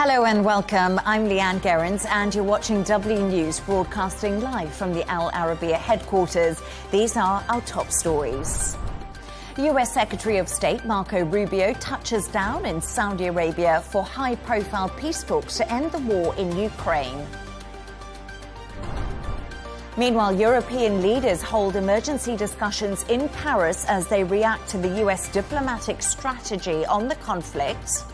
Hello and welcome. I'm Leigh Ann Gerrans and you're watching W News, broadcasting live from the Al Arabiya headquarters. These are our top stories. US Secretary of State Marco Rubio touches down in Saudi Arabia for high-profile peace talks to end the war in Ukraine. Meanwhile, European leaders hold emergency discussions in Paris as they react to the US diplomatic strategy on the conflict.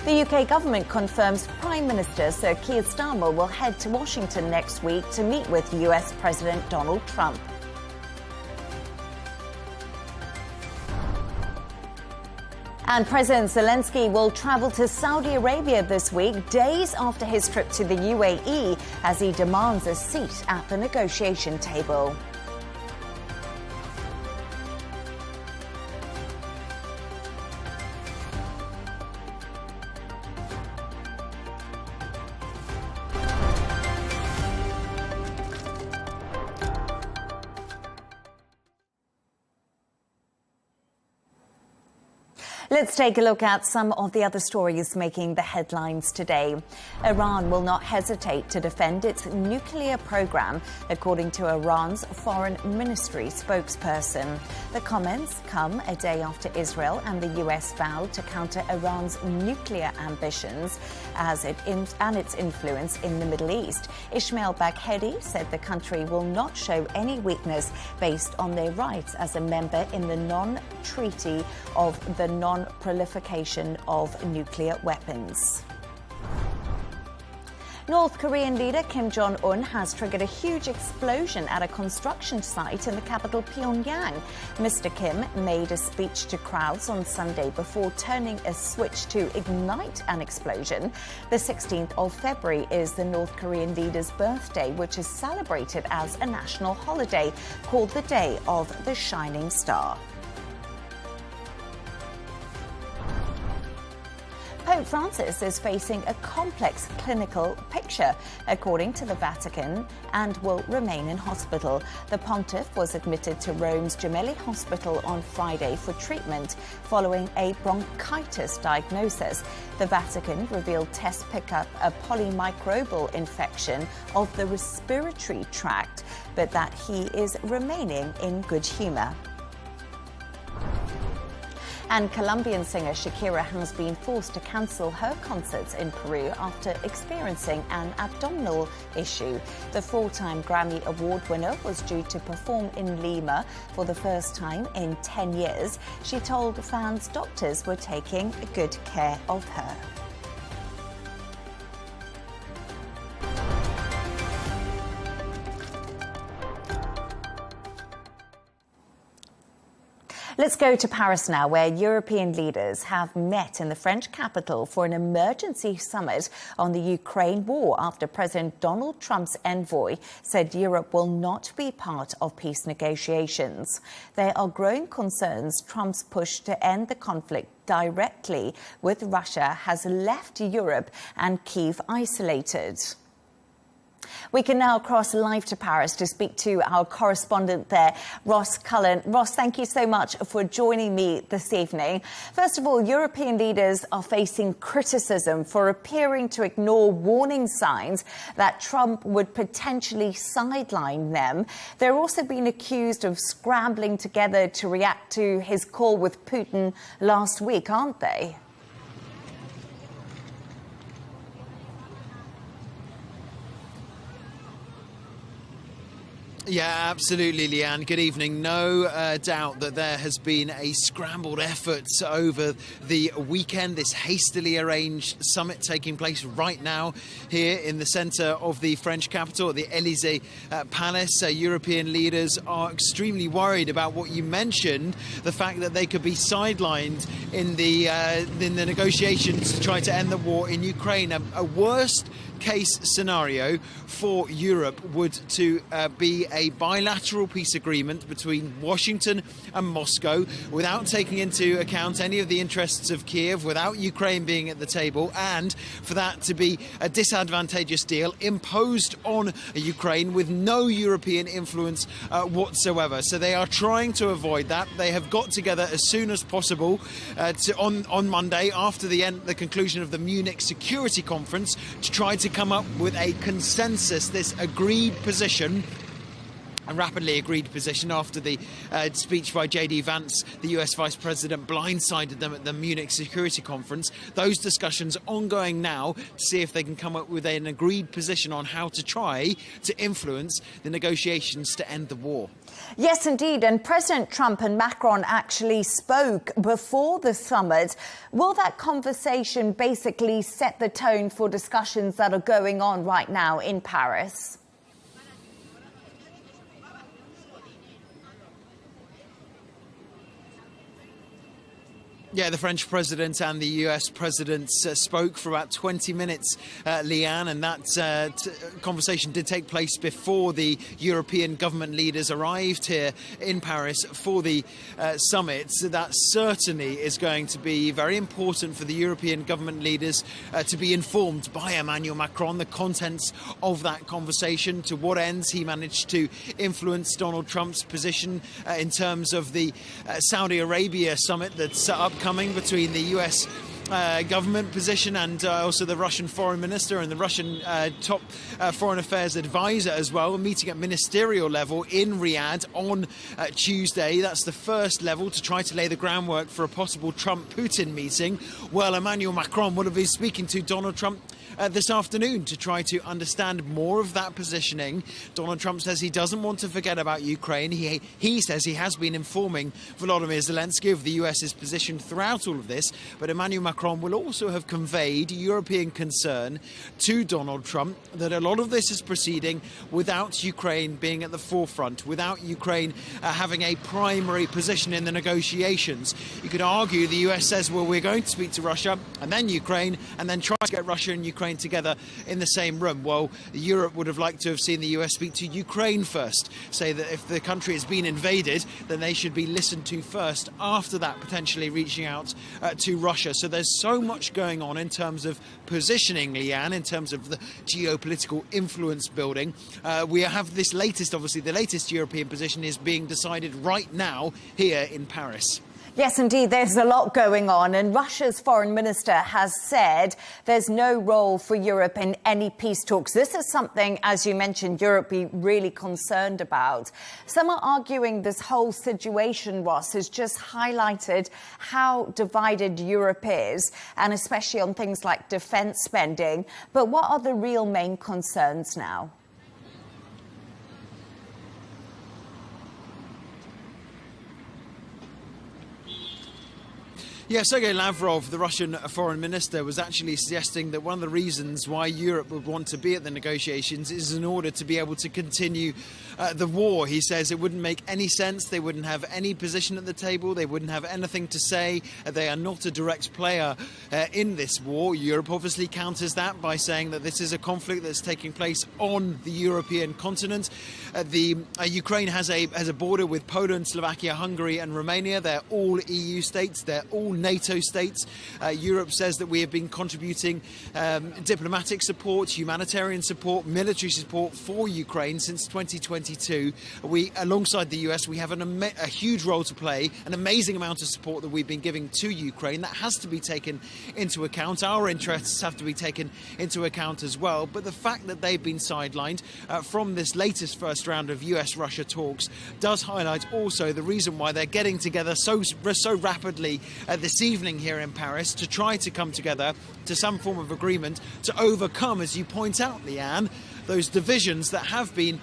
The UK government confirms Prime Minister Sir Keir Starmer will head to Washington next week to meet with US President Donald Trump. And President Zelensky will travel to Saudi Arabia this week, days after his trip to the UAE, as he demands a seat at the negotiation table. Let's take a look at some of the other stories making the headlines today. Iran will not hesitate to defend its nuclear program, according to Iran's foreign ministry spokesperson. The comments come a day after Israel and the US vowed to counter Iran's nuclear ambitions and its influence in the Middle East. Ismail Bagheri said the country will not show any weakness based on their rights as a member in the non-treaty of the non-proliferation of nuclear weapons. North Korean leader Kim Jong-un has triggered a huge explosion at a construction site in the capital, Pyongyang. Mr. Kim made a speech to crowds on Sunday before turning a switch to ignite an explosion. The 16th of February is the North Korean leader's birthday, which is celebrated as a national holiday called the Day of the Shining Star. Pope Francis is facing a complex clinical picture, according to the Vatican, and will remain in hospital. The pontiff was admitted to Rome's Gemelli Hospital on Friday for treatment following a bronchitis diagnosis. The Vatican revealed tests pick up a polymicrobial infection of the respiratory tract, but that he is remaining in good humour. And Colombian singer Shakira has been forced to cancel her concerts in Peru after experiencing an abdominal issue. The four-time Grammy Award winner was due to perform in Lima for the first time in 10 years. She told fans doctors were taking good care of her. Let's go to Paris now, where European leaders have met in the French capital for an emergency summit on the Ukraine war after President Donald Trump's envoy said Europe will not be part of peace negotiations. There are growing concerns Trump's push to end the conflict directly with Russia has left Europe and Kyiv isolated. We can now cross live to Paris to speak to our correspondent there, Cullen. Ross, thank you so much for joining me this evening. First of all, European leaders are facing criticism for appearing to ignore warning signs that Trump would potentially sideline them. They're also being accused of scrambling together to react to his call with Putin last week, aren't they? Yeah, absolutely, Leigh Ann. Good evening. No doubt that there has been a scrambled effort over the weekend, this hastily arranged summit taking place right now here in the centre of the French capital at the Élysée Palace. European leaders are extremely worried about what you mentioned, the fact that they could be sidelined in the negotiations to try to end the war in Ukraine. A worst case scenario for Europe would to be a bilateral peace agreement between Washington and Moscow without taking into account any of the interests of Kiev, without Ukraine being at the table, and for that to be a disadvantageous deal imposed on Ukraine with no European influence whatsoever. So they are trying to avoid that. They have got together as soon as possible on Monday after the conclusion of the Munich Security Conference to try to come up with a consensus, this agreed position, a rapidly agreed position after the speech by J.D. Vance, the US Vice President, blindsided them at the Munich Security Conference. Those discussions ongoing now to see if they can come up with an agreed position on how to try to influence the negotiations to end the war. Yes, indeed. And President Trump and Macron actually spoke before the summit. Will that conversation basically set the tone for discussions that are going on right now in Paris? Yeah, the French president and the US president spoke for about 20 minutes, Leigh Ann, and that conversation did take place before the European government leaders arrived here in Paris for the summit. So that certainly is going to be very important for the European government leaders to be informed by Emmanuel Macron, the contents of that conversation, to what ends he managed to influence Donald Trump's position in terms of the Saudi Arabia summit that's upcoming between the US government position and also the Russian foreign minister and the Russian top foreign affairs advisor as well, meeting at ministerial level in Riyadh on Tuesday. That's the first level to try to lay the groundwork for a possible Trump-Putin meeting. Well, Emmanuel Macron would have been speaking to Donald Trump this afternoon to try to understand more of that positioning. Donald Trump says he doesn't want to forget about Ukraine. He says he has been informing Volodymyr Zelensky of the US's position throughout all of this, but Emmanuel Macron will also have conveyed European concern to Donald Trump that a lot of this is proceeding without Ukraine being at the forefront, without Ukraine having a primary position in the negotiations. You could argue the US says, well, we're going to speak to Russia and then Ukraine and then try to get Russia and Ukraine together in the same room. Well, Europe would have liked to have seen the US speak to Ukraine first, say that if the country has been invaded, then they should be listened to first, after that potentially reaching out to Russia. So there's so much going on in terms of positioning, Leigh Ann, in terms of the geopolitical influence building. We have this latest, obviously the latest European position is being decided right now here in Paris. Yes, indeed, there's a lot going on, and Russia's foreign minister has said there's no role for Europe in any peace talks. This is something, as you mentioned, Europe be really concerned about. Some are arguing this whole situation, Ross, has just highlighted how divided Europe is, and especially on things like defence spending. But what are the real main concerns now? Yeah, Sergei Lavrov, the Russian foreign minister, was actually suggesting that one of the reasons why Europe would want to be at the negotiations is in order to be able to continue the war. He says it wouldn't make any sense. They wouldn't have any position at the table. They wouldn't have anything to say. They are not a direct player in this war. Europe obviously counters that by saying that this is a conflict that's taking place on the European continent. Ukraine has a border with Poland, Slovakia, Hungary and Romania. They're all EU states. They're all NATO states. Europe says that we have been contributing diplomatic support, humanitarian support, military support for Ukraine since 2022. We, alongside the US, we have a huge role to play, an amazing amount of support that we've been giving to Ukraine. That has to be taken into account. Our interests have to be taken into account as well. But the fact that they've been sidelined from this latest first round of US-Russia talks does highlight also the reason why they're getting together so rapidly this evening here in Paris to try to come together to some form of agreement to overcome, as you point out, Leigh Ann, those divisions that have been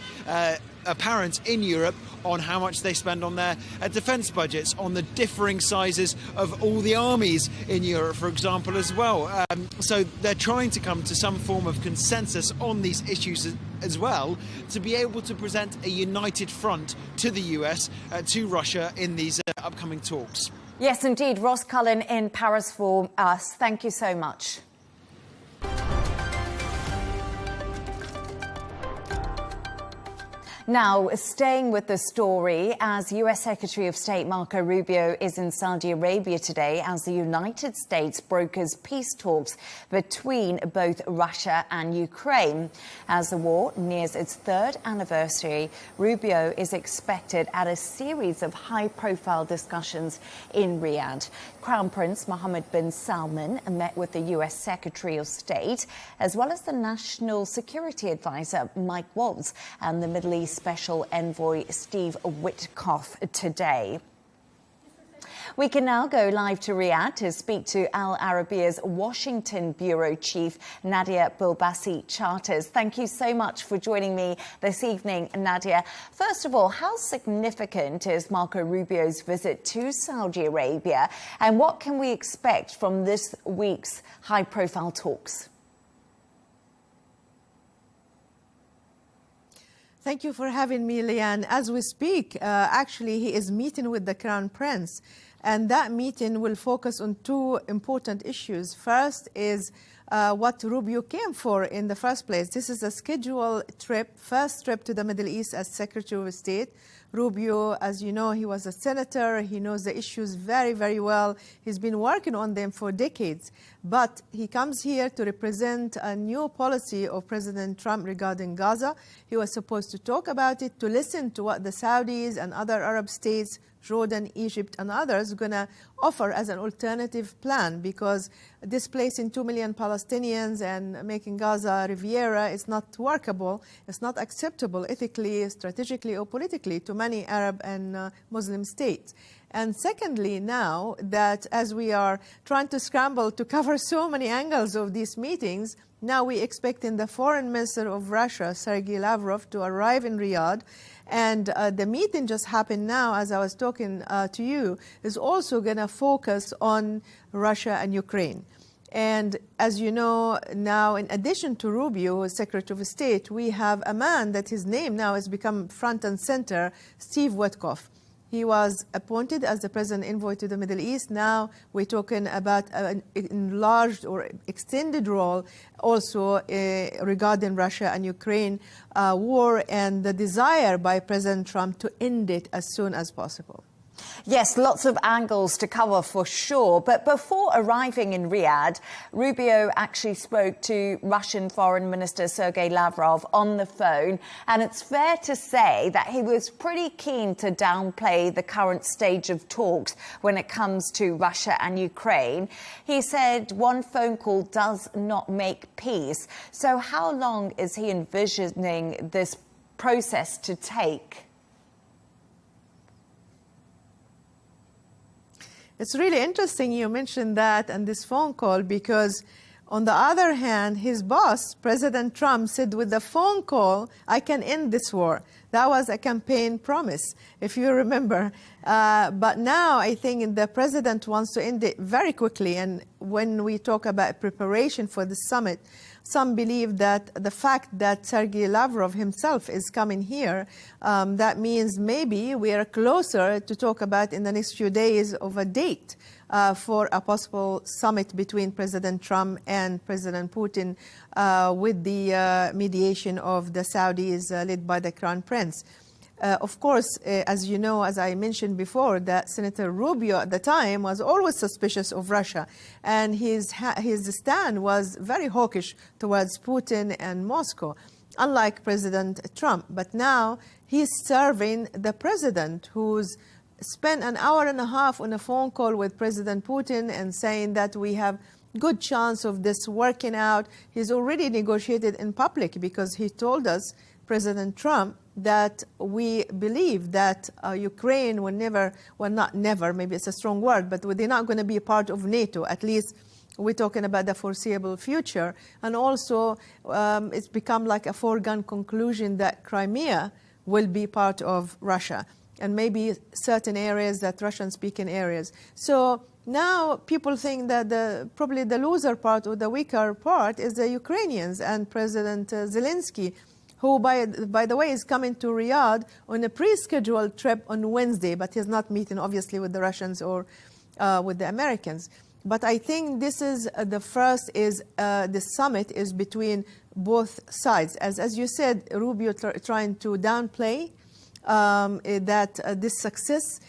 apparent in Europe on how much they spend on their defence budgets, on the differing sizes of all the armies in Europe, for example, as well. So they're trying to come to some form of consensus on these issues as well, to be able to present a united front to the US, to Russia in these upcoming talks. Yes, indeed. Ross Cullen in Paris for us. Thank you so much. Now, staying with the story, as US Secretary of State Marco Rubio is in Saudi Arabia today as the United States brokers peace talks between both Russia and Ukraine. As the war nears its third anniversary, Rubio is expected at a series of high-profile discussions in Riyadh. Crown Prince Mohammed bin Salman met with the US Secretary of State, as well as the National Security Advisor Mike Waltz and the Middle East Special Envoy Steve Witkoff today. We can now go live to Riyadh to speak to Al Arabiya's Washington Bureau Chief, Nadia Bilbassy-Charters. Thank you so much for joining me this evening, Nadia. First of all, how significant is Marco Rubio's visit to Saudi Arabia, and what can we expect from this week's high-profile talks? Thank you for having me, Leigh Ann. As we speak, actually, he is meeting with the Crown Prince, and that meeting will focus on two important issues. First is what Rubio came for in the first place. This is a scheduled trip, first trip to the Middle East as Secretary of State. Rubio, as you know, he was a senator. He knows the issues very, very well. He's been working on them for decades. But he comes here to represent a new policy of President Trump regarding Gaza. He was supposed to talk about it, to listen to what the Saudis and other Arab states, Jordan, Egypt, and others are going to offer as an alternative plan, because displacing 2 million Palestinians and making Gaza a Riviera is not workable. It's not acceptable ethically, strategically, or politically to many Arab and Muslim states. And secondly, now that as we are trying to scramble to cover so many angles of these meetings, now we expecting the Foreign Minister of Russia, Sergei Lavrov, to arrive in Riyadh. And the meeting just happened now, as I was talking to you, is also going to focus on Russia and Ukraine. And as you know, now, in addition to Rubio, Secretary of State, we have a man that his name now has become front and center, Steve Witkoff. He was appointed as the President Envoy to the Middle East. Now we're talking about an enlarged or extended role also regarding Russia and Ukraine war and the desire by President Trump to end it as soon as possible. Yes, lots of angles to cover for sure. But before arriving in Riyadh, Rubio actually spoke to Russian Foreign Minister Sergei Lavrov on the phone. And it's fair to say that he was pretty keen to downplay the current stage of talks when it comes to Russia and Ukraine. He said one phone call does not make peace. So how long is he envisioning this process to take? It's really interesting you mentioned that and this phone call, because on the other hand, his boss, President Trump, said with the phone call, I can end this war. That was a campaign promise, if you remember. But now I think the president wants to end it very quickly. And when we talk about preparation for the summit, some believe that the fact that Sergei Lavrov himself is coming here, that means maybe we are closer to talk about in the next few days of a date for a possible summit between President Trump and President Putin with the mediation of the Saudis led by the Crown Prince. Of course, as you know, as I mentioned before, that Senator Rubio at the time was always suspicious of Russia, and his stand was very hawkish towards Putin and Moscow, unlike President Trump. But now he's serving the president, who's spent an hour and a half on a phone call with President Putin and saying that we have good chance of this working out. He's already negotiated in public, because he told us, President Trump, that we believe that Ukraine will never, well, not never, maybe it's a strong word, but they're not going to be a part of NATO. At least we're talking about the foreseeable future. And also, it's become like a foregone conclusion that Crimea will be part of Russia, and maybe certain areas, that Russian-speaking areas. So now people think that probably the loser part or the weaker part is the Ukrainians and President Zelensky, who, by the way, is coming to Riyadh on a pre-scheduled trip on Wednesday, but he's not meeting, obviously, with the Russians or with the Americans. But I think this is the first is the summit is between both sides. As you said, Rubio trying to downplay this success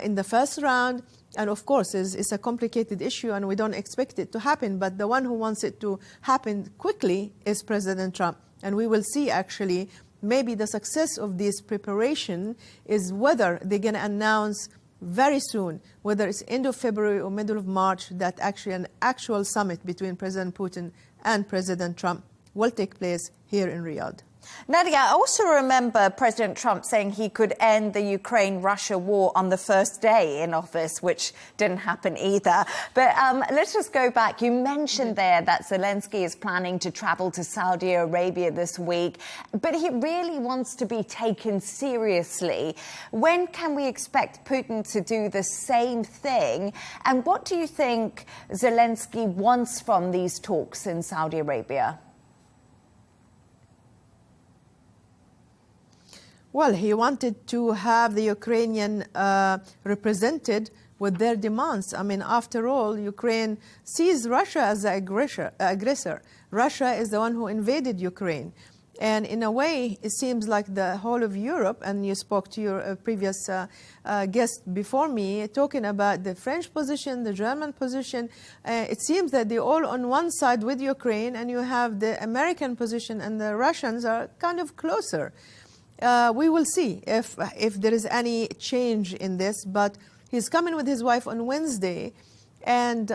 in the first round. And of course, it's a complicated issue and we don't expect it to happen. But the one who wants it to happen quickly is President Trump. And we will see actually maybe the success of this preparation is whether they're going to announce very soon, whether it's end of February or middle of March, that actually an actual summit between President Putin and President Trump will take place here in Riyadh. Nadia, I also remember President Trump saying he could end the Ukraine-Russia war on the first day in office, which didn't happen either. But let's just go back. You mentioned there that Zelensky is planning to travel to Saudi Arabia this week, but he really wants to be taken seriously. When can we expect Putin to do the same thing? And what do you think Zelensky wants from these talks in Saudi Arabia? Well, he wanted to have the Ukrainian represented with their demands. I mean, after all, Ukraine sees Russia as the aggressor. Russia is the one who invaded Ukraine. And in a way, it seems like the whole of Europe, and you spoke to your previous guest before me, talking about the French position, the German position. It seems that they're all on one side with Ukraine, and you have the American position, and the Russians are kind of closer. We will see if there is any change in this, but he's coming with his wife on Wednesday, and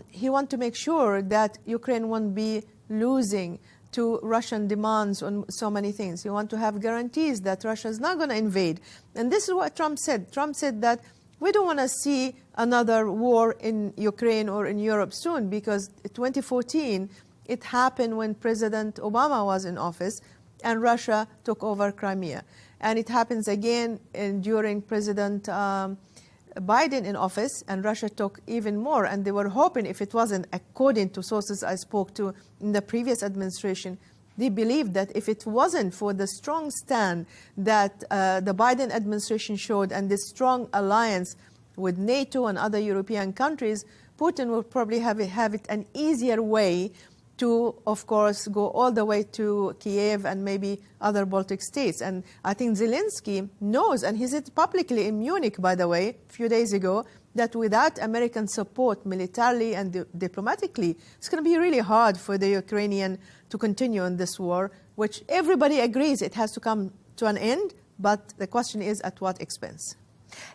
he wants to make sure that Ukraine won't be losing to Russian demands on so many things. He wants to have guarantees that Russia is not going to invade. And this is what Trump said. Trump said that we don't want to see another war in Ukraine or in Europe soon, because 2014, it happened when President Obama was in office, and Russia took over Crimea. And it happens again during President Biden in office, and Russia took even more. And they were hoping, if it wasn't, according to sources I spoke to in the previous administration, they believed that if it wasn't for the strong stand that the Biden administration showed and this strong alliance with NATO and other European countries, Putin would probably have it an easier way to, of course, go all the way to Kiev and maybe other Baltic states. And I think Zelensky knows, and he said publicly in Munich, by the way, a few days ago, that without American support militarily and diplomatically, it's going to be really hard for the Ukrainian to continue in this war, which everybody agrees it has to come to an end, but the question is at what expense?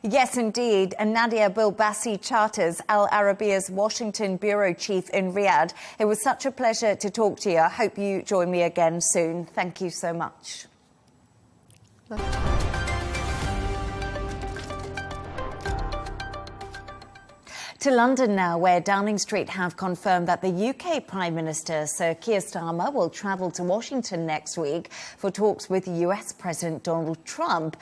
Yes, indeed. And Nadia Bilbassy-Charters, Al Arabiya's Washington bureau chief in Riyadh. It was such a pleasure to talk to you. I hope you join me again soon. Thank you so much. To London now, where Downing Street have confirmed that the UK Prime Minister, Sir Keir Starmer, will travel to Washington next week for talks with US President Donald Trump.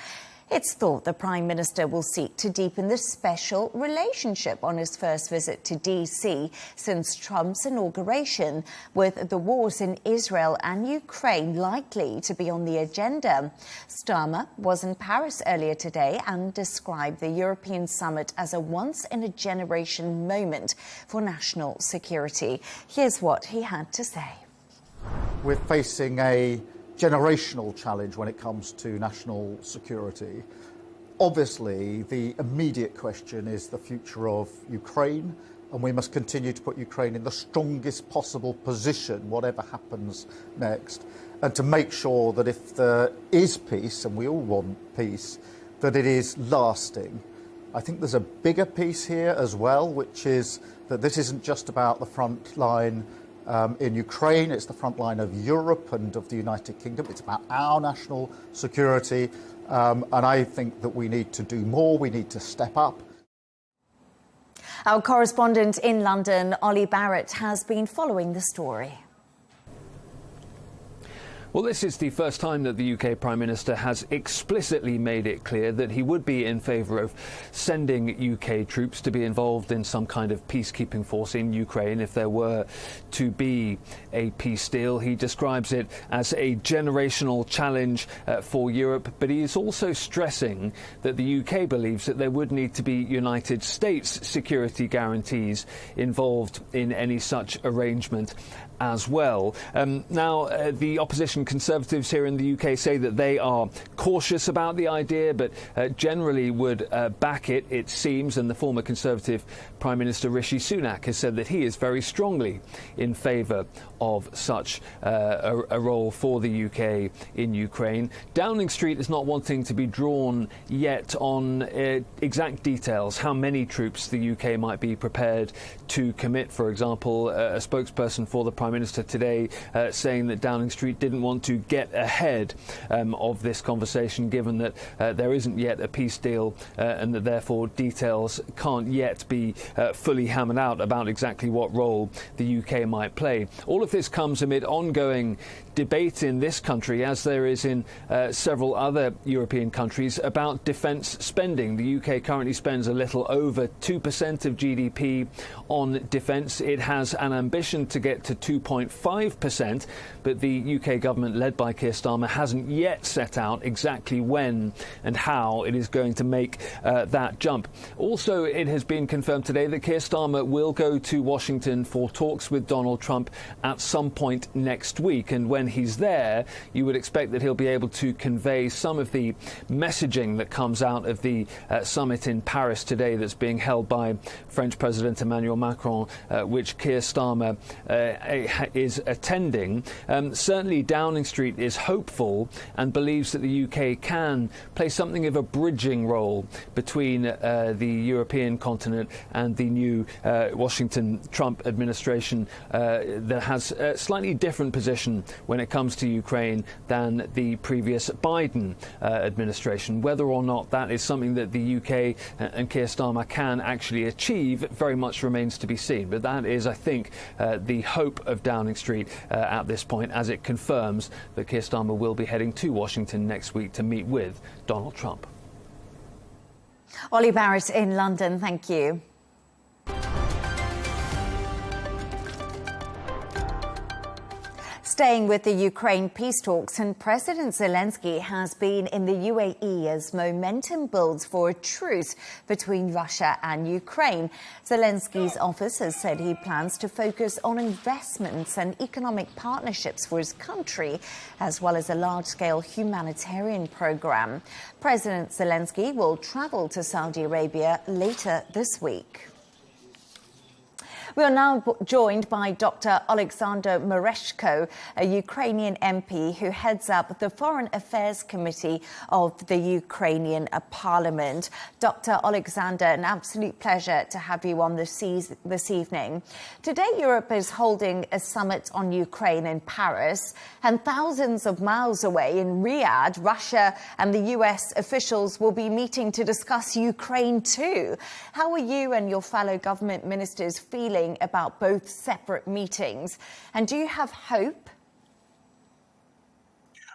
It's thought the Prime Minister will seek to deepen the special relationship on his first visit to DC since Trump's inauguration, with the wars in Israel and Ukraine likely to be on the agenda. Starmer was in Paris earlier today and described the European summit as a once-in-a-generation moment for national security. Here's what he had to say. We're facing a generational challenge when it comes to national security. Obviously, the immediate question is the future of Ukraine, and we must continue to put Ukraine in the strongest possible position, whatever happens next, and to make sure that if there is peace, and we all want peace, that it is lasting. I think there's a bigger piece here as well, which is that this isn't just about the front line in Ukraine, it's the front line of Europe and of the United Kingdom. It's about our national security, and I think that we need to do more, we need to step up. Our correspondent in London, Ollie Barrett, has been following the story. Well, this is the first time that the UK Prime Minister has explicitly made it clear that he would be in favour of sending UK troops to be involved in some kind of peacekeeping force in Ukraine if there were to be a peace deal. He describes it as a generational challenge for Europe, but he is also stressing that the UK believes that there would need to be United States security guarantees involved in any such arrangement as well. Now, the opposition Conservatives here in the UK say that they are cautious about the idea, but generally would back it, it seems, and the former Conservative Prime Minister Rishi Sunak has said that he is very strongly in favour of such a role for the UK in Ukraine. Downing Street is not wanting to be drawn yet on exact details, how many troops the UK might be prepared to commit. For example, a spokesperson for the Prime Minister today saying that Downing Street didn't want to get ahead of this conversation, given that there isn't yet a peace deal and that therefore details can't yet be fully hammered out about exactly what role the UK might play. All of this comes amid ongoing debate in this country, as there is in several other European countries, about defence spending. The UK currently spends a little over 2% of GDP on defence. It has an ambition to get to 2.5%, but the UK government, led by Keir Starmer, hasn't yet set out exactly when and how it is going to make that jump. Also, it has been confirmed today that Keir Starmer will go to Washington for talks with Donald Trump at some point next week, and when he's there, you would expect that he'll be able to convey some of the messaging that comes out of the summit in Paris today that's being held by French President Emmanuel Macron, which Keir Starmer is attending. Certainly Downing Street is hopeful and believes that the UK can play something of a bridging role between the European continent and the new Washington Trump administration that has a slightly different position when it comes to Ukraine than the previous Biden administration. Whether or not that is something that the UK and Keir Starmer can actually achieve very much remains to be seen. But that is, I think, the hope of Downing Street at this point, as it confirms that Keir Starmer will be heading to Washington next week to meet with Donald Trump. Ollie Barrett in London, thank you. Staying with the Ukraine peace talks, and President Zelensky has been in the UAE as momentum builds for a truce between Russia and Ukraine. Zelensky's office has said he plans to focus on investments and economic partnerships for his country, as well as a large-scale humanitarian program. President Zelensky will travel to Saudi Arabia later this week. We are now joined by Dr. Oleksandr Merezhko, a Ukrainian MP who heads up the Foreign Affairs Committee of the Ukrainian Parliament. Dr. Oleksandr, an absolute pleasure to have you on this evening. Today, Europe is holding a summit on Ukraine in Paris, and thousands of miles away in Riyadh, Russia and the US officials will be meeting to discuss Ukraine too. How are you and your fellow government ministers feeling about both separate meetings? And do you have hope?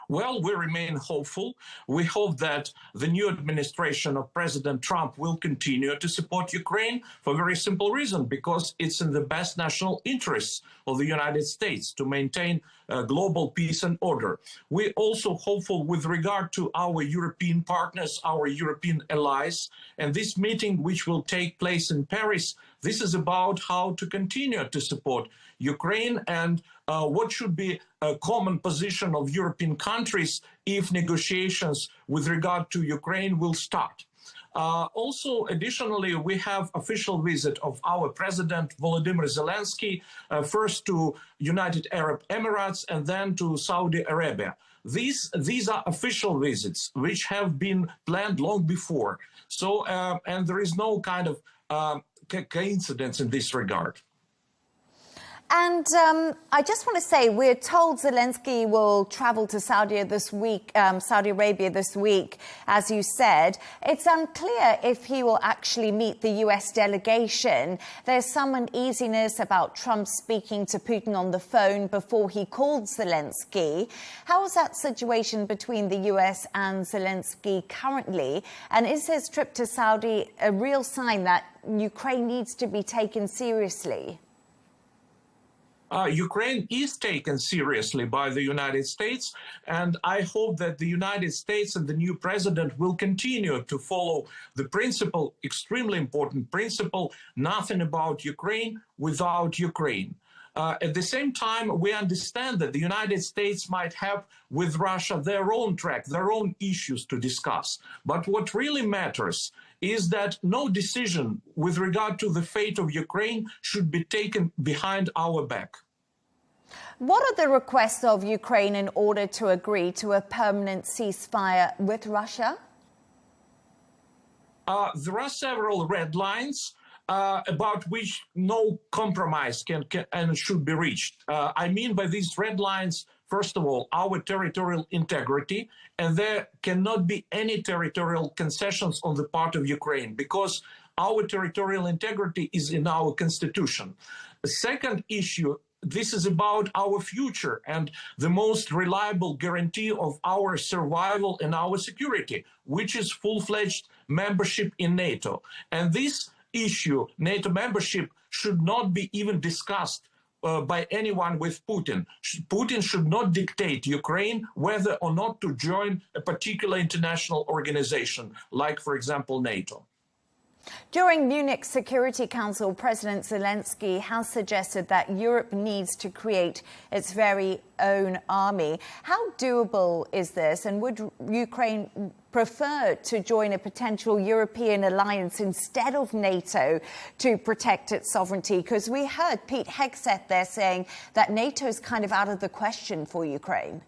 Well, we remain hopeful. We hope that the new administration of President Trump will continue to support Ukraine for a very simple reason, because it's in the best national interests of the United States to maintain global peace and order. We're also hopeful with regard to our European partners, our European allies, and this meeting, which will take place in Paris, this is about how to continue to support Ukraine and what should be a common position of European countries if negotiations with regard to Ukraine will start. Also, additionally, we have official visit of our President Volodymyr Zelensky, first to United Arab Emirates and then to Saudi Arabia. These are official visits which have been planned long before. So, and there is no kind of coincidence in this regard. And I just want to say, we're told Zelensky will travel to Saudi Arabia this week, as you said. It's unclear if he will actually meet the US delegation. There's some uneasiness about Trump speaking to Putin on the phone before he called Zelensky. How is that situation between the US and Zelensky currently? And is his trip to Saudi a real sign that Ukraine needs to be taken seriously? Ukraine is taken seriously by the United States, and I hope that the United States and the new president will continue to follow the principle, extremely important principle, nothing about Ukraine without Ukraine. At the same time, we understand that the United States might have with Russia their own track, their own issues to discuss. But what really matters is that no decision with regard to the fate of Ukraine should be taken behind our back. What are the requests of Ukraine in order to agree to a permanent ceasefire with Russia? There are several red lines about which no compromise can and should be reached. I mean by these red lines, first of all, our territorial integrity, and there cannot be any territorial concessions on the part of Ukraine because our territorial integrity is in our constitution. The second issue, this is about our future and the most reliable guarantee of our survival and our security, which is full-fledged membership in NATO. And this issue, NATO membership, should not be even discussed by anyone with Putin. Putin should not dictate Ukraine whether or not to join a particular international organization, like, for example, NATO. During Munich Security Council, President Zelensky has suggested that Europe needs to create its very own army. How doable is this, and would Ukraine prefer to join a potential European alliance instead of NATO to protect its sovereignty? Because we heard Pete Hegseth there saying that NATO is kind of out of the question for Ukraine.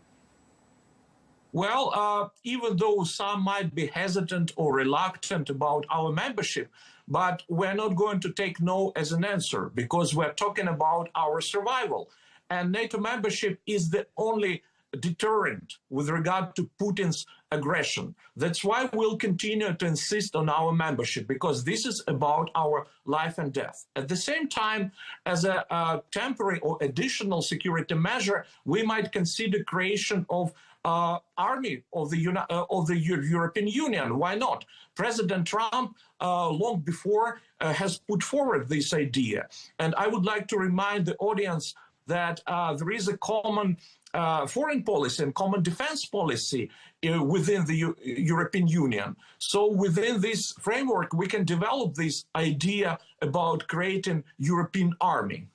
Well, even though some might be hesitant or reluctant about our membership, but we're not going to take no as an answer because we're talking about our survival. And NATO membership is the only deterrent with regard to Putin's aggression. That's why we'll continue to insist on our membership, because this is about our life and death. At the same time, as a temporary or additional security measure, we might consider creation of army of the European Union. Why not? President Trump, long before, has put forward this idea. And I would like to remind the audience that there is a common foreign policy and common defense policy within the European Union. So within this framework, we can develop this idea about creating European army.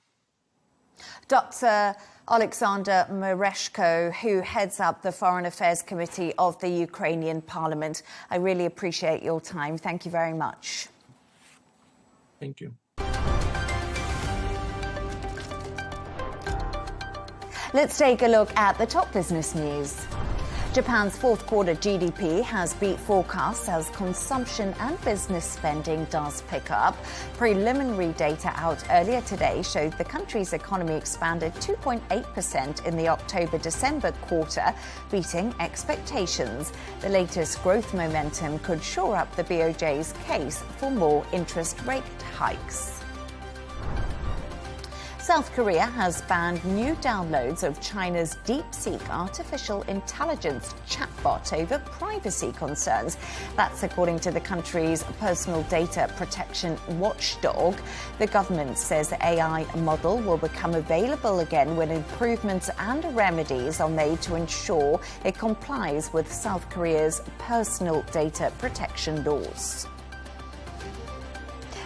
Dr. Oleksandr Merezhko, who heads up the Foreign Affairs Committee of the Ukrainian Parliament. I really appreciate your time. Thank you very much. Thank you. Let's take a look at the top business news. Japan's fourth quarter GDP has beat forecasts as consumption and business spending does pick up. Preliminary data out earlier today showed the country's economy expanded 2.8% in the October-December quarter, beating expectations. The latest growth momentum could shore up the BOJ's case for more interest rate hikes. South Korea has banned new downloads of China's DeepSeek artificial intelligence chatbot over privacy concerns. That's according to the country's personal data protection watchdog. The government says the AI model will become available again when improvements and remedies are made to ensure it complies with South Korea's personal data protection laws.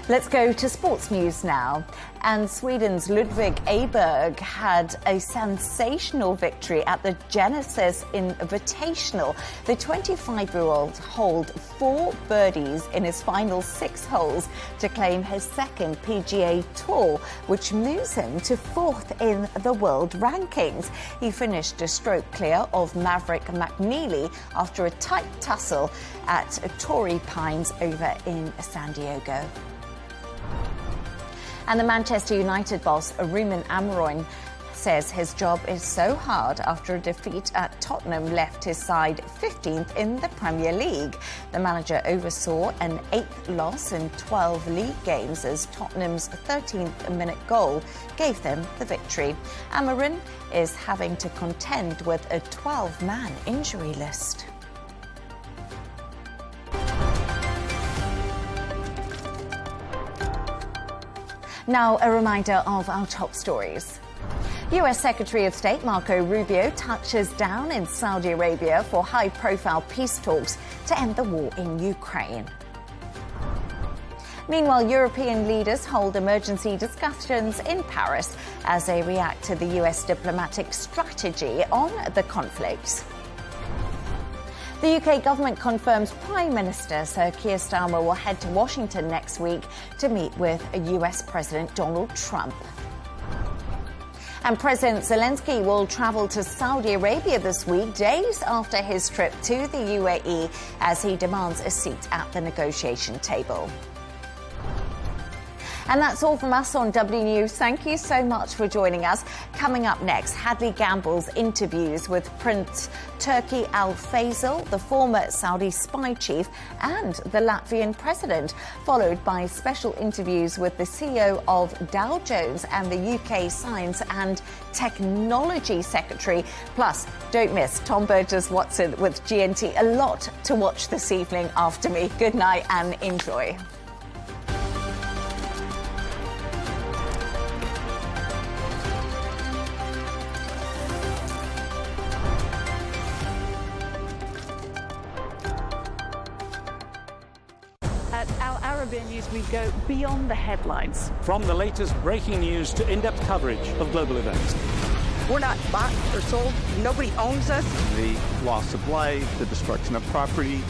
Let's go to sports news now. And Sweden's Ludvig Åberg had a sensational victory at the Genesis Invitational. The 25-year-old holed 4 birdies in his final 6 holes to claim his second PGA Tour, which moves him to 4th in the world rankings. He finished a stroke clear of Maverick McNeely after a tight tussle at Torrey Pines over in San Diego. And the Manchester United boss, Ruben Amorim, says his job is so hard after a defeat at Tottenham left his side 15th in the Premier League. The manager oversaw an 8th loss in 12 league games as Tottenham's 13th-minute goal gave them the victory. Amorim is having to contend with a 12-man injury list. Now, a reminder of our top stories. US Secretary of State Marco Rubio touches down in Saudi Arabia for high-profile peace talks to end the war in Ukraine. Meanwhile, European leaders hold emergency discussions in Paris as they react to the US diplomatic strategy on the conflict. The UK government confirms Prime Minister Sir Keir Starmer will head to Washington next week to meet with US President Donald Trump. And President Zelensky will travel to Saudi Arabia this week, days after his trip to the UAE, as he demands a seat at the negotiation table. And that's all from us on W News. Thank you so much for joining us. Coming up next, Hadley Gamble's interviews with Prince Turki Al Faisal, the former Saudi spy chief, and the Latvian president, followed by special interviews with the CEO of Dow Jones and the UK Science and Technology Secretary. Plus, don't miss Tom Burges Watson with GNT. A lot to watch this evening after me. Good night and enjoy. At Arabiya News, we go beyond the headlines. From the latest breaking news to in-depth coverage of global events. We're not bought or sold. Nobody owns us. The loss of life, the destruction of property.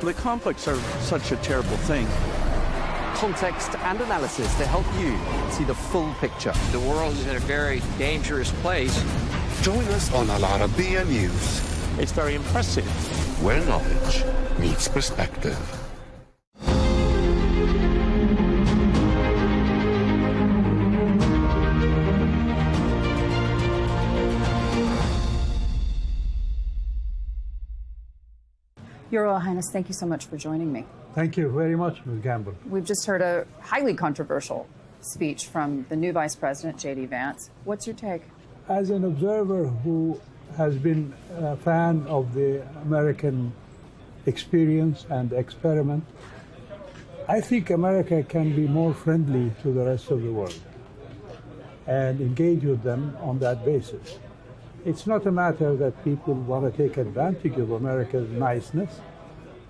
The conflicts are such a terrible thing. Context and analysis to help you see the full picture. The world is in a very dangerous place. Join us on Arabiya News. It's very impressive. Where knowledge meets perspective. Your Royal Highness, thank you so much for joining me. Thank you very much, Ms. Gamble. We've just heard a highly controversial speech from the new Vice President, J.D. Vance. What's your take? As an observer who has been a fan of the American experience and experiment, I think America can be more friendly to the rest of the world and engage with them on that basis. It's not a matter that people want to take advantage of America's niceness,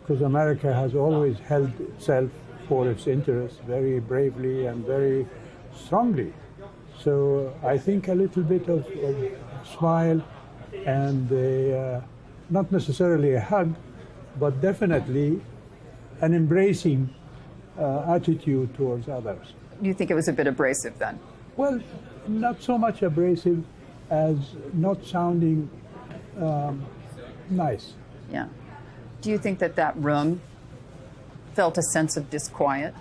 because America has always held itself for its interests very bravely and very strongly. So I think a little bit of smile and not necessarily a hug, but definitely an embracing attitude towards others. You think it was a bit abrasive then? Well, not so much abrasive as not sounding nice. Yeah. Do you think that that room felt a sense of disquiet?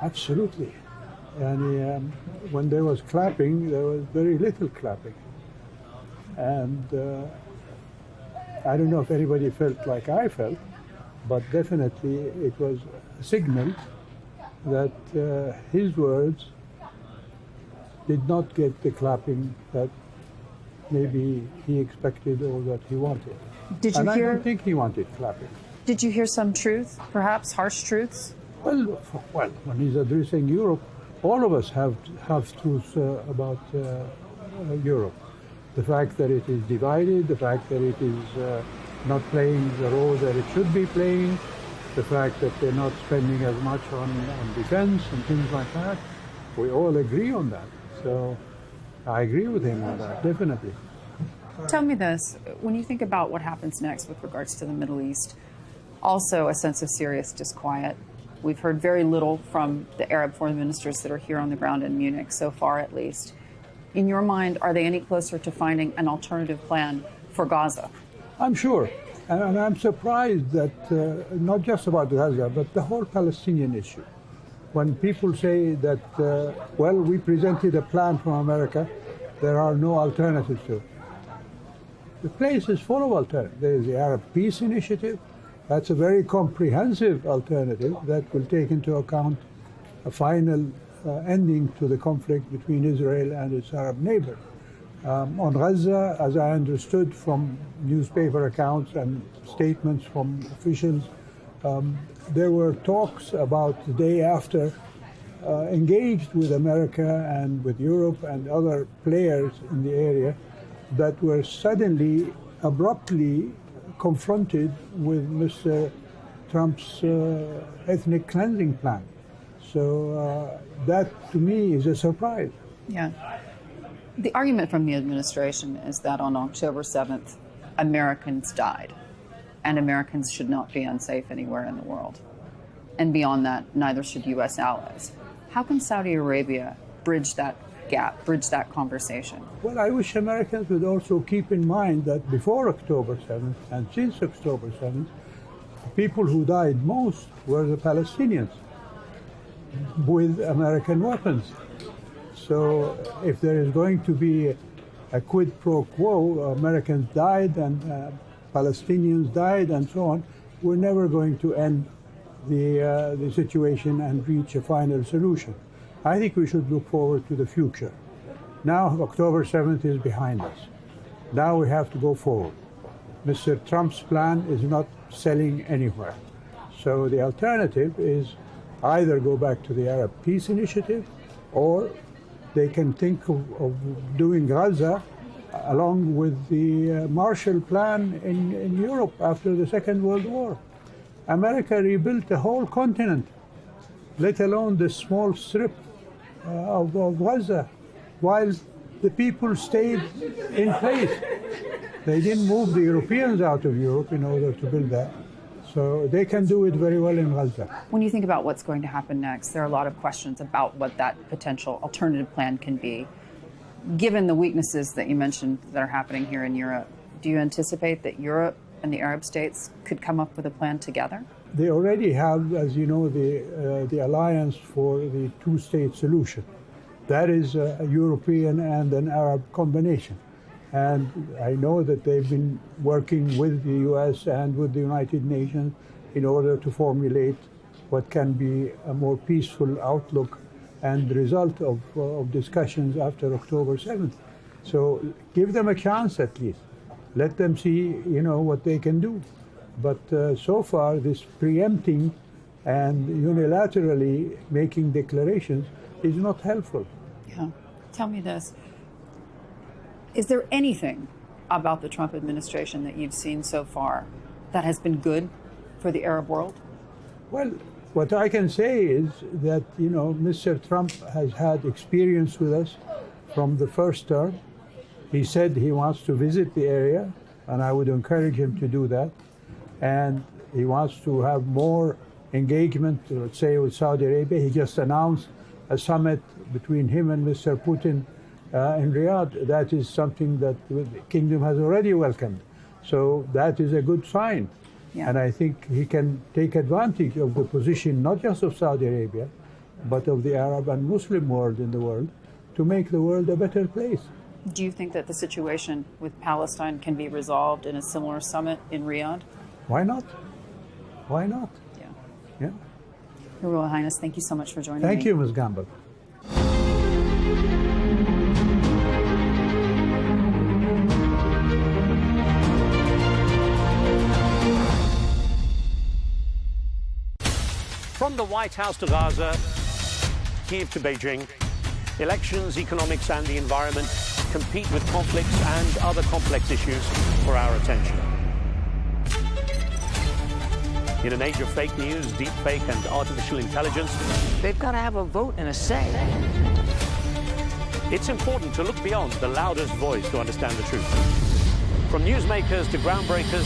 Absolutely. And when there was clapping, there was very little clapping. And I don't know if anybody felt like I felt, but definitely it was a signal that his words did not get the clapping that maybe he expected or that he wanted. Did you and hear? I don't think he wanted clapping. Did you hear some truth, perhaps harsh truths? Well, when he's addressing Europe, all of us have truths about Europe. The fact that it is divided, the fact that it is not playing the role that it should be playing, the fact that they're not spending as much on defense and things like that. We all agree on that. So I agree with him on that, definitely. Tell me this, when you think about what happens next with regards to the Middle East, also a sense of serious disquiet. We've heard very little from the Arab foreign ministers that are here on the ground in Munich, so far at least. In your mind, are they any closer to finding an alternative plan for Gaza? I'm sure. And I'm surprised that not just about Gaza, but the whole Palestinian issue. when people say that, well, we presented a plan from America, there are no alternatives to it. The place is full of alternatives. There is the Arab Peace Initiative. That's a very comprehensive alternative that will take into account a final ending to the conflict between Israel and its Arab neighbor. On Gaza, as I understood from newspaper accounts and statements from officials, there were talks about the day after engaged with America and with Europe and other players in the area that were suddenly, abruptly confronted with Mr. Trump's ethnic cleansing plan. So that, to me, is a surprise. Yeah. The argument from the administration is that on October 7th, Americans died, and Americans should not be unsafe anywhere in the world. And beyond that, neither should U.S. allies. How can Saudi Arabia bridge that gap, bridge that conversation? Well, I wish Americans would also keep in mind that before October 7th and since October 7th, the people who died most were the Palestinians with American weapons. So if there is going to be a quid pro quo, Americans died and Palestinians died and so on, we're never going to end the situation and reach a final solution. I think we should look forward to the future. Now October 7th is behind us. Now we have to go forward. Mr. Trump's plan is not selling anywhere. So the alternative is either go back to the Arab Peace Initiative, or they can think of doing Gaza along with the Marshall Plan in Europe after the Second World War. America rebuilt the whole continent, let alone the small strip of Gaza, while the people stayed in place. They didn't move the Europeans out of Europe in order to build that. So they can do it very well in Gaza. When you think about what's going to happen next, there are a lot of questions about what that potential alternative plan can be. Given the weaknesses that you mentioned that are happening here in Europe, do you anticipate that Europe and the Arab states could come up with a plan together? They already have, as you know, the Alliance for the Two-State Solution. That is a European and an Arab combination. And I know that they've been working with the U.S. and with the United Nations in order to formulate what can be a more peaceful outlook and the result of discussions after October 7th. So give them a chance at least. Let them see, what they can do. But so far, this preempting and unilaterally making declarations is not helpful. Yeah. Tell me this. Is there anything about the Trump administration that you've seen so far that has been good for the Arab world? Well, what I can say is that, Mr. Trump has had experience with us from the first term. He said he wants to visit the area, and I would encourage him to do that. And he wants to have more engagement, let's say, with Saudi Arabia. He just announced a summit between him and Mr. Putin in Riyadh. That is something that the kingdom has already welcomed. So that is a good sign. Yeah. And I think he can take advantage of the position, not just of Saudi Arabia, but of the Arab and Muslim world in the world, to make the world a better place. Do you think that the situation with Palestine can be resolved in a similar summit in Riyadh? Why not? Why not? Yeah. Yeah. Your Royal Highness, thank you so much for joining me. Thank you, Ms. Gamble. From the White House to Gaza, Kiev to Beijing, elections, economics and the environment compete with conflicts and other complex issues for our attention. In an age of fake news, deep fake and artificial intelligence, they've got to have a vote and a say. It's important to look beyond the loudest voice to understand the truth. From newsmakers to groundbreakers,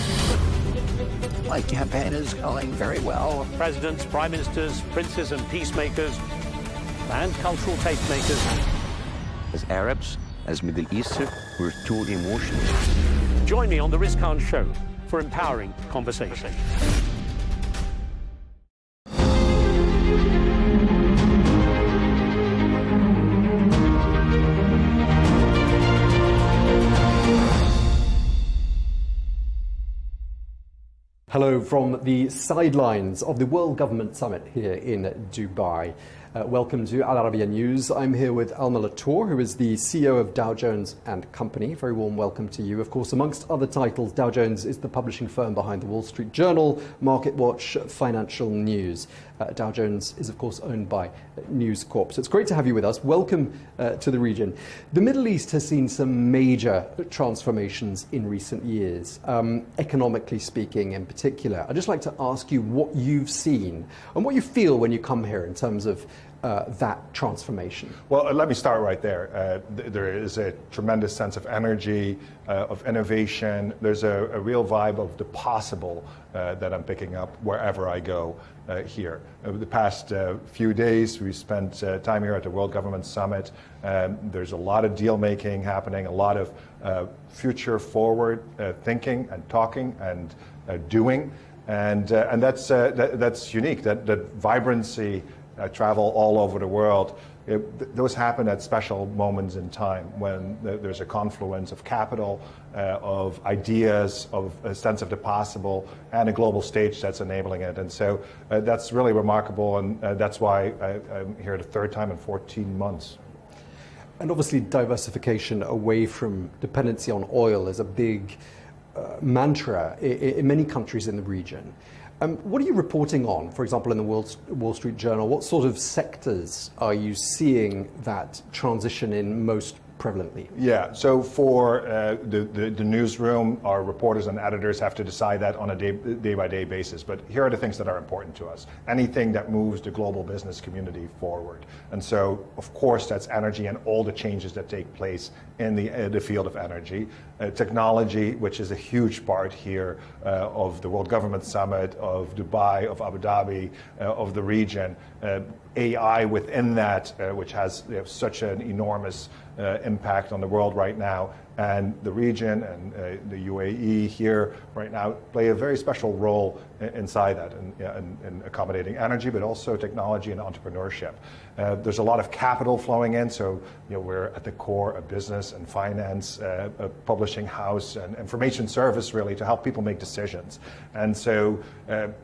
My campaign is going very well. Presidents, prime ministers, princes and peacemakers, and cultural tastemakers. As Arabs, as Middle Eastern, we're too emotional. Join me on The Riz Khan Show for empowering conversation. Hello from the sidelines of the World Government Summit here in Dubai. Welcome to Al Arabiya News. I'm here with Alma Latour, who is the CEO of Dow Jones and Company. Very warm welcome to you. Of course, amongst other titles, Dow Jones is the publishing firm behind the Wall Street Journal, MarketWatch, Financial News. Dow Jones is, of course, owned by News Corp. So it's great to have you with us. Welcome to the region. The Middle East has seen some major transformations in recent years, economically speaking in particular. I'd just like to ask you what you've seen and what you feel when you come here in terms of that transformation. Well, let me start right there. There is a tremendous sense of energy, of innovation. There's a real vibe of the possible that I'm picking up wherever I go here. Over the past few days, we spent time here at the World Government Summit. There's a lot of deal making happening, a lot of future forward thinking and talking and doing, and that's unique. That vibrancy. Travel all over the world. Those happen at special moments in time when there's a confluence of capital, of ideas, of a sense of the possible, and a global stage that's enabling it. And so that's really remarkable, and that's why I'm here the third time in 14 months. And obviously diversification away from dependency on oil is a big mantra in many countries in the region. What are you reporting on, for example, in the Wall Street Journal? What sort of sectors are you seeing that transition in most prevalently? Yeah, so for the newsroom, our reporters and editors have to decide that on a day-by-day basis. But here are the things that are important to us. Anything that moves the global business community forward. And so, of course, that's energy and all the changes that take place in the field of energy. Technology, which is a huge part here of the World Government Summit, of Dubai, of Abu Dhabi, of the region. AI within that, which has such an enormous impact on the world right now, and the region and the UAE here right now play a very special role inside that in accommodating energy, but also technology and entrepreneurship. There's a lot of capital flowing in, so we're at the core of business and finance, a publishing house and information service really to help people make decisions. And so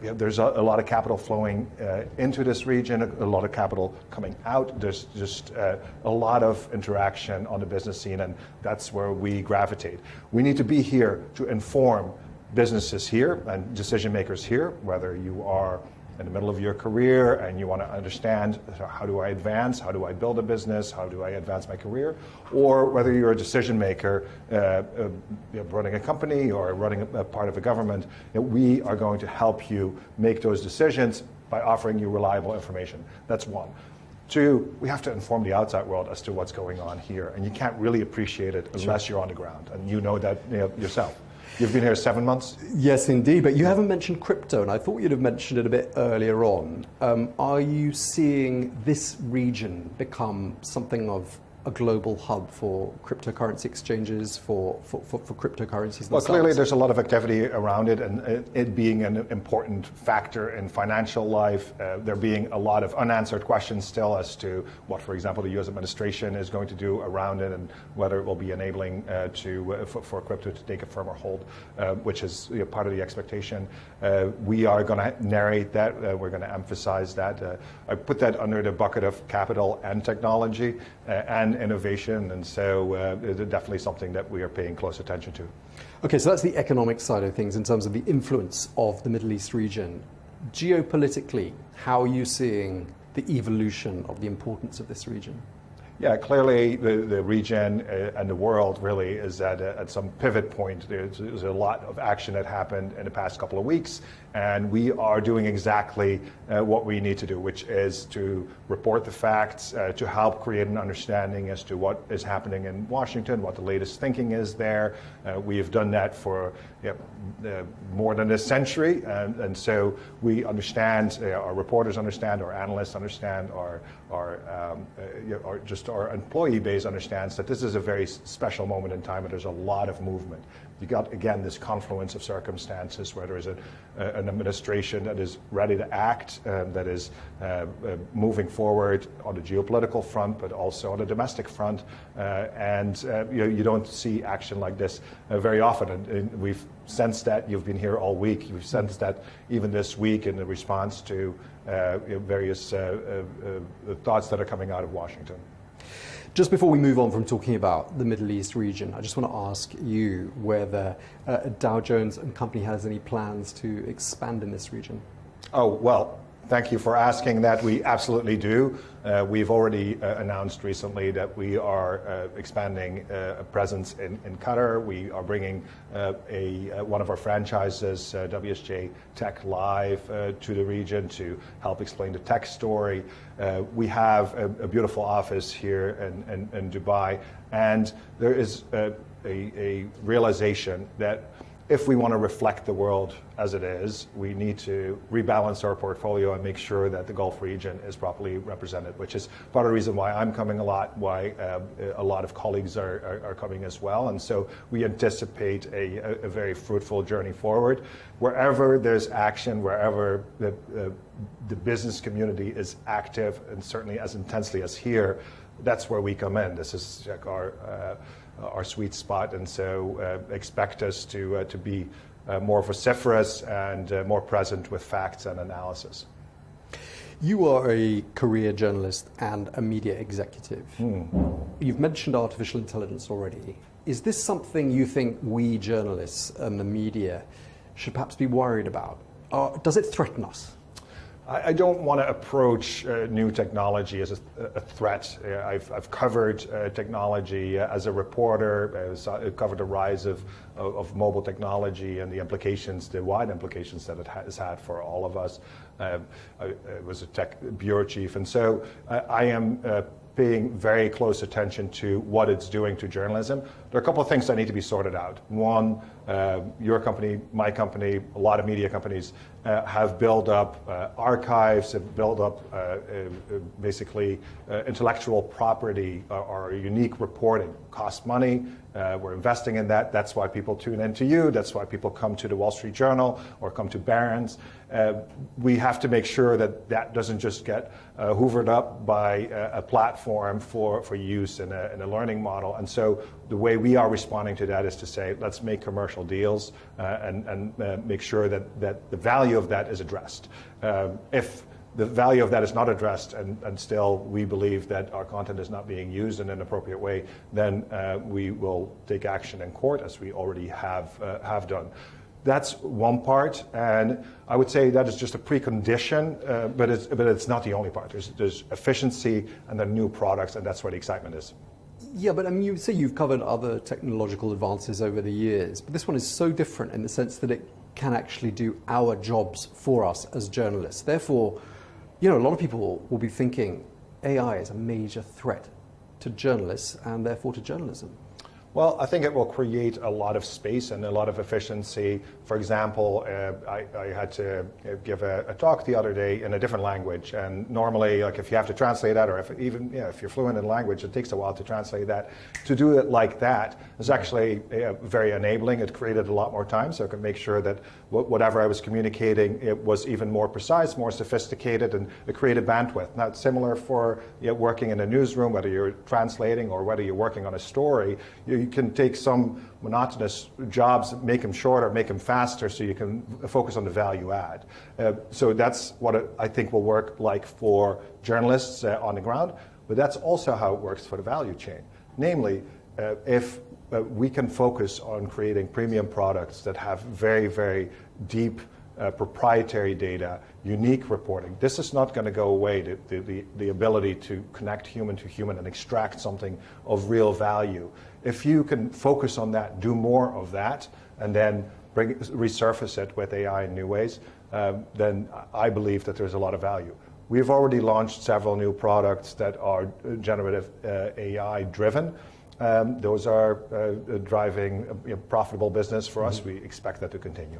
there's a lot of capital flowing into this region, a lot of capital coming out. There's just a lot of interaction on the business scene, and that's where we gravitate. We need to be here to inform businesses here and decision makers here, whether you are in the middle of your career and you want to understand how do I advance, how do I build a business, how do I advance my career, or whether you're a decision maker running a company or running a part of a government, we are going to help you make those decisions by offering you reliable information. That's one. Two, we have to inform the outside world as to what's going on here, and you can't really appreciate it unless you're on the ground, and you know that yourself. You've been here 7 months? Yes, indeed, but you haven't mentioned crypto, and I thought you'd have mentioned it a bit earlier on. Are you seeing this region become something of a global hub for cryptocurrency exchanges, for cryptocurrencies themselves? Well, clearly there's a lot of activity around it, and it being an important factor in financial life. There being a lot of unanswered questions still as to what, for example, the U.S. administration is going to do around it, and whether it will be enabling for crypto to take a firmer hold, which is part of the expectation. We are going to narrate that. We're going to emphasize that. I put that under the bucket of capital and technology and innovation, and so it's definitely something that we are paying close attention to. Okay, so that's the economic side of things in terms of the influence of the Middle East region. Geopolitically, how are you seeing the evolution of the importance of this region? Yeah, clearly the region and the world really is at some pivot point. There's a lot of action that happened in the past couple of weeks, and we are doing exactly what we need to do, which is to report the facts, to help create an understanding as to what is happening in Washington, what the latest thinking is there. We have done that for more than a century, and so we understand, our reporters understand, our analysts understand, our just just our employee base understands that this is a very special moment in time and there's a lot of movement. You got, again, this confluence of circumstances where there is an administration that is ready to act, that is moving forward on the geopolitical front, but also on the domestic front. You don't see action like this very often. And we've sensed that. You've been here all week. You've sensed that even this week in the response to various thoughts that are coming out of Washington. Just before we move on from talking about the Middle East region, I just want to ask you whether Dow Jones and Company has any plans to expand in this region. Oh, well, thank you for asking that. We absolutely do. We've already announced recently that we are expanding a presence in Qatar. We are bringing one of our franchises, WSJ Tech Live, to the region to help explain the tech story. We have a beautiful office here in Dubai, and there is a realization that if we want to reflect the world as it is, we need to rebalance our portfolio and make sure that the Gulf region is properly represented, which is part of the reason why I'm coming a lot, why a lot of colleagues are coming as well. And so we anticipate a very fruitful journey forward. Wherever there's action, wherever the business community is active, and certainly as intensely as here, that's where we come in. This is like our sweet spot, and so expect us to be more vociferous and more present with facts and analysis. You are a career journalist and a media executive. You've mentioned artificial intelligence already. Is this something you think we journalists and the media should perhaps be worried about? Or does it threaten us? I don't want to approach new technology as a threat. I've covered technology as a reporter. I've covered the rise of mobile technology and the implications, the wide implications that it has had for all of us. I was a tech bureau chief, and so I am paying very close attention to what it's doing to journalism. There are a couple of things that need to be sorted out. One, your company, my company, a lot of media companies have built up archives, have built up basically intellectual property or unique reporting. Costs money. We're investing in that. That's why people tune into you. That's why people come to the Wall Street Journal or come to Barron's. We have to make sure that that doesn't just get hoovered up by a platform for use in a learning model. And so the way we are responding to that is to say, let's make commercial deals and make sure that the value of that is addressed. If the value of that is not addressed and still we believe that our content is not being used in an appropriate way, then we will take action in court, as we already have done. That's one part, and I would say that is just a precondition, but it's not the only part. There's efficiency and then new products, and that's where the excitement is. Yeah, but I mean, you say you've covered other technological advances over the years, but this one is so different in the sense that it can actually do our jobs for us as journalists. Therefore, a lot of people will be thinking AI is a major threat to journalists and therefore to journalism. Well, I think it will create a lot of space and a lot of efficiency. For example, I had to give a talk the other day in a different language, and normally, like if you have to translate that, or if you're fluent in language, it takes a while to translate that. To do it like that is actually very enabling. It created a lot more time, so I could make sure that whatever I was communicating, it was even more precise, more sophisticated, and it created bandwidth. Now, it's similar for working in a newsroom, whether you're translating or whether you're working on a story. You can take some monotonous jobs, make them shorter, make them faster, so you can focus on the value add. So that's what I think will work like for journalists on the ground, but that's also how it works for the value chain. Namely, if we can focus on creating premium products that have very, very deep proprietary data, unique reporting. This is not going to go away, the ability to connect human to human and extract something of real value. If you can focus on that, do more of that, and then resurface it with AI in new ways, then I believe that there's a lot of value. We've already launched several new products that are generative AI driven. Those are driving profitable business for us. We expect that to continue.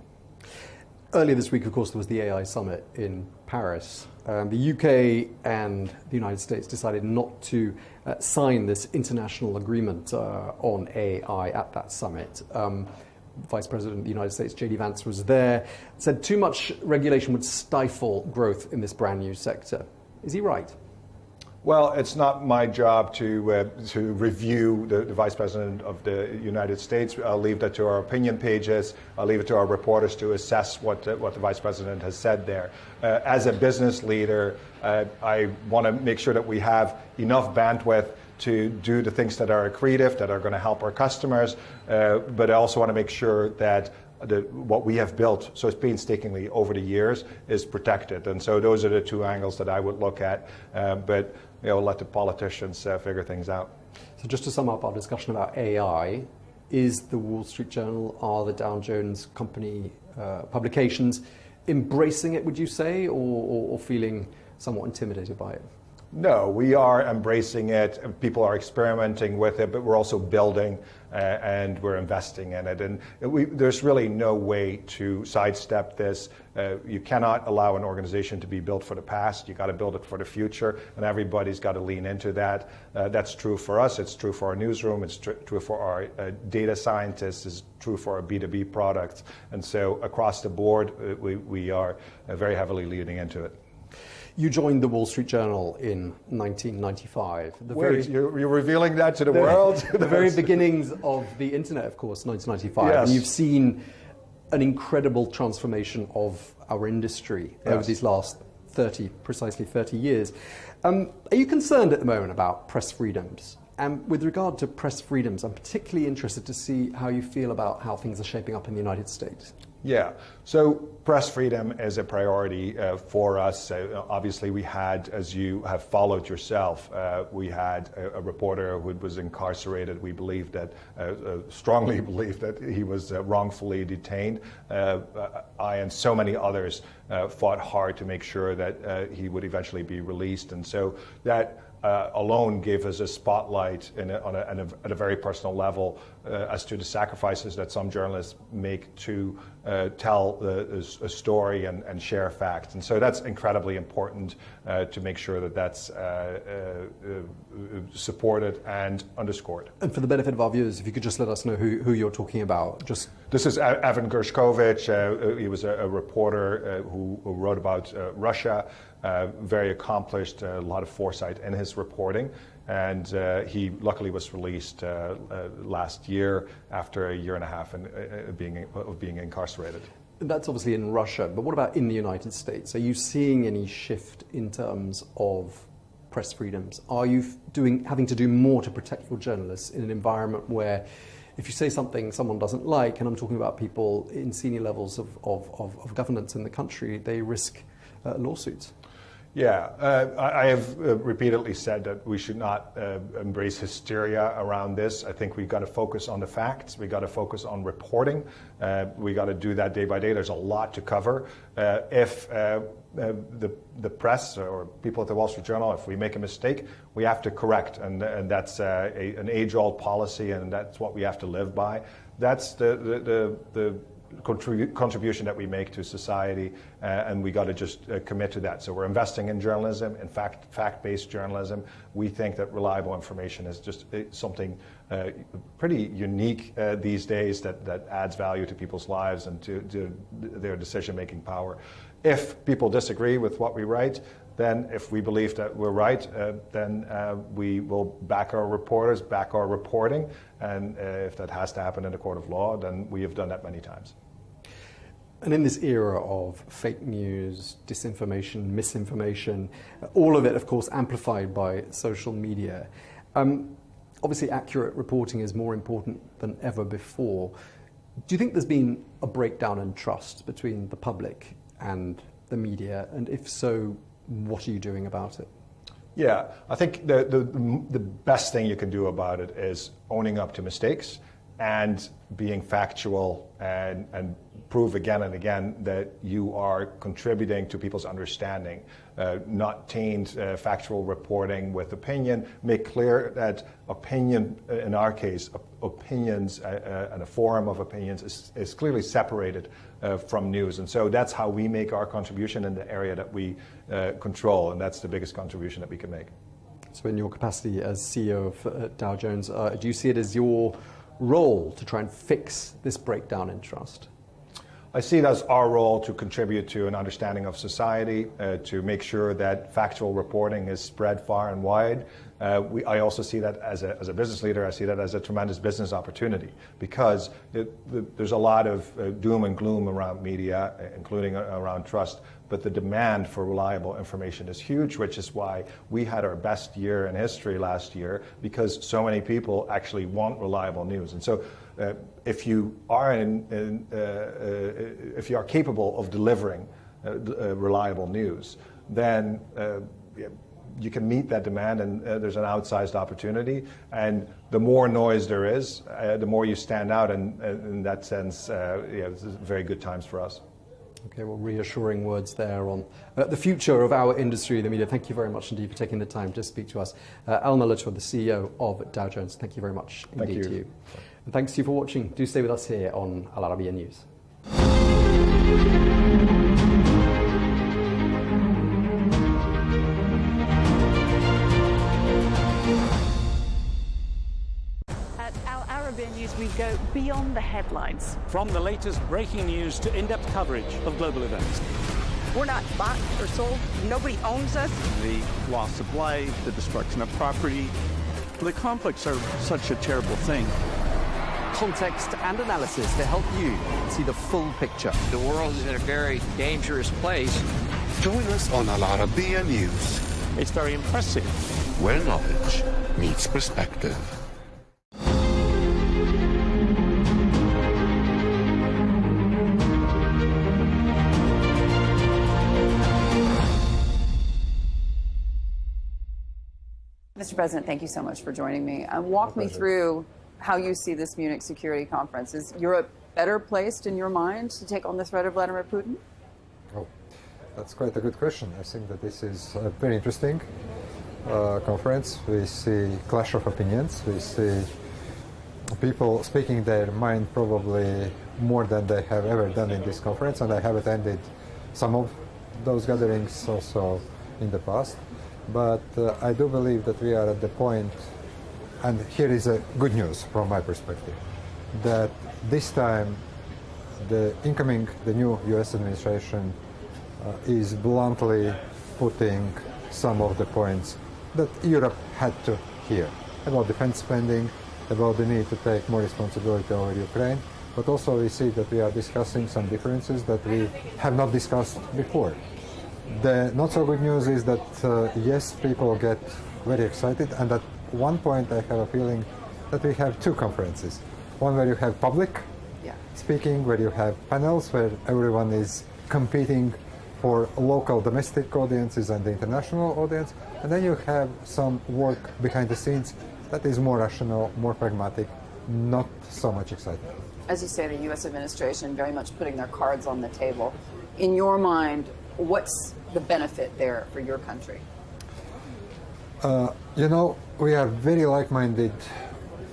Earlier this week, of course, there was the AI summit in Paris. The UK and the United States decided not to sign this international agreement on AI at that summit. Vice President of the United States, J.D. Vance, was there, said too much regulation would stifle growth in this brand new sector. Is he right? Well, it's not my job to review the Vice President of the United States. I'll leave that to our opinion pages. I'll leave it to our reporters to assess what the Vice President has said there. As a business leader, I want to make sure that we have enough bandwidth to do the things that are accretive, that are going to help our customers, but I also want to make sure that what we have built so painstakingly over the years is protected. And so those are the two angles that I would look at, but let the politicians figure things out. So just to sum up our discussion about AI, is the Wall Street Journal, are the Dow Jones Company publications embracing it, would you say, or feeling somewhat intimidated by it? No, we are embracing it. People are experimenting with it, but we're also building and we're investing in it. And there's really no way to sidestep this. You cannot allow an organization to be built for the past. You got to build it for the future, and everybody's got to lean into that. That's true for us. It's true for our newsroom. It's true for our data scientists. It's true for our B2B products. And so across the board, we are very heavily leaning into it. You joined the Wall Street Journal in 1995. You're revealing that to the world? The very beginnings of the internet, of course, 1995. Yes. And you've seen an incredible transformation of our industry over these last precisely 30 years. Are you concerned at the moment about press freedoms? And with regard to press freedoms, I'm particularly interested to see how you feel about how things are shaping up in the United States. Yeah, so press freedom is a priority for us. Obviously, we had, as you have followed yourself, we had a reporter who was incarcerated. We believe that, strongly believe that he was wrongfully detained. I and so many others fought hard to make sure that he would eventually be released. And so that alone gave us a spotlight at a very personal level as to the sacrifices that some journalists make to tell a story and share facts. And so that's incredibly important to make sure that that's supported and underscored. And for the benefit of our viewers, if you could just let us know who you're talking about. This is Evan Gershkovich. He was a reporter who wrote about Russia. Very accomplished, a lot of foresight in his reporting, and he luckily was released last year after a year and a half of being incarcerated. That's obviously in Russia, but what about in the United States? Are you seeing any shift in terms of press freedoms? Are you having to do more to protect your journalists in an environment where if you say something someone doesn't like, and I'm talking about people in senior levels of governance in the country, they risk lawsuits? Yeah, I have repeatedly said that we should not embrace hysteria around this. I think we've got to focus on the facts. We've got to focus on reporting. We got to do that day by day. There's a lot to cover. If the press or people at the Wall Street Journal, if we make a mistake, we have to correct, and that's an age-old policy, and that's what we have to live by. That's the contribution that we make to society, and we got to just commit to that. So we're investing in journalism, in fact-based journalism. We think that reliable information is just something pretty unique these days that adds value to people's lives and to their decision-making power. If people disagree with what we write, then if we believe that we're right, then we will back our reporters, back our reporting, and if that has to happen in a court of law, then we have done that many times. And in this era of fake news, disinformation, misinformation, all of it, of course, amplified by social media, obviously accurate reporting is more important than ever before. Do you think there's been a breakdown in trust between the public and the media? And if so, what are you doing about it? Yeah, I think the best thing you can do about it is owning up to mistakes and being factual and prove again and again that you are contributing to people's understanding, not taint factual reporting with opinion, make clear that opinion, in our case, opinions and a forum of opinions is clearly separated from news. And so that's how we make our contribution in the area that we control, and that's the biggest contribution that we can make. So in your capacity as CEO of Dow Jones, do you see it as your role to try and fix this breakdown in trust? I see it as our role to contribute to an understanding of society, to make sure that factual reporting is spread far and wide. I also see that as a business leader, I see that as a tremendous business opportunity, because there's a lot of doom and gloom around media, including around trust, but the demand for reliable information is huge, which is why we had our best year in history last year, because so many people actually want reliable news. And so if you are if you are capable of delivering reliable news, then you can meet that demand, and there's an outsized opportunity. And the more noise there is, the more you stand out, and in that sense, it's very good times for us. Okay, well, reassuring words there on the future of our industry, the media. Thank you very much indeed for taking the time to speak to us. Alma Latour, the CEO of Dow Jones, thank you very much indeed to you. And thanks to you for watching. Do stay with us here on Al Arabiya News. At Al Arabiya News, we go beyond the headlines. From the latest breaking news to in-depth coverage of global events. We're not bought or sold. Nobody owns us. The loss of life, the destruction of property. The conflicts are such a terrible thing. Context and analysis to help you see the full picture. The world is in a very dangerous place. Join us on Al Arabiya News, It's very impressive. where knowledge meets perspective. Mr. President, thank you so much for joining me. Walk me through how you see this Munich Security Conference. Is Europe better placed in your mind to take on the threat of Vladimir Putin? Oh, that's quite a good question. I think that this is a very interesting conference. We see clash of opinions. We see people speaking their mind probably more than they have ever done in this conference, and I have attended some of those gatherings also in the past. But I do believe that we are at the point, and here is a good news from my perspective, that this time the new US administration is bluntly putting some of the points that Europe had to hear about defense spending, about the need to take more responsibility over Ukraine, but also we see that we are discussing some differences that we have not discussed before. The not so good news is that yes, people get very excited, and at one point I have a feeling that we have two conferences. One where you have public speaking, where you have panels, where everyone is competing for local domestic audiences and the international audience, and then you have some work behind the scenes that is more rational, more pragmatic, not so much excitement. As you say, the U.S. administration very much putting their cards on the table. In your mind, what's the benefit there for your country? You know, we are very like-minded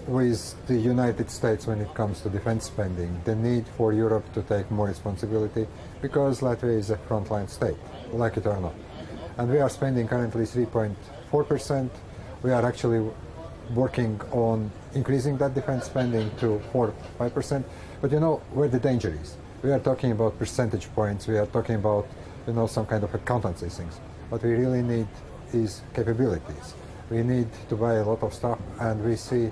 with the United States when it comes to defense spending, the need for Europe to take more responsibility, because Latvia is a frontline state, like it or not. And we are spending currently 3.4%. We are actually working on increasing that defense spending to 4-5%. But you know where the danger is. We are talking about percentage points. We are talking about, you know, some kind of accountancy things. What we really need is capabilities. We need to buy a lot of stuff, and we see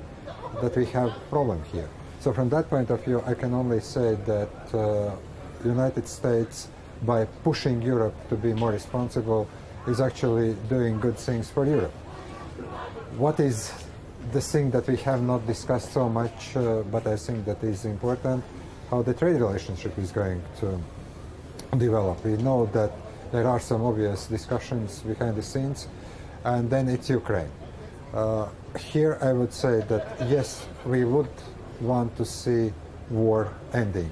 that we have a problem here. So from that point of view, I can only say that United States, by pushing Europe to be more responsible, is actually doing good things for Europe. What is the thing that we have not discussed so much, but I think that is important, how the trade relationship is going to develop. We know that there are some obvious discussions behind the scenes, and then it's Ukraine. Here I would say that yes, we would want to see war ending,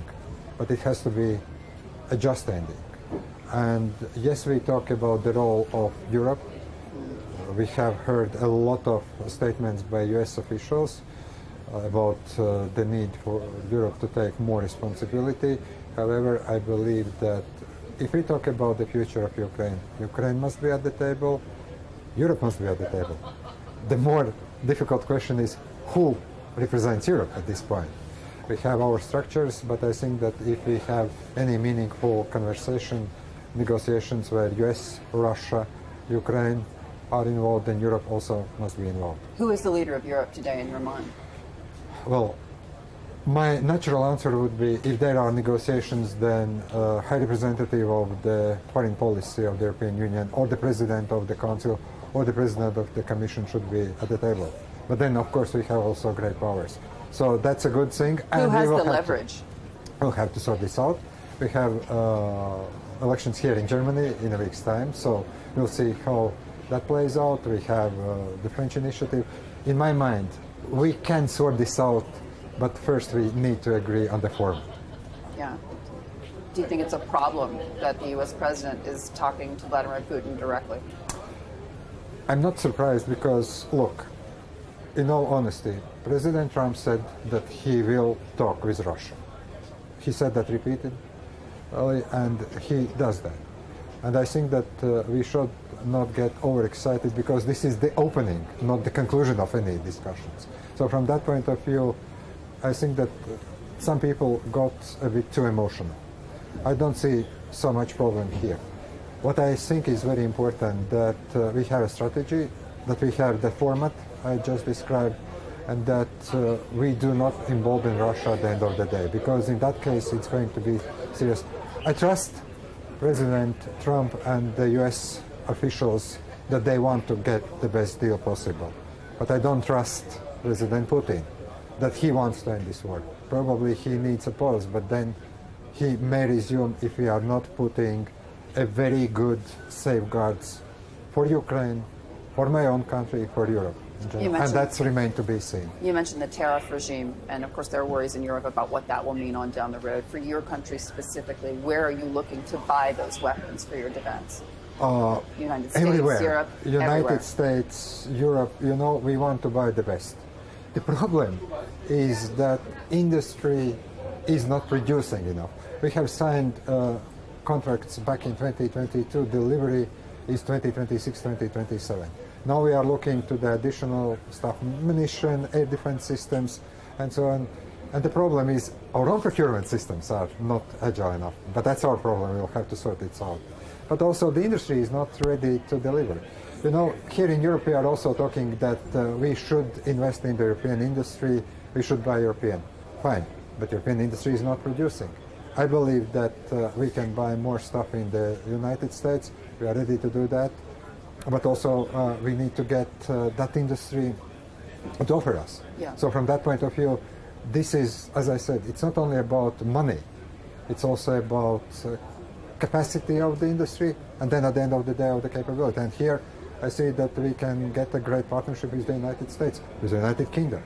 but it has to be a just ending. And yes, we talk about the role of Europe. We have heard a lot of statements by US officials about the need for Europe to take more responsibility. However, I believe that if we talk about the future of Ukraine, Ukraine must be at the table, Europe must be at the table. The more difficult question is who represents Europe at this point. We have our structures, but I think that if we have any meaningful conversation, negotiations where US, Russia, Ukraine are involved, then Europe also must be involved. Who is the leader of Europe today in your mind? Well, my natural answer would be if there are negotiations, then High Representative of the Foreign Policy of the European Union or the President of the Council or the President of the Commission should be at the table. But then, of course, we have also great powers. So that's a good thing. Who has the leverage? We'll have to sort this out. We have elections here in Germany in a week's time, so we'll see how that plays out. We have the French initiative. In my mind, we can sort this out, but first we need to agree on the form. Yeah. Do you think it's a problem that the U.S. president is talking to Vladimir Putin directly? I'm not surprised because, look, in all honesty, President Trump said that he will talk with Russia. He said that repeatedly, and he does that. And I think that we should not get overexcited because this is the opening, not the conclusion of any discussions. So from that point of view, I think that some people got a bit too emotional. I don't see so much problem here. What I think is very important that we have a strategy, that we have the format I just described, and that we do not embolden Russia at the end of the day, because in that case it's going to be serious. I trust President Trump and the US officials that they want to get the best deal possible. But I don't trust President Putin, that he wants to end this war. Probably he needs a pause, but then he may resume if we are not putting a very good safeguards for Ukraine, for my own country, for Europe. And that's remained to be seen. You mentioned the tariff regime, and of course there are worries in Europe about what that will mean on down the road. For your country specifically, where are you looking to buy those weapons for your defense? United States, everywhere. Europe, United everywhere. States, Europe, we want to buy the best. The problem is that industry is not producing enough. We have signed contracts back in 2022, delivery is 2026, 2027. Now we are looking to the additional stuff, munition, air defense systems, and so on. And the problem is our own procurement systems are not agile enough. But that's our problem. We'll have to sort it out. But also the industry is not ready to deliver. Here in Europe we are also talking that we should invest in the European industry, we should buy European. Fine, but European industry is not producing. I believe that we can buy more stuff in the United States. We are ready to do that. But also we need to get that industry to offer us. Yeah. So from that point of view, this is, as I said, it's not only about money, it's also about capacity of the industry, and then at the end of the day of the capability. And here I see that we can get a great partnership with the United States, with the United Kingdom,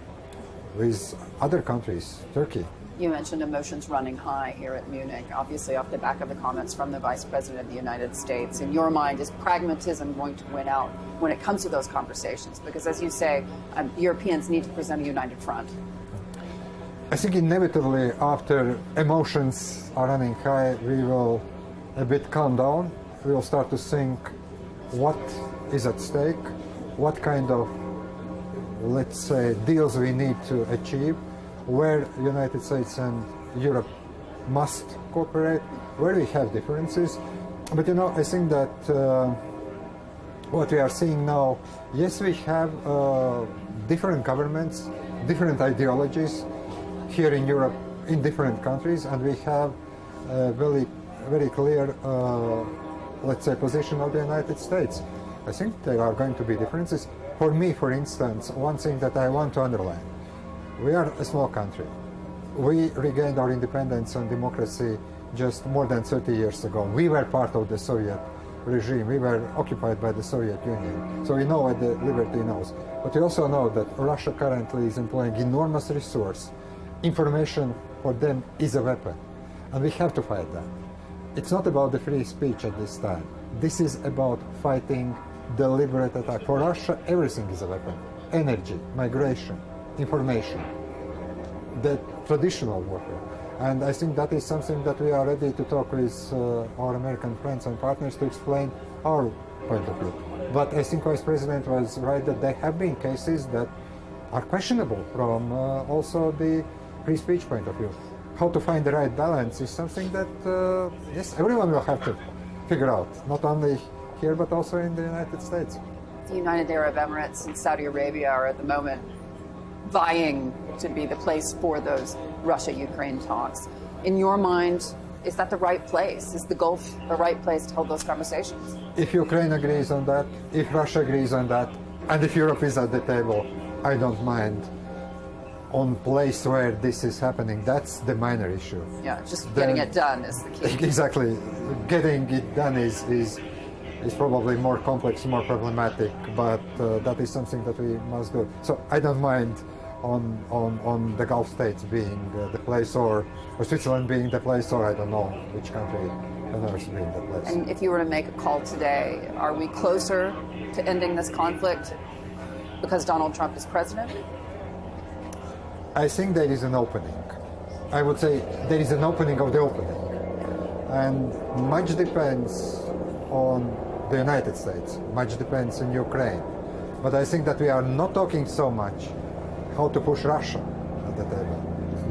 with other countries, Turkey. You mentioned emotions running high here at Munich, obviously off the back of the comments from the Vice President of the United States. In your mind, is pragmatism going to win out when it comes to those conversations? Because as you say, Europeans need to present a united front. I think inevitably after emotions are running high, we will a bit calm down. We will start to think what is at stake, what kind of, let's say, deals we need to achieve, where the United States and Europe must cooperate, where we have differences. But I think that what we are seeing now, yes, we have different governments, different ideologies here in Europe, in different countries, and we have a very, very clear, let's say, position of the United States. I think there are going to be differences. For me, for instance, one thing that I want to underline, we are a small country. We regained our independence and democracy just more than 30 years ago. We were part of the Soviet regime. We were occupied by the Soviet Union. So we know what the liberty knows. But we also know that Russia currently is employing enormous resource information for them is a weapon, and we have to fight that. It's not about the free speech at this time. This is about fighting deliberate attack. For Russia, everything is a weapon. Energy, migration, information, the traditional warfare. And I think that is something that we are ready to talk with our American friends and partners to explain our point of view. But I think Vice President was right that there have been cases that are questionable from also the free speech point of view. How to find the right balance is something that, yes, everyone will have to figure out, not only here but also in the United States. The United Arab Emirates and Saudi Arabia are at the moment vying to be the place for those Russia-Ukraine talks. In your mind, is that the right place? Is the Gulf the right place to hold those conversations? If Ukraine agrees on that, if Russia agrees on that, and if Europe is at the table, I don't mind. On place where this is happening, that's the minor issue. Yeah, just getting it done is the key. Exactly. Getting it done is probably more complex, more problematic, but that is something that we must do. So I don't mind on the Gulf states being the place, or Switzerland being the place, or I don't know which country on earth being the place. And if you were to make a call today, are we closer to ending this conflict because Donald Trump is president? I think there is an opening. I would say there is an opening of the opening. And much depends on the United States, much depends on Ukraine. But I think that we are not talking so much how to push Russia at the table.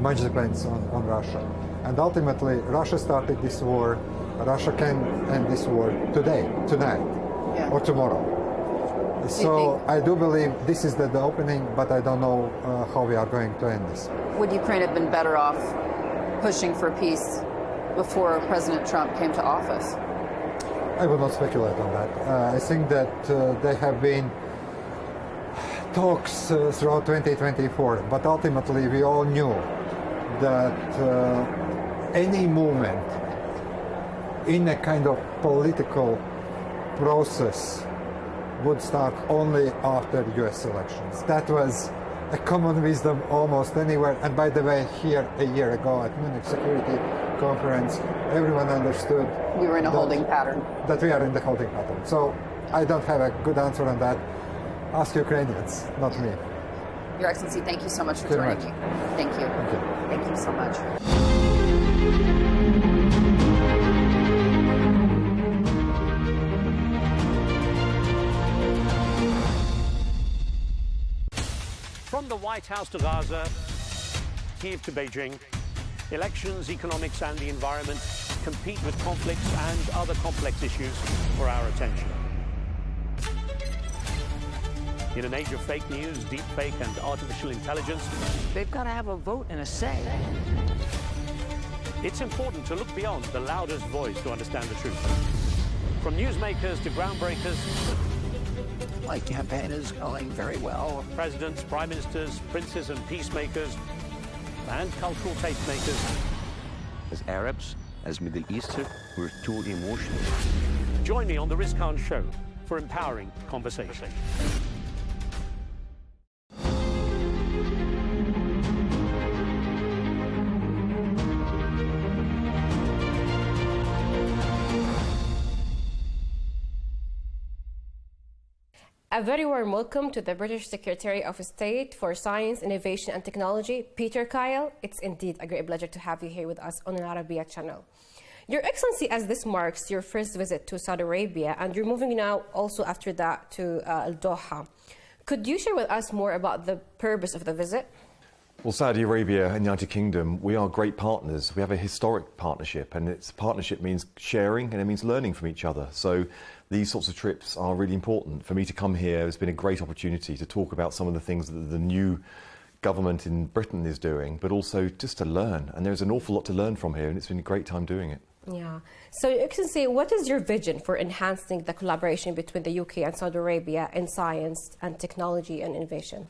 Much depends on Russia. And ultimately, Russia started this war. Russia can end this war today, tonight, or tomorrow. So I do believe this is the opening, but I don't know how we are going to end this. Would Ukraine have been better off pushing for peace before President Trump came to office? I will not speculate on that. I think that there have been talks throughout 2024, but ultimately we all knew that any movement in a kind of political process would start only after US elections. That was a common wisdom almost anywhere. And by the way, here a year ago at Munich Security Conference, everyone understood we were in a holding pattern. That we are in the holding pattern. So I don't have a good answer on that. Ask Ukrainians, not me. Your Excellency, thank you so much for joining me. Thank you. Thank you. Thank you so much. From the White House to Gaza, Kiev to Beijing, elections, economics and the environment compete with conflicts and other complex issues for our attention. In an age of fake news, deep fake and artificial intelligence, they've got to have a vote and a say. It's important to look beyond the loudest voice to understand the truth. From newsmakers to groundbreakers, my campaign is going very well. Presidents, prime ministers, princes and peacemakers, and cultural tastemakers. As Arabs, as Middle Eastern, we're too emotional. Join me on The Riz Khan Show for empowering conversation. A very warm welcome to the British Secretary of State for Science, Innovation and Technology, Peter Kyle. It's indeed a great pleasure to have you here with us on the Arabiya channel. Your Excellency, as this marks your first visit to Saudi Arabia, and you're moving now also after that to Doha, could you share with us more about the purpose of the visit? Well, Saudi Arabia and the United Kingdom, we are great partners. We have a historic partnership, and its partnership means sharing and it means learning from each other. So these sorts of trips are really important. For me to come here has been a great opportunity to talk about some of the things that the new government in Britain is doing, but also just to learn. And there's an awful lot to learn from here, and it's been a great time doing it. Yeah. So, Your Excellency, what is your vision for enhancing the collaboration between the UK and Saudi Arabia in science and technology and innovation?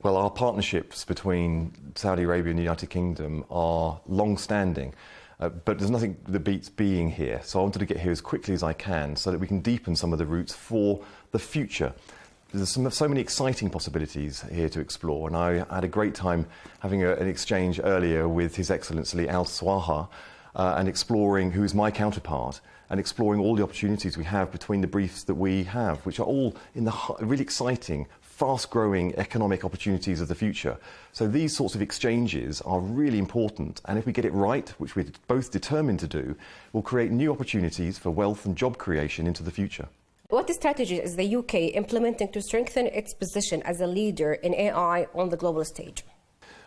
Well, our partnerships between Saudi Arabia and the United Kingdom are long-standing, but there's nothing that beats being here. So I wanted to get here as quickly as I can so that we can deepen some of the roots for the future. there's so many exciting possibilities here to explore, and I had a great time having an exchange earlier with His Excellency Al Swaha and exploring, who is my counterpart, and exploring all the opportunities we have between the briefs that we have, which are all in the really exciting, fast-growing economic opportunities of the future. So these sorts of exchanges are really important, and if we get it right, which we're both determined to do, will create new opportunities for wealth and job creation into the future. What strategies is the UK implementing to strengthen its position as a leader in AI on the global stage?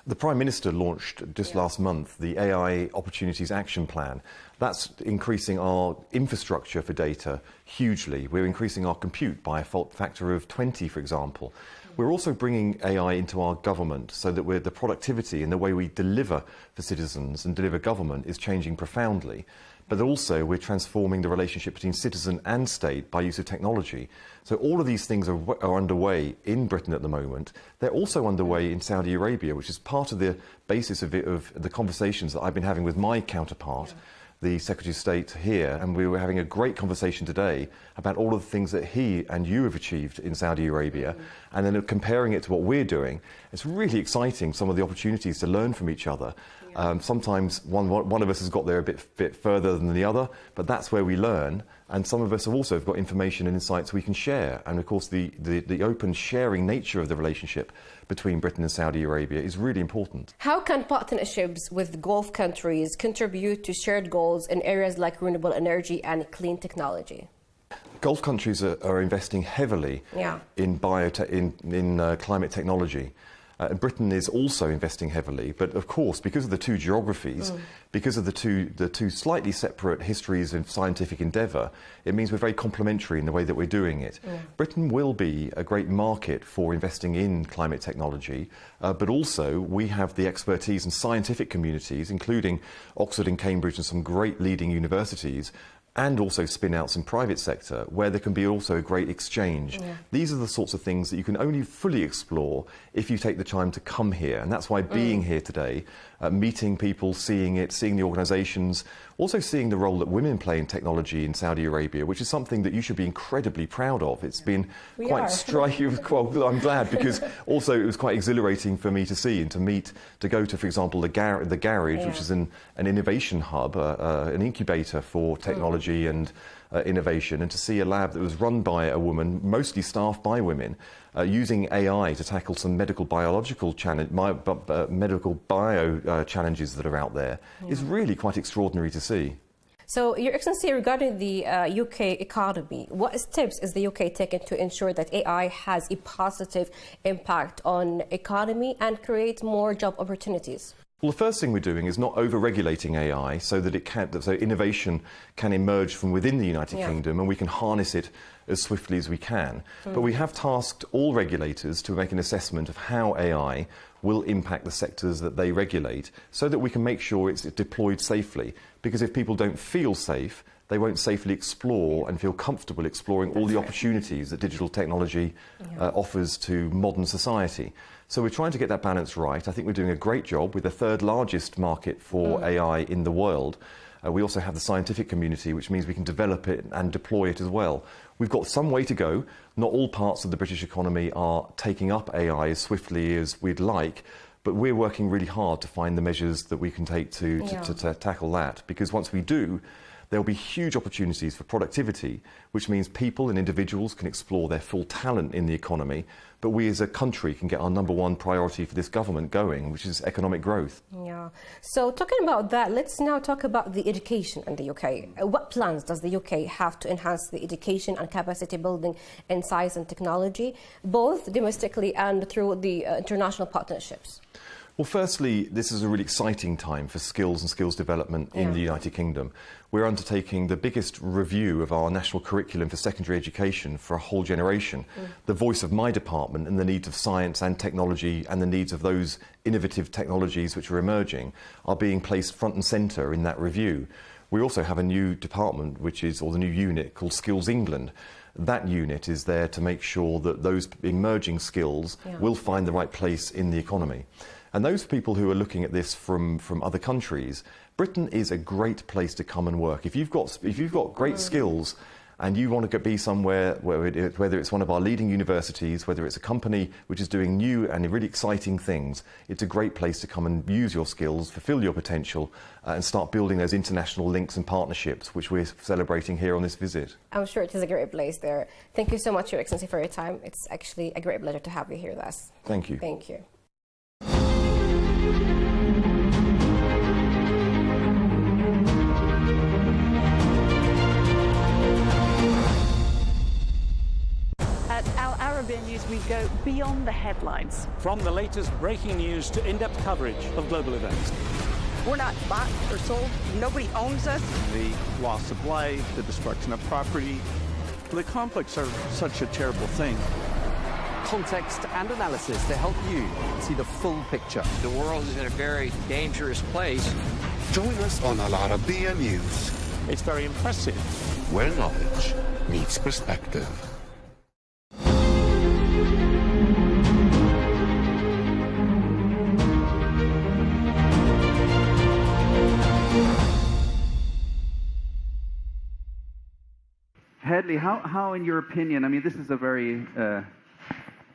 The Prime Minister launched just last month the AI Opportunities Action Plan. That's increasing our infrastructure for data hugely. We're increasing our compute by a factor of 20, for example. We're also bringing AI into our government so that the productivity and the way we deliver for citizens and deliver government is changing profoundly. But also we're transforming the relationship between citizen and state by use of technology. So all of these things are underway in Britain at the moment. They're also underway in Saudi Arabia, which is part of the basis of the conversations that I've been having with my counterpart, the Secretary of State here, and we were having a great conversation today about all of the things that he and you have achieved in Saudi Arabia, and then comparing it to what we're doing. It's really exciting, some of the opportunities to learn from each other. Sometimes one of us has got there a bit further than the other, but that's where we learn, and some of us have also got information and insights we can share. And of course the open sharing nature of the relationship between Britain and Saudi Arabia is really important. How can partnerships with Gulf countries contribute to shared goals in areas like renewable energy and clean technology? Gulf countries are investing heavily in climate technology. Britain is also investing heavily, but of course, because of the two geographies, because of the two slightly separate histories of scientific endeavour, it means we're very complementary in the way that we're doing it. Britain will be a great market for investing in climate technology, but also we have the expertise and scientific communities, including Oxford and Cambridge and some great leading universities, and also spin-outs in private sector, where there can be also a great exchange. These are the sorts of things that you can only fully explore if you take the time to come here, and that's why being here today, meeting people, seeing it, seeing the organisations, also seeing the role that women play in technology in Saudi Arabia, which is something that you should be incredibly proud of. It's been quite striking. Well, I'm glad, because also it was quite exhilarating for me to see and to go to, for example, the Garage, which is an innovation hub, an incubator for technology and innovation, and to see a lab that was run by a woman, mostly staffed by women, using AI to tackle some medical bio challenges that are out there is really quite extraordinary to see. So, Your Excellency, regarding the UK economy, what steps is the UK taking to ensure that AI has a positive impact on economy and creates more job opportunities? Well, the first thing we're doing is not over-regulating AI so that innovation can emerge from within the United Kingdom and we can harness it as swiftly as we can. But we have tasked all regulators to make an assessment of how AI will impact the sectors that they regulate so that we can make sure it's deployed safely. Because if people don't feel safe, they won't safely explore and feel comfortable exploring all the opportunities that digital technology offers to modern society. So we're trying to get that balance right. I think we're doing a great job with the third largest market for AI in the world. We also have the scientific community, which means we can develop it and deploy it as well. We've got some way to go. Not all parts of the British economy are taking up AI as swiftly as we'd like, but we're working really hard to find the measures that we can take to tackle that. Because once we do, there will be huge opportunities for productivity, which means people and individuals can explore their full talent in the economy, but we as a country can get our #1 priority for this government going, which is economic growth. Yeah. So talking about that, let's now talk about the education in the UK. What plans does the UK have to enhance the education and capacity building in science and technology, both domestically and through the international partnerships? Well, firstly, this is a really exciting time for skills and skills development in the United Kingdom. We're undertaking the biggest review of our national curriculum for secondary education for a whole generation. The voice of my department and the needs of science and technology and the needs of those innovative technologies which are emerging are being placed front and centre in that review. We also have a new department, or the new unit called Skills England. That unit is there to make sure that those emerging skills will find the right place in the economy. And those people who are looking at this from other countries, Britain is a great place to come and work. If you've got great skills and you want to be somewhere, whether it's one of our leading universities, whether it's a company which is doing new and really exciting things, it's a great place to come and use your skills, fulfill your potential, and start building those international links and partnerships which we're celebrating here on this visit. I'm sure it is a great place there. Thank you so much, Your Excellency, for your time. It's actually a great pleasure to have you here with us. Thank you. Thank you. At Arabiya News, we go beyond the headlines. From the latest breaking news to in-depth coverage of global events. We're not bought or sold. Nobody owns us. The loss of life, the destruction of property. The conflicts are such a terrible thing. Context and analysis to help you see the full picture. The world is in a very dangerous place. Join us on Arabiya News, It's very impressive. where knowledge meets perspective. Hadley, how, in your opinion, I mean, this is a very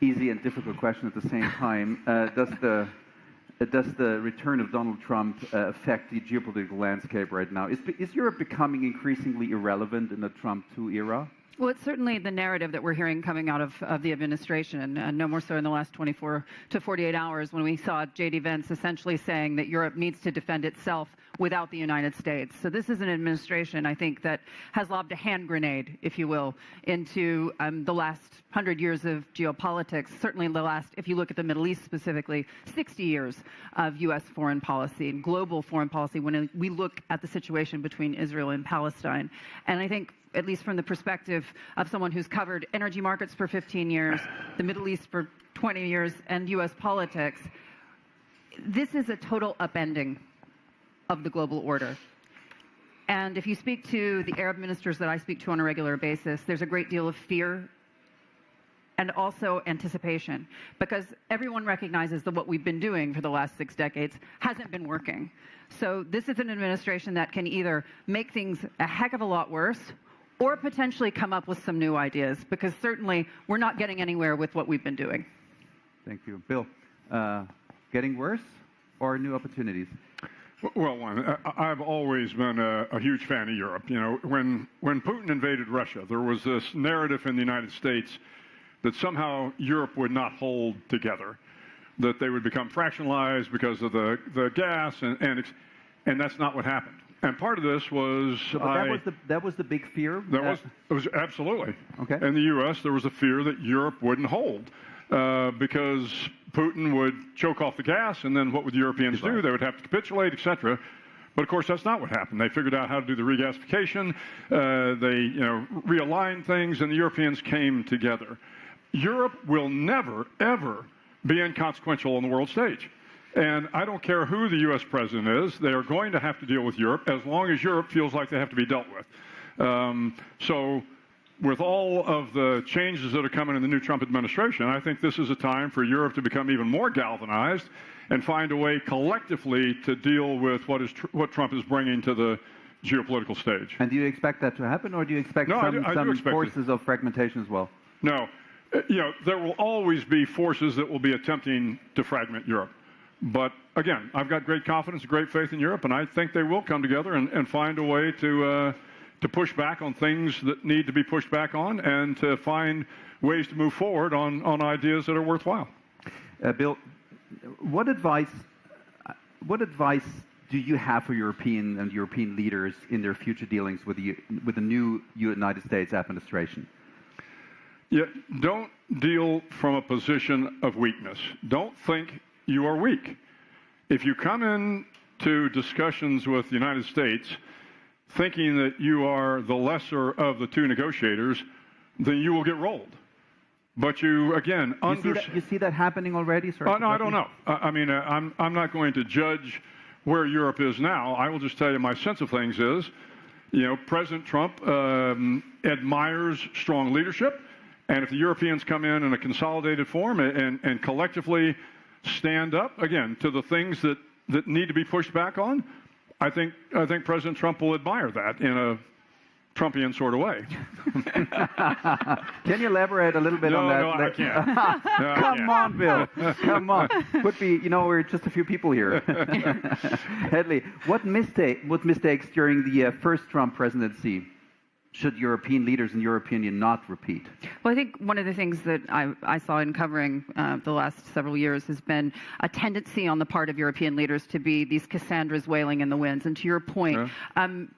easy and difficult question at the same time, does the return of Donald Trump affect the geopolitical landscape right now? Is Europe becoming increasingly irrelevant in the Trump 2 era? Well, it's certainly the narrative that we're hearing coming out of the administration, and no more so in the last 24 to 48 hours when we saw J.D. Vance essentially saying that Europe needs to defend itself without the United States. So this is an administration, I think, that has lobbed a hand grenade, if you will, into the last 100 years of geopolitics, certainly the last, if you look at the Middle East specifically, 60 years of U.S. foreign policy and global foreign policy when we look at the situation between Israel and Palestine. And I think, at least from the perspective of someone who's covered energy markets for 15 years, the Middle East for 20 years, and U.S. politics, this is a total upending of the global order. And if you speak to the Arab ministers that I speak to on a regular basis, there's a great deal of fear and also anticipation, because everyone recognizes that what we've been doing for the last 6 decades hasn't been working. So this is an administration that can either make things a heck of a lot worse or potentially come up with some new ideas, because certainly we're not getting anywhere with what we've been doing. Thank you. Bill, getting worse or new opportunities? Well, I've always been a huge fan of Europe. You know, when Putin invaded Russia, there was this narrative in the United States that somehow Europe would not hold together, that they would become fractionalized because of the gas, and that's not what happened. And part of this was that was the big fear. It was absolutely okay. In the U.S., there was a fear that Europe wouldn't hold because Putin would choke off the gas, and then what would the Europeans do? They would have to capitulate, etc. But of course, that's not what happened. They figured out how to do the regasification. They realigned things, and the Europeans came together. Europe will never, ever be inconsequential on the world stage. And I don't care who the U.S. president is, they are going to have to deal with Europe as long as Europe feels like they have to be dealt with. So with all of the changes that are coming in the new Trump administration, I think this is a time for Europe to become even more galvanized and find a way collectively to deal with what Trump is bringing to the geopolitical stage. And do you expect that to happen, or do you expect some forces of fragmentation as well? No. There will always be forces that will be attempting to fragment Europe. But again, I've got great confidence, great faith in Europe, and I think they will come together and find a way to push back on things that need to be pushed back on, and to find ways to move forward on ideas that are worthwhile. Bill, what advice do you have for European leaders in their future dealings with the new United States administration? Yeah, don't deal from a position of weakness. Don't think you are weak. If you come into discussions with the United States thinking that you are the lesser of the two negotiators, then you will get rolled. But you, again, you see that happening already? No, I don't know. I mean, I'm not going to judge where Europe is now. I will just tell you my sense of things is, President Trump admires strong leadership. And if the Europeans come in a consolidated form and collectively stand up, again, to the things that need to be pushed back on, I think President Trump will admire that in Trumpian sort of way. Can you elaborate a little bit on that? No, I can't. Come on, Bill. Come on. Could be, we're just a few people here. Hedley, what mistakes during the first Trump presidency should European leaders, in your opinion, not repeat? Well, I think one of the things that I saw in covering the last several years has been a tendency on the part of European leaders to be these Cassandras wailing in the winds. And to your point, when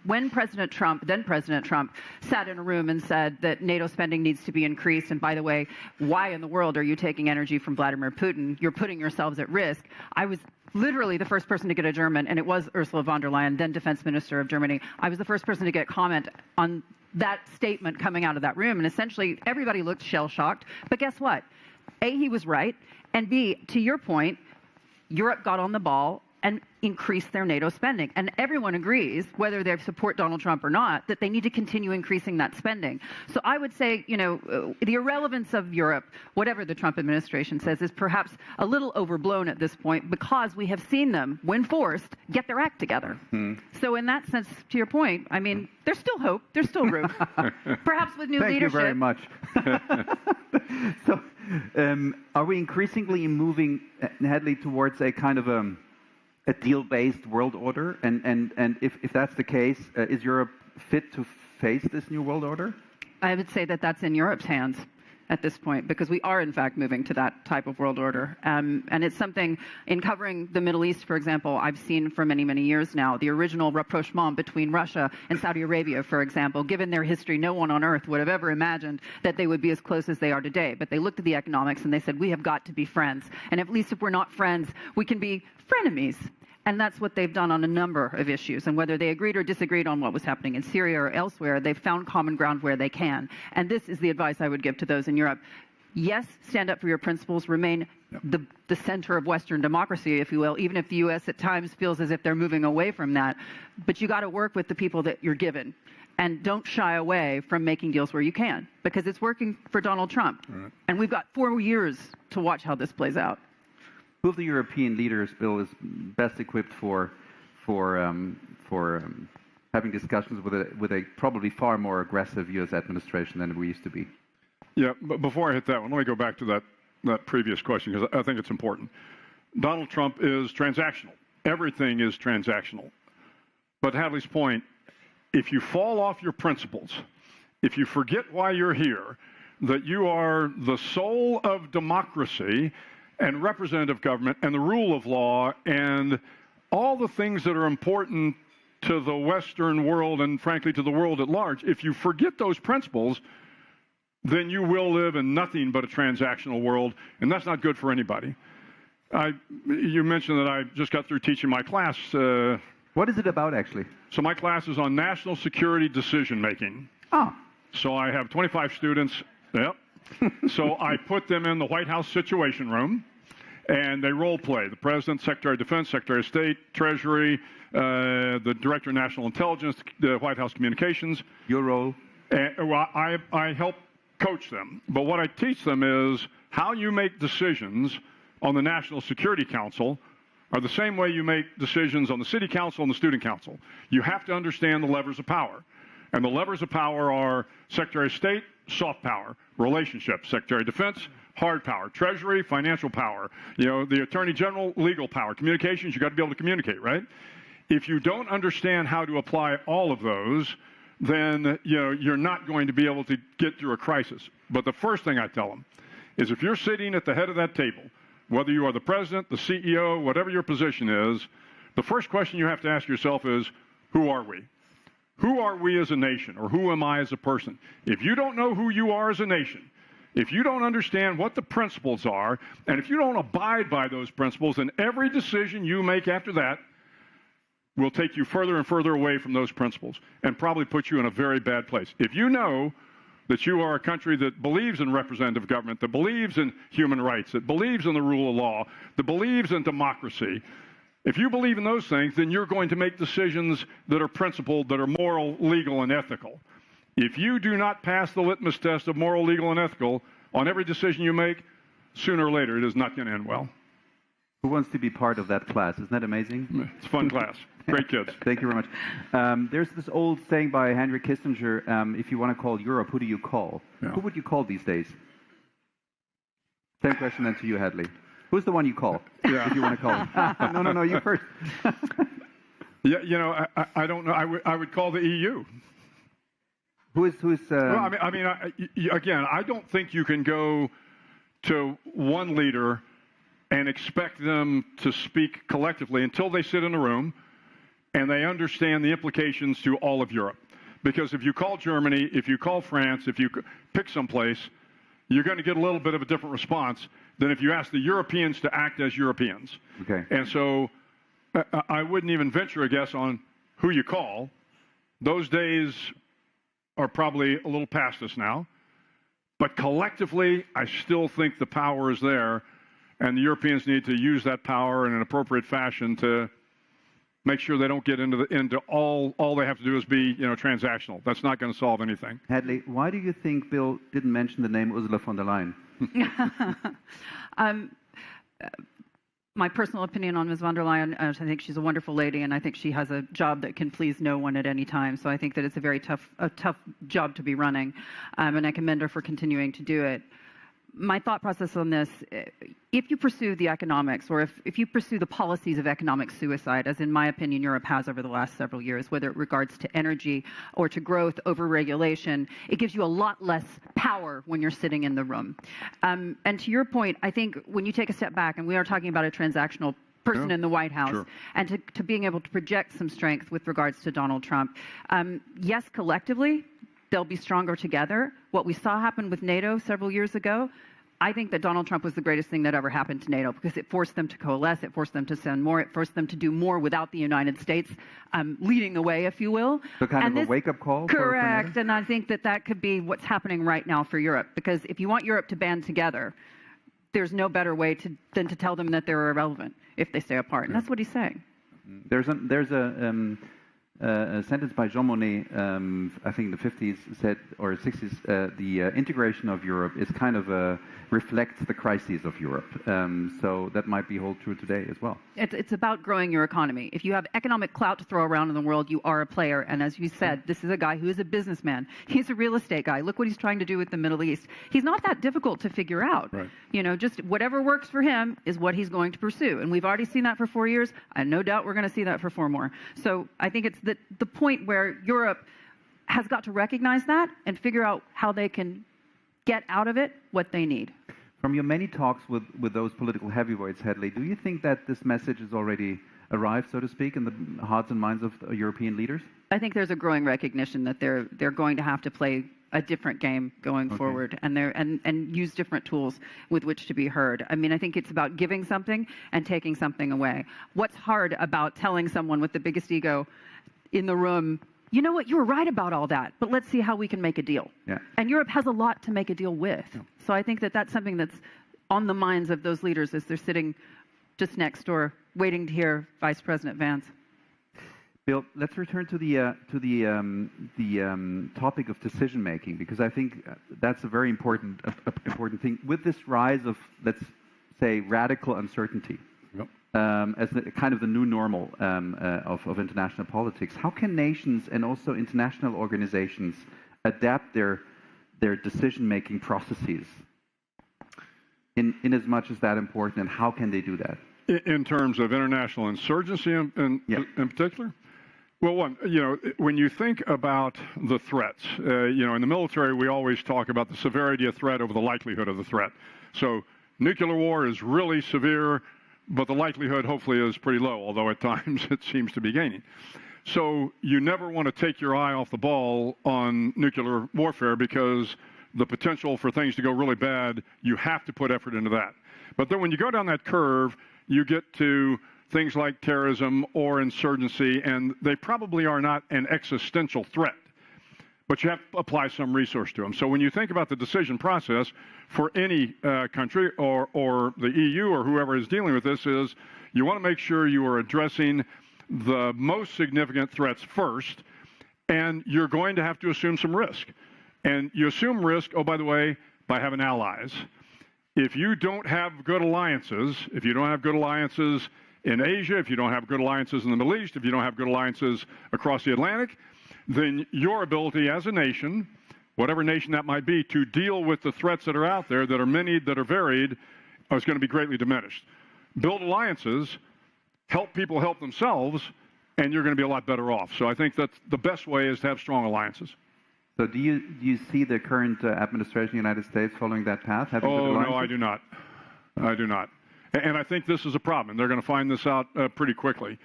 then President Trump, sat in a room and said that NATO spending needs to be increased, and by the way, why in the world are you taking energy from Vladimir Putin? You're putting yourselves at risk. I was literally the first person to get a German, and it was Ursula von der Leyen, then Defense Minister of Germany. I was the first person to get comment on that statement coming out of that room, and essentially everybody looked shell-shocked. But guess what? A, he was right, and B, to your point, Europe got on the ball and increased their NATO spending. And everyone agrees, whether they support Donald Trump or not, that they need to continue increasing that spending. So I would say, the irrelevance of Europe, whatever the Trump administration says, is perhaps a little overblown at this point, because we have seen them, when forced, get their act together. So in that sense, to your point, I mean, there's still hope, there's still room. Perhaps with new leadership. Thank you very much. So are we increasingly moving, Hedley, towards a kind of a deal-based world order? And if that's the case, is Europe fit to face this new world order? I would say that that's in Europe's hands at this point, because we are in fact moving to that type of world order. And it's something, in covering the Middle East, for example, I've seen for many, many years now. The original rapprochement between Russia and Saudi Arabia, for example, given their history, no one on earth would have ever imagined that they would be as close as they are today. But they looked at the economics and they said, we have got to be friends. And at least if we're not friends, we can be frenemies. And that's what they've done on a number of issues. And whether they agreed or disagreed on what was happening in Syria or elsewhere, they've found common ground where they can. And this is the advice I would give to those in Europe. Yes, stand up for your principles, remain the center of Western democracy, if you will, even if the U.S. at times feels as if they're moving away from that. But you got to work with the people that you're given. And don't shy away from making deals where you can, because it's working for Donald Trump. Right. And we've got 4 years to watch how this plays out. Who of the European leaders, Bill, is best equipped for having discussions with a probably far more aggressive U.S. administration than we used to be? Yeah, but before I hit that one, let me go back to that previous question, because I think it's important. Donald Trump is transactional. Everything is transactional. But Hadley's point, if you fall off your principles, if you forget why you're here, that you are the soul of democracy and representative government and the rule of law and all the things that are important to the Western world and, frankly, to the world at large, if you forget those principles, then you will live in nothing but a transactional world, and that's not good for anybody. You mentioned that I just got through teaching my class. What is it about, actually? So my class is on national security decision-making. Oh. So I have 25 students. Yep. So I put them in the White House Situation Room, and they role play. The President, Secretary of Defense, Secretary of State, Treasury, the Director of National Intelligence, the White House Communications. Your role? I help coach them. But what I teach them is how you make decisions on the National Security Council are the same way you make decisions on the City Council and the Student Council. You have to understand the levers of power. And the levers of power are Secretary of State, soft power, relationships, Secretary of Defense, hard power, Treasury, financial power, the Attorney General, legal power, communications, you got to be able to communicate, right? If you don't understand how to apply all of those, then you're not going to be able to get through a crisis. But the first thing I tell them is, if you're sitting at the head of that table, whether you are the president, the CEO, whatever your position is, the first question you have to ask yourself is, who are we? Who are we as a nation, or who am I as a person? If you don't know who you are as a nation, if you don't understand what the principles are, and if you don't abide by those principles, then every decision you make after that will take you further and further away from those principles and probably put you in a very bad place. If you know that you are a country that believes in representative government, that believes in human rights, that believes in the rule of law, that believes in democracy, if you believe in those things, then you're going to make decisions that are principled, that are moral, legal, and ethical. If you do not pass the litmus test of moral, legal, and ethical on every decision you make, sooner or later it is not going to end well. Who wants to be part of that class? Isn't that amazing? It's a fun class. Great kids. Thank you very much. There's this old saying by Henry Kissinger, if you want to call Europe, who do you call? Yeah. Who would you call these days? Same question then to you, Hadley. Who's the one you call, if you want to call him? No, you first. Yeah, you know, I don't know. I would call the EU. Who's? Well, again, I don't think you can go to one leader and expect them to speak collectively until they sit in a room and they understand the implications to all of Europe. Because if you call Germany, if you call France, if you pick someplace, you're going to get a little bit of a different response than if you ask the Europeans to act as Europeans. Okay. And so I wouldn't even venture a guess on who you call. Those days are probably a little past us now. But collectively, I still think the power is there, and the Europeans need to use that power in an appropriate fashion to make sure they don't get into all they have to do is be, you know, transactional. That's not going to solve anything. Hadley, why do you think Bill didn't mention the name Ursula von der Leyen? My personal opinion on Ms. von der Leyen, I think she's a wonderful lady, and I think she has a job that can please no one at any time. So I think that it's a very tough job to be running, and I commend her for continuing to do it. My thought process on this, if you pursue the economics, or if you pursue the policies of economic suicide, as in my opinion Europe has over the last several years, whether it regards to energy or to growth over regulation, it gives you a lot less power when you're sitting in the room. And to your point, I think when you take a step back, and we are talking about a transactional person in the White House, and to being able to project some strength with regards to Donald Trump, yes, collectively, they'll be stronger together. What we saw happen with NATO several years ago, I think that Donald Trump was the greatest thing that ever happened to NATO, because it forced them to coalesce, it forced them to send more, it forced them to do more without the United States leading the way, if you will. So kind of a wake-up call? Correct, and I think that that could be what's happening right now for Europe, because if you want Europe to band together, there's no better way than to tell them that they're irrelevant if they stay apart, and that's what he's saying. There's a sentence by Jean Monnet, I think in the 50s said, or 60s, the integration of Europe is kind of reflects the crises of Europe. So that might be hold true today as well. It's about growing your economy. If you have economic clout to throw around in the world, you are a player. And as you said, this is a guy who is a businessman. He's a real estate guy. Look what he's trying to do with the Middle East. He's not that difficult to figure out. Right. You know, just whatever works for him is what he's going to pursue. And we've already seen that for 4 years. And no doubt we're going to see that for 4 more. So I think it's the point where Europe has got to recognize that and figure out how they can get out of it what they need. From your many talks with those political heavyweights, Hadley, do you think that this message has already arrived, so to speak, in the hearts and minds of European leaders? I think there's a growing recognition that they're going to have to play a different game going forward, and use different tools with which to be heard. I mean, I think it's about giving something and taking something away. What's hard about telling someone with the biggest ego in the room, you know what, you were right about all that, but let's see how we can make a deal. Yeah. And Europe has a lot to make a deal with. Yeah. So I think that that's something that's on the minds of those leaders as they're sitting just next door waiting to hear Vice President Vance. Bill, let's return to the topic of decision making, because I think that's a very important thing. With this rise of, let's say, radical uncertainty, as kind of the new normal of international politics, how can nations and also international organizations adapt their decision-making processes in as much as that important, and how can they do that? In terms of international insurgency in particular? Well, when you think about the threats, in the military we always talk about the severity of threat over the likelihood of the threat. So nuclear war is really severe, but the likelihood hopefully is pretty low, although at times it seems to be gaining. So you never want to take your eye off the ball on nuclear warfare, because the potential for things to go really bad, you have to put effort into that. But then when you go down that curve, you get to things like terrorism or insurgency, and they probably are not an existential threat, but you have to apply some resource to them. So when you think about the decision process for any country or the EU or whoever is dealing with this, is you want to make sure you are addressing the most significant threats first, and you're going to have to assume some risk. And you assume risk, oh, by the way, by having allies. If you don't have good alliances, in Asia, if you don't have good alliances in the Middle East, if you don't have good alliances across the Atlantic, then your ability as a nation, whatever nation that might be, to deal with the threats that are out there, that are many, that are varied, is going to be greatly diminished. Build alliances, help people help themselves, and you're going to be a lot better off. So I think that the best way is to have strong alliances. So do you see the current administration in the United States following that path? Oh, no, I do not. I do not. And I think this is a problem, and they're going to find this out pretty quickly.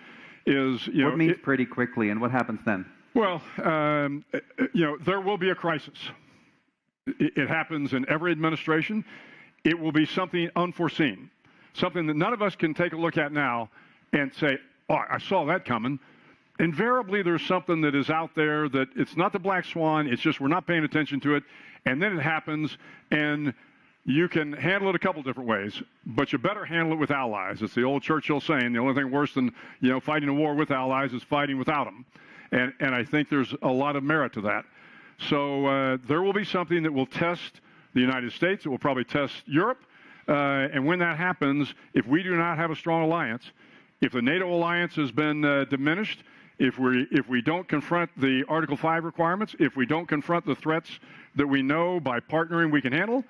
What means pretty quickly, and what happens then? Well, there will be a crisis. It happens in every administration. It will be something unforeseen, something that none of us can take a look at now and say, oh, I saw that coming. Invariably, there's something that is out there that it's not the black swan, it's just we're not paying attention to it, and then it happens, and you can handle it a couple different ways, but you better handle it with allies. It's the old Churchill saying, the only thing worse than fighting a war with allies is fighting without them. And I think there's a lot of merit to that. So there will be something that will test the United States. It will probably test Europe. And when that happens, if we do not have a strong alliance, if the NATO alliance has been diminished, if we don't confront the Article 5 requirements, if we don't confront the threats that we know by partnering we can handle,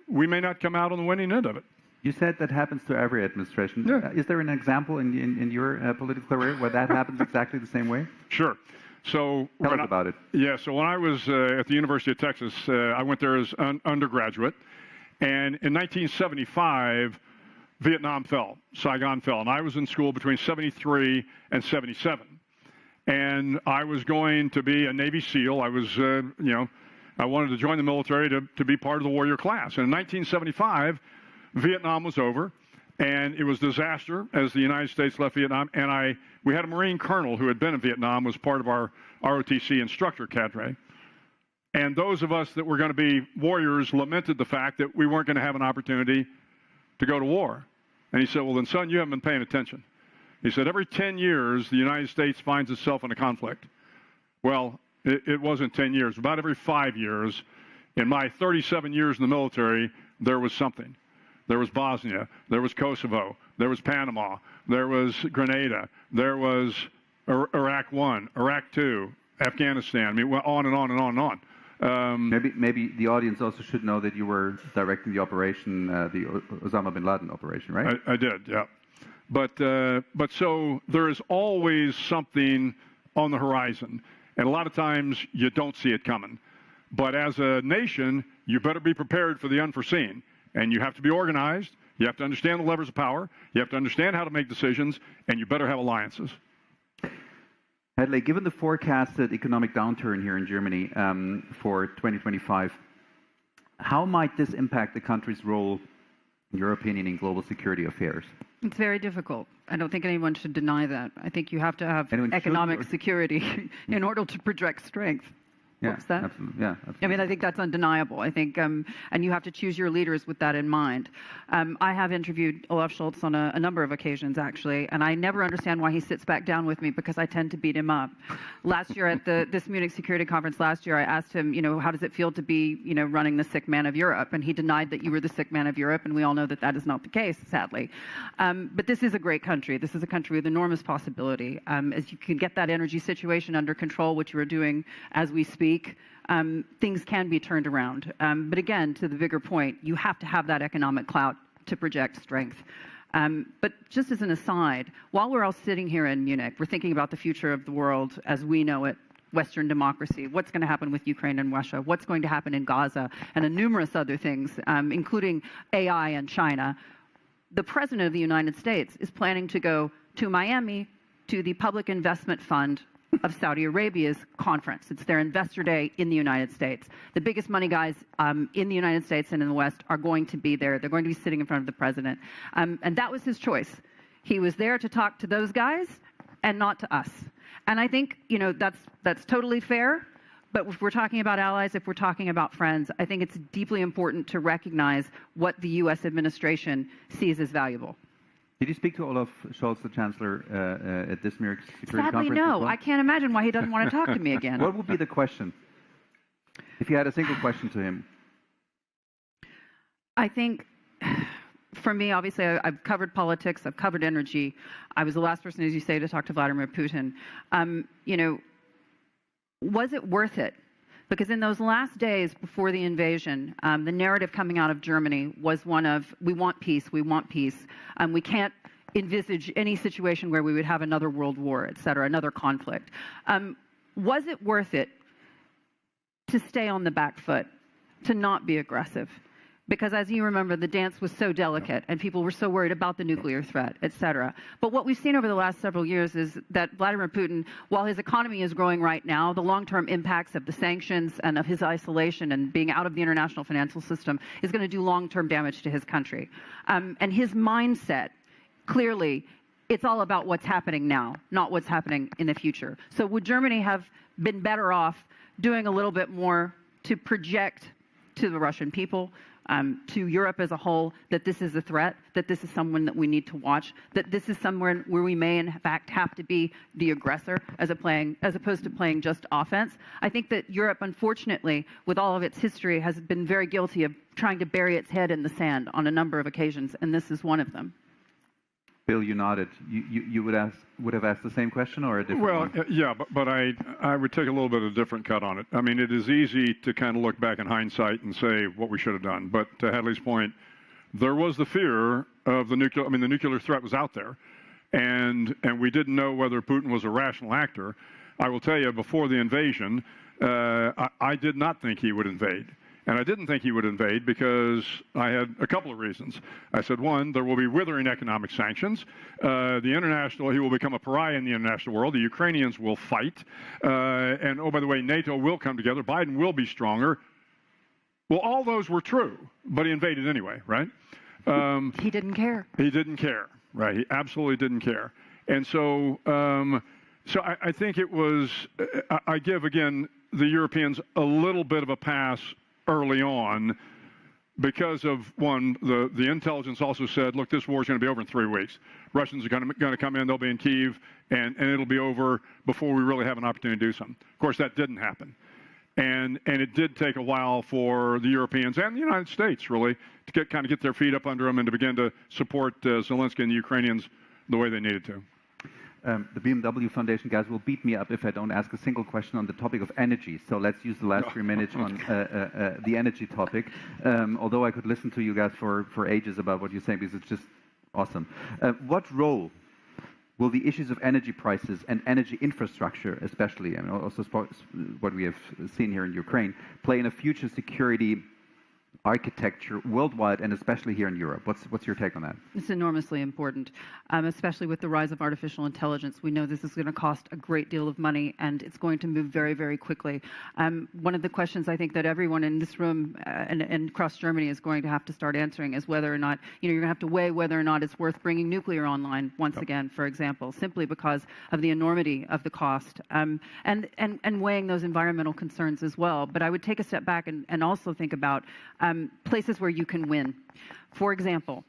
we may not come out on the winning end of it. You said that happens to every administration. Yeah. Is there an example in your political career where that happens exactly the same way? Sure. So Tell us about it. Yeah, so when I was at the University of Texas, I went there as an undergraduate. And in 1975, Vietnam fell, Saigon fell. And I was in school between 73 and 77. And I was going to be a Navy SEAL. I was, I wanted to join the military to be part of the warrior class. And in 1975, Vietnam was over, and it was disaster as the United States left Vietnam. And we had a Marine colonel who had been in Vietnam, was part of our ROTC instructor cadre. And those of us that were going to be warriors lamented the fact that we weren't going to have an opportunity to go to war. And he said, well, then, son, you haven't been paying attention. He said, every 10 years, the United States finds itself in a conflict. Well, it wasn't 10 years. About every 5 years, in my 37 years in the military, there was something. There was Bosnia, there was Kosovo, there was Panama, there was Grenada, there was Iraq 1, Iraq 2, Afghanistan. I mean, on and on and on and on. Maybe the audience also should know that you were directing the operation, the Osama bin Laden operation, right? I did, yeah. But so there is always something on the horizon, and a lot of times you don't see it coming. But as a nation, you better be prepared for the unforeseen. And you have to be organized, you have to understand the levers of power, you have to understand how to make decisions, and you better have alliances. Hadley, given the forecasted economic downturn here in Germany for 2025, how might this impact the country's role, in your opinion, in global security affairs? It's very difficult. I don't think anyone should deny that. I think you have to have economic security in order to project strength. Yeah, absolutely. Yeah, absolutely. I mean, I think that's undeniable. I think, and you have to choose your leaders with that in mind. I have interviewed Olaf Scholz on a number of occasions, actually, and I never understand why he sits back down with me because I tend to beat him up. Last year at this Munich Security Conference last year, I asked him, how does it feel to be, running the sick man of Europe? And he denied that you were the sick man of Europe, and we all know that that is not the case, sadly. But this is a great country. This is a country with enormous possibility. As you can get that energy situation under control, which you are doing as we speak, things can be turned around. But again, to the bigger point, you have to have that economic clout to project strength. But just as an aside, while we're all sitting here in Munich, we're thinking about the future of the world as we know it, Western democracy, what's going to happen with Ukraine and Russia, what's going to happen in Gaza, and numerous other things, including AI and China. The President of the United States is planning to go to Miami to the Public Investment Fund of Saudi Arabia's conference. It's their investor day in the United States. The biggest money guys in the United States and in the West are going to be there. They're going to be sitting in front of the president. And that was his choice. He was there to talk to those guys and not to us. And I think, that's totally fair. But if we're talking about allies, if we're talking about friends, I think it's deeply important to recognize what the U.S. administration sees as valuable. Did you speak to Olaf Scholz, the Chancellor, at this Munich Security Conference? Sadly, no. I can't imagine why he doesn't want to talk to me again. What would be the question? If you had a single question to him. I think for me, obviously, I've covered politics, I've covered energy. I was the last person, as you say, to talk to Vladimir Putin. You know, was it worth it? Because in those last days before the invasion, the narrative coming out of Germany was one of, we want peace, we want peace. We can't envisage any situation where we would have another world war, et cetera, another conflict. Was it worth it to stay on the back foot, to not be aggressive? Because as you remember, the dance was so delicate and people were so worried about the nuclear threat, et cetera. But what we've seen over the last several years is that Vladimir Putin, while his economy is growing right now, the long-term impacts of the sanctions and of his isolation and being out of the international financial system is going to do long-term damage to his country. And his mindset, clearly, it's all about what's happening now, not what's happening in the future. So would Germany have been better off doing a little bit more to project to the Russian people, to Europe as a whole, that this is a threat, that this is someone that we need to watch, that this is somewhere where we may in fact have to be the aggressor as opposed to playing just offense? I think that Europe, unfortunately, with all of its history, has been very guilty of trying to bury its head in the sand on a number of occasions, and this is one of them. Bill, you nodded. You would have asked the same question or a different one? Well, yeah, but I would take a little bit of a different cut on it. I mean, it is easy to kind of look back in hindsight and say what we should have done. But to Hadley's point, there was the fear of the nuclear. I mean, the nuclear threat was out there, and we didn't know whether Putin was a rational actor. I will tell you, before the invasion, I did not think he would invade. And I didn't think he would invade because I had a couple of reasons. I said, one, there will be withering economic sanctions. He will become a pariah in the international world. The Ukrainians will fight. And, oh, by the way, NATO will come together. Biden will be stronger. Well, all those were true, but he invaded anyway, right? He didn't care. He didn't care, right? He absolutely didn't care. And so, I think it was, I give, again, the Europeans a little bit of a pass early on because of, one, the intelligence also said, look, this war is going to be over in 3 weeks. Russians are going to come in, they'll be in Kyiv, and it'll be over before we really have an opportunity to do something. Of course, that didn't happen. And it did take a while for the Europeans and the United States, really, to get their feet up under them and to begin to support Zelensky and the Ukrainians the way they needed to. The BMW Foundation guys will beat me up if I don't ask a single question on the topic of energy. So let's use the last 3 minutes on the energy topic. Although I could listen to you guys for ages about what you're saying because it's just awesome. What role will the issues of energy prices and energy infrastructure, especially, and also what we have seen here in Ukraine, play in a future security architecture worldwide and especially here in Europe? What's your take on that? It's enormously important, especially with the rise of artificial intelligence. We know this is going to cost a great deal of money and it's going to move very, very quickly. One of the questions I think that everyone in this room and across Germany is going to have to start answering is whether or not, you're going to have to weigh whether or not it's worth bringing nuclear online once again, for example, simply because of the enormity of the cost and weighing those environmental concerns as well. But I would take a step back and also think about places where you can win. For example,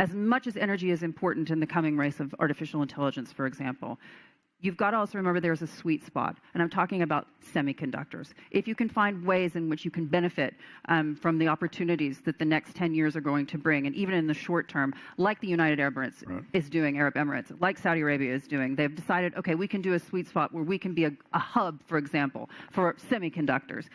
as much as energy is important in the coming race of artificial intelligence, for example, you've got to also remember there's a sweet spot, and I'm talking about semiconductors. If you can find ways in which you can benefit from the opportunities that the next 10 years are going to bring, and even in the short term, like the United Arab Emirates is doing, Arab Emirates, like Saudi Arabia is doing, they've decided, okay, we can do a sweet spot where we can be a hub, for example, for semiconductors.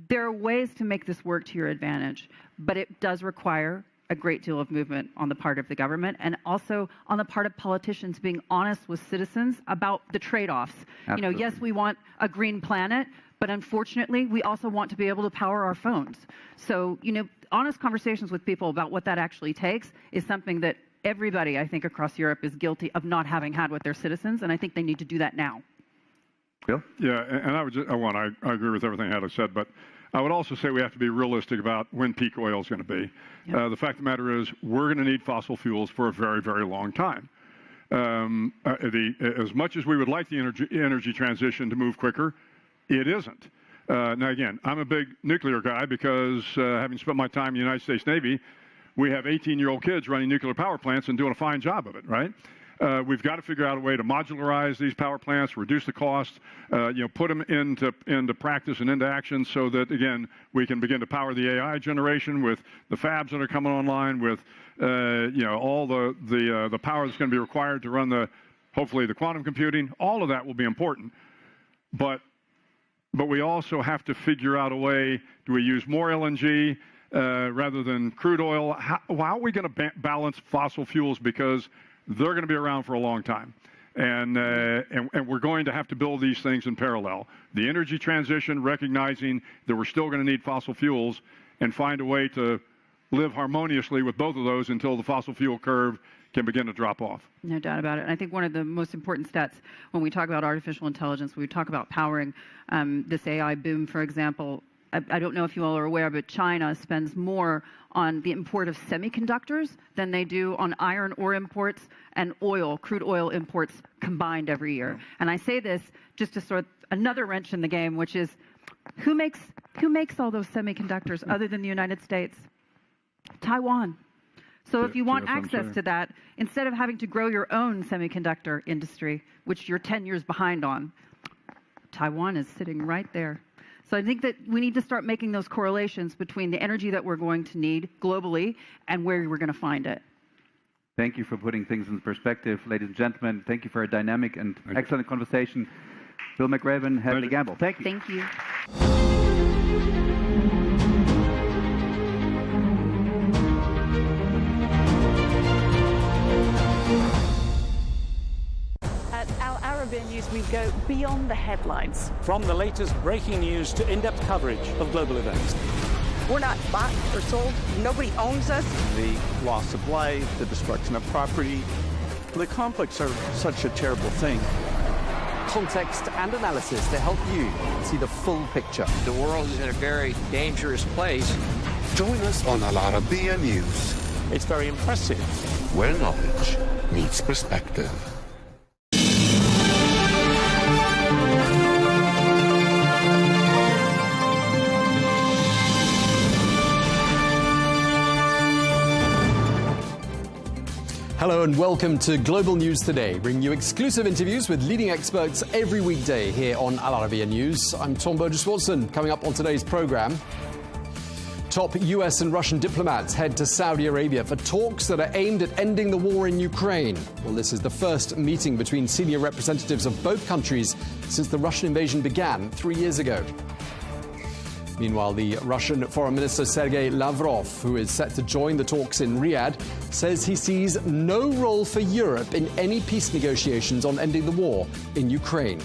There are ways to make this work to your advantage, but it does require a great deal of movement on the part of the government and also on the part of politicians being honest with citizens about the trade-offs. You know, yes, we want a green planet, but unfortunately, we also want to be able to power our phones. So, you know, honest conversations with people about what that actually takes is something that everybody, I think, across Europe is guilty of not having had with their citizens, and I think they need to do that now. Bill? Yeah, and I would just, I agree with everything Hadley said, but I would also say we have to be realistic about when peak oil is going to be. Yep. The fact of the matter is we're going to need fossil fuels for a very, very long time. As much as we would like the energy transition to move quicker, it isn't. Now, again, I'm a big nuclear guy because having spent my time in the United States Navy, we have 18-year-old kids running nuclear power plants and doing a fine job of it, right? We've got to figure out a way to modularize these power plants, reduce the cost, put them into practice and into action so that, again, we can begin to power the AI generation with the fabs that are coming online, with all the power that's going to be required to run hopefully the quantum computing. All of that will be important. But we also have to figure out a way, do we use more LNG rather than crude oil? How are we going to balance fossil fuels, because they're going to be around for a long time. And we're going to have to build these things in parallel. The energy transition, recognizing that we're still going to need fossil fuels, and find a way to live harmoniously with both of those until the fossil fuel curve can begin to drop off. No doubt about it. And I think one of the most important stats when we talk about artificial intelligence, when we talk about powering this AI boom, for example, I don't know if you all are aware, but China spends more on the import of semiconductors than they do on iron ore imports and crude oil imports combined every year. And I say this just to sort of another wrench in the game, which is who makes all those semiconductors other than the United States? Taiwan. So if you want access to that, instead of having to grow your own semiconductor industry, which you're 10 years behind on, Taiwan is sitting right there. So I think that we need to start making those correlations between the energy that we're going to need globally and where we're going to find it. Thank you for putting things in perspective, ladies and gentlemen. Thank you for a dynamic and excellent conversation. Bill McRaven, Hadley Gamble. Thank you. Thank you. At Arabiya News, we go beyond the headlines. From the latest breaking news to in-depth coverage of global events. We're not bought or sold. Nobody owns us. The loss of life, the destruction of property. The conflicts are such a terrible thing. Context and analysis to help you see the full picture. The world is in a very dangerous place. Join us on Arabiya News, It's very impressive. where knowledge meets perspective. Hello and welcome to Global News Today, bringing you exclusive interviews with leading experts every weekday here on Arabiya News. I'm Tom Burges Watson. Coming up on today's program, top US and Russian diplomats head to Saudi Arabia for talks that are aimed at ending the war in Ukraine. Well, this is the first meeting between senior representatives of both countries since the Russian invasion began 3 years ago. Meanwhile, the Russian Foreign Minister Sergei Lavrov, who is set to join the talks in Riyadh, says he sees no role for Europe in any peace negotiations on ending the war in Ukraine.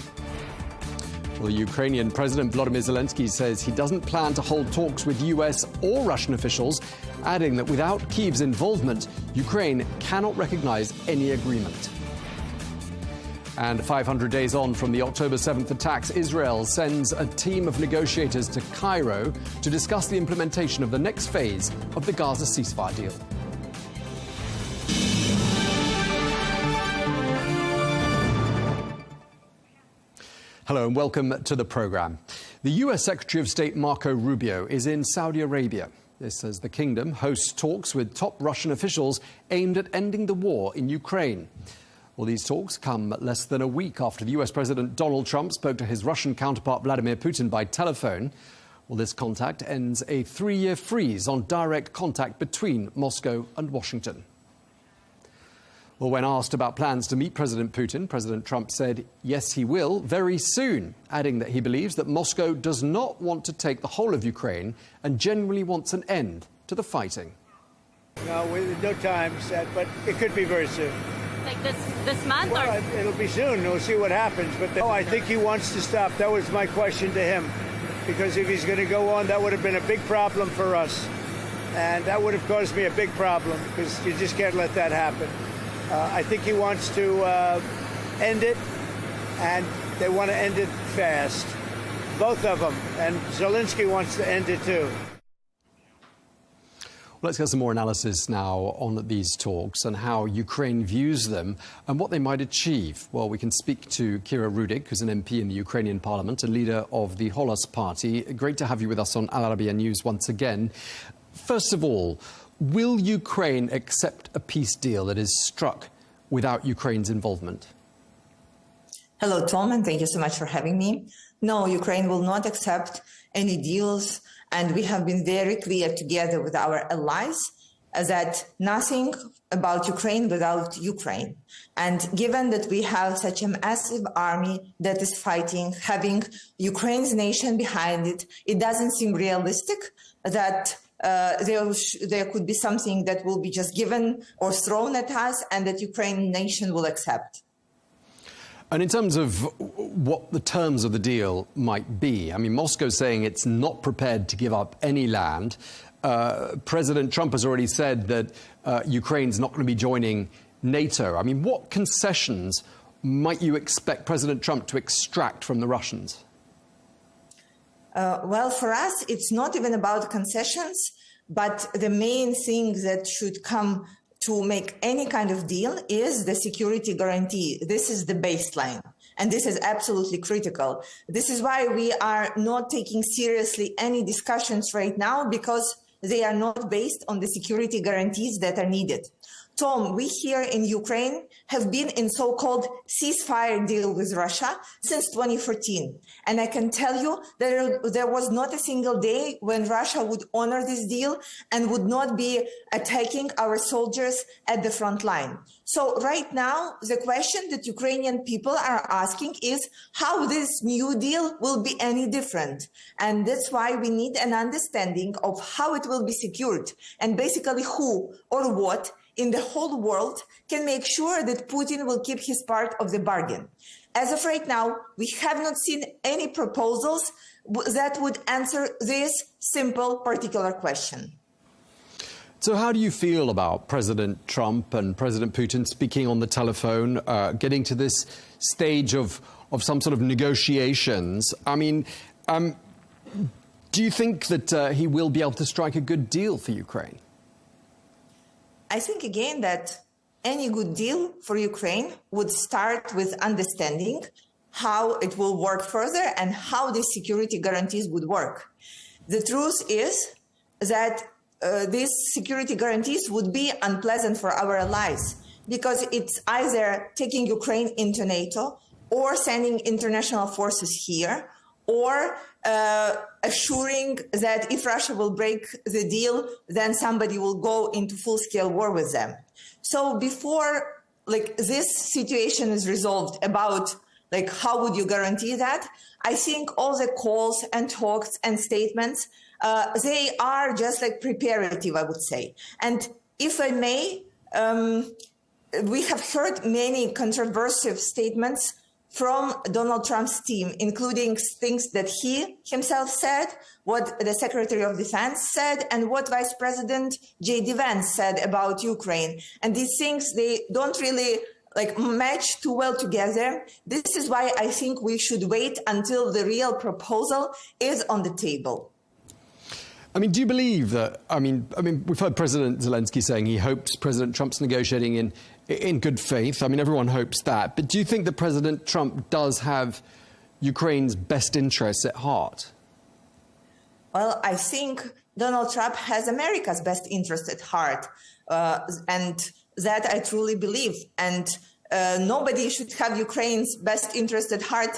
Well, the Ukrainian President Volodymyr Zelensky says he doesn't plan to hold talks with US or Russian officials, adding that without Kyiv's involvement, Ukraine cannot recognize any agreement. And 500 days on from the October 7th attacks, Israel sends a team of negotiators to Cairo to discuss the implementation of the next phase of the Gaza ceasefire deal. Hello and welcome to the program. The US Secretary of State Marco Rubio is in Saudi Arabia. This as the kingdom hosts talks with top Russian officials aimed at ending the war in Ukraine. Well, these talks come less than a week after the US President Donald Trump spoke to his Russian counterpart Vladimir Putin by telephone. Well, this contact ends a 3-year freeze on direct contact between Moscow and Washington. Well, when asked about plans to meet President Putin, President Trump said, yes, he will, very soon, adding that he believes that Moscow does not want to take the whole of Ukraine and genuinely wants an end to the fighting. No, no time set, but it could be very soon. Like this month? Well, or? It'll be soon. We'll see what happens. But I think he wants to stop. That was my question to him. Because if he's going to go on, that would have been a big problem for us. And that would have caused me a big problem because you just can't let that happen. I think he wants to end it, and they want to end it fast. Both of them. And Zelensky wants to end it too. Let's get some more analysis now on these talks and how Ukraine views them and what they might achieve. Well, we can speak to Kira Rudik, who's an MP in the Ukrainian parliament, a leader of the Holos party. Great to have you with us on Al Arabiya News once again. First of all, will Ukraine accept a peace deal that is struck without Ukraine's involvement? Hello, Tom, and thank you so much for having me. No, Ukraine will not accept any deals, and we have been very clear together with our allies that nothing about Ukraine without Ukraine. And given that we have such a massive army that is fighting, having Ukraine's nation behind it, it doesn't seem realistic that there could be something that will be just given or thrown at us and that Ukrainian nation will accept. And in terms of what the terms of the deal might be, I mean, Moscow's saying it's not prepared to give up any land. President Trump has already said that Ukraine's not going to be joining NATO. I mean, what concessions might you expect President Trump to extract from the Russians? Well, for us, it's not even about concessions, but the main thing that should come to make any kind of deal is the security guarantee. This is the baseline, and this is absolutely critical. This is why we are not taking seriously any discussions right now, because they are not based on the security guarantees that are needed. Tom, we here in Ukraine have been in so-called ceasefire deal with Russia since 2014. And I can tell you that there was not a single day when Russia would honor this deal and would not be attacking our soldiers at the front line. So right now, the question that Ukrainian people are asking is how this new deal will be any different. And that's why we need an understanding of how it will be secured and basically who or what in the whole world can make sure that Putin will keep his part of the bargain. As of right now, we have not seen any proposals that would answer this simple particular question. So how do you feel about President Trump and President Putin speaking on the telephone, getting to this stage of some sort of negotiations? I mean, do you think that he will be able to strike a good deal for Ukraine? I think, again, that any good deal for Ukraine would start with understanding how it will work further and how these security guarantees would work. The truth is that these security guarantees would be unpleasant for our allies, because it's either taking Ukraine into NATO or sending international forces here, or assuring that if Russia will break the deal, then somebody will go into full-scale war with them. So before this situation is resolved about how would you guarantee that, I think all the calls and talks and statements, they are just preparative, I would say. And if I may, we have heard many controversial statements from Donald Trump's team, including things that he himself said, what the Secretary of Defense said, and what Vice President J.D. Vance said about Ukraine. And these things, they don't really match too well together. This is why I think we should wait until the real proposal is on the table. I mean, do you believe that, I mean, we've heard President Zelensky saying he hopes President Trump's negotiating in good faith. I mean, everyone hopes that. But do you think that President Trump does have Ukraine's best interests at heart? Well, I think Donald Trump has America's best interest at heart. And that I truly believe. And nobody should have Ukraine's best interest at heart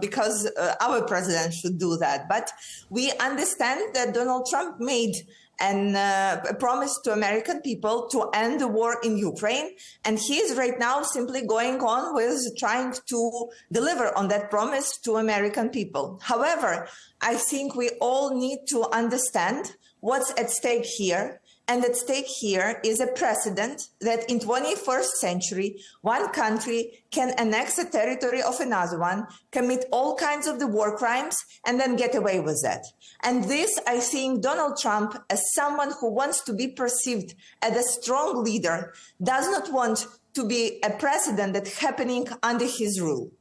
because our president should do that. But we understand that Donald Trump made a promise to American people to end the war in Ukraine. And he is right now simply going on with trying to deliver on that promise to American people. However, I think we all need to understand what's at stake here. And at stake here is a precedent that in 21st century, one country can annex the territory of another one, commit all kinds of the war crimes, and then get away with that. And this, I think, Donald Trump, as someone who wants to be perceived as a strong leader, does not want to be a precedent that's happening under his rule.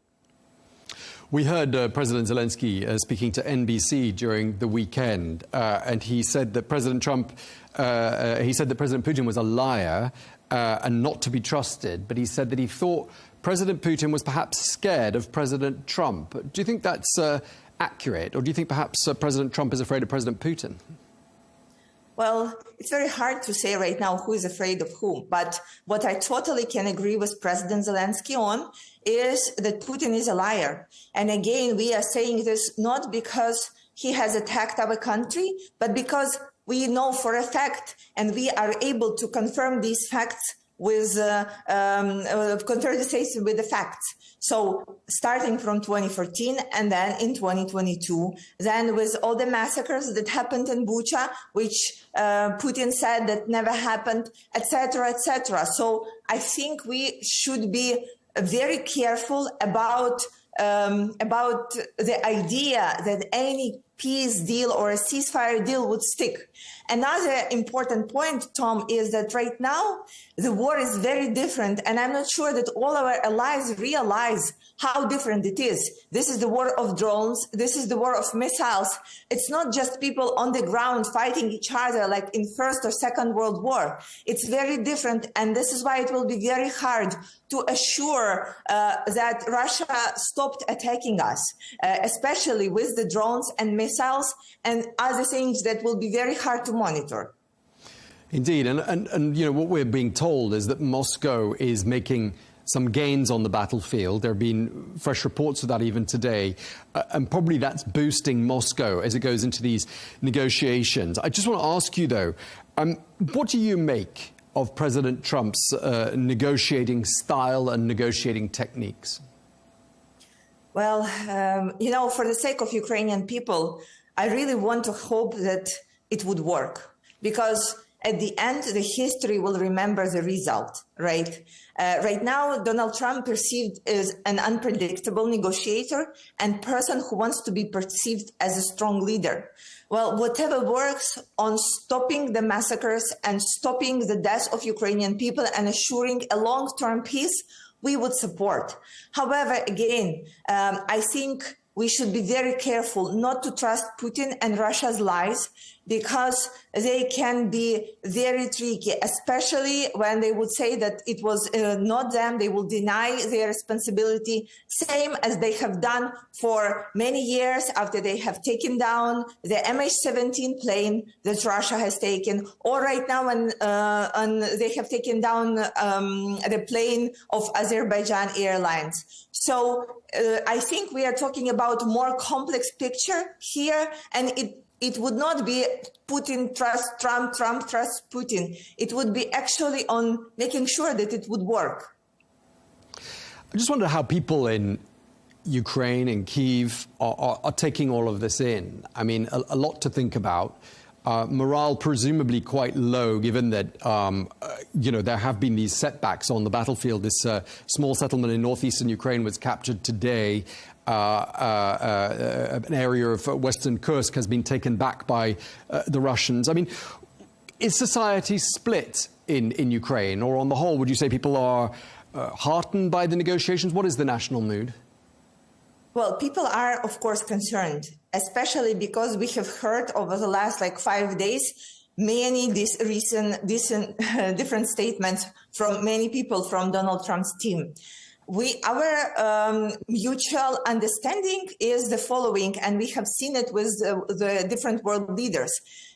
We heard President Zelensky speaking to NBC during the weekend, and he said that President Putin was a liar and not to be trusted. But he said that he thought President Putin was perhaps scared of President Trump. Do you think that's accurate, or do you think perhaps President Trump is afraid of President Putin? Well, it's very hard to say right now who is afraid of whom. But what I totally can agree with President Zelensky on is that Putin is a liar. And again, we are saying this not because he has attacked our country, but because we know for a fact, and we are able to confirm these facts with conversation with the facts. So starting from 2014 and then in 2022, then with all the massacres that happened in Bucha, which Putin said that never happened, etc., etc. So I think we should be very careful about the idea that any peace deal or a ceasefire deal would stick. Another important point, Tom, is that right now the war is very different, and I'm not sure that all our allies realize how different it is. This is the war of drones. This is the war of missiles. It's not just people on the ground fighting each other like in First or Second World War. It's very different, and this is why it will be very hard to assure that Russia stopped attacking us, especially with the drones and missiles and other things that will be very hard to monitor. Indeed, and you know what we're being told is that Moscow is making some gains on the battlefield. There have been fresh reports of that even today, and probably that's boosting Moscow as it goes into these negotiations. I just want to ask you though, what do you make of President Trump's negotiating style and negotiating techniques? Well, you know, for the sake of Ukrainian people, I really want to hope that it would work, because at the end, the history will remember the result, right? Right now, Donald Trump perceived as an unpredictable negotiator and person who wants to be perceived as a strong leader. Well, whatever works on stopping the massacres and stopping the deaths of Ukrainian people and assuring a long-term peace, we would support. However, again, I think we should be very careful not to trust Putin and Russia's lies, because they can be very tricky, especially when they would say that it was not them. They will deny their responsibility, same as they have done for many years after they have taken down the MH17 plane that Russia has taken, or right now when they have taken down the plane of Azerbaijan Airlines. So I think we are talking about a more complex picture here, and it would not be Putin trusts Trump, Trump trusts Putin. It would be actually on making sure that it would work. I just wonder how people in Ukraine and Kyiv are taking all of this in. I mean, a lot to think about. Morale presumably quite low, given that, you know, there have been these setbacks on the battlefield. This small settlement in northeastern Ukraine was captured today. An area of western Kursk has been taken back by the Russians. I mean, is society split in Ukraine, or on the whole, would you say people are heartened by the negotiations? What is the national mood? Well, people are, of course, concerned, especially because we have heard over the last 5 days many different statements from many people from Donald Trump's team. Our mutual understanding is the following, and we have seen it with the different world leaders.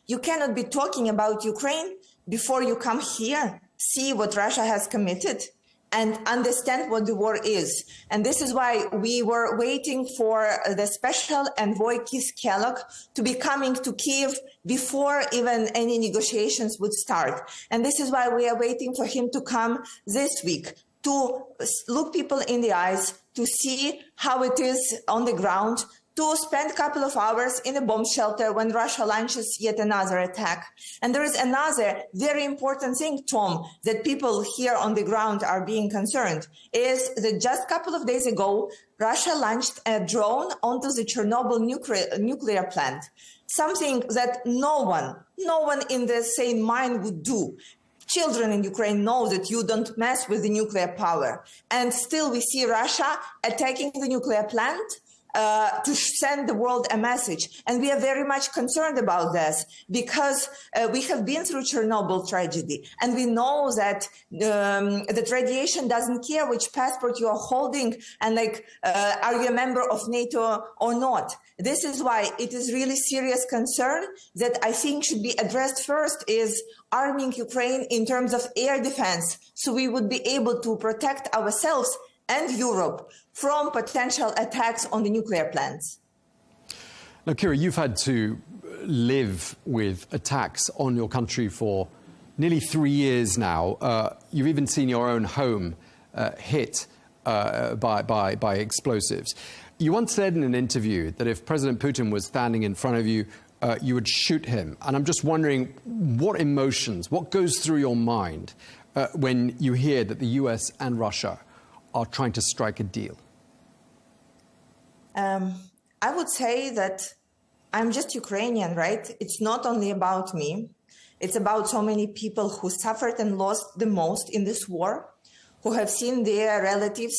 You cannot be talking about Ukraine before you come here, see what Russia has committed, and understand what the war is. And this is why we were waiting for the special envoy Keith Kellogg to be coming to Kyiv before even any negotiations would start. And this is why we are waiting for him to come this week, to look people in the eyes, to see how it is on the ground, to spend a couple of hours in a bomb shelter when Russia launches yet another attack. And there is another very important thing, Tom, that people here on the ground are being concerned, is that just a couple of days ago, Russia launched a drone onto the Chernobyl nuclear plant, something that no one in their sane mind would do. Children in Ukraine know that you don't mess with the nuclear power. And still we see Russia attacking the nuclear plant to send the world a message. And we are very much concerned about this because we have been through Chernobyl tragedy, and we know that that radiation doesn't care which passport you are holding and like, are you a member of NATO or not? This is why it is really serious concern that I think should be addressed first is arming Ukraine in terms of air defense, so we would be able to protect ourselves and Europe from potential attacks on the nuclear plants. Now, Kira, you've had to live with attacks on your country for nearly 3 years now. You've even seen your own home hit by explosives. You once said in an interview that if President Putin was standing in front of you, you would shoot him. And I'm just wondering what emotions, what goes through your mind when you hear that the US and Russia are trying to strike a deal? I would say that I'm just Ukrainian, right? It's not only about me. It's about so many people who suffered and lost the most in this war, who have seen their relatives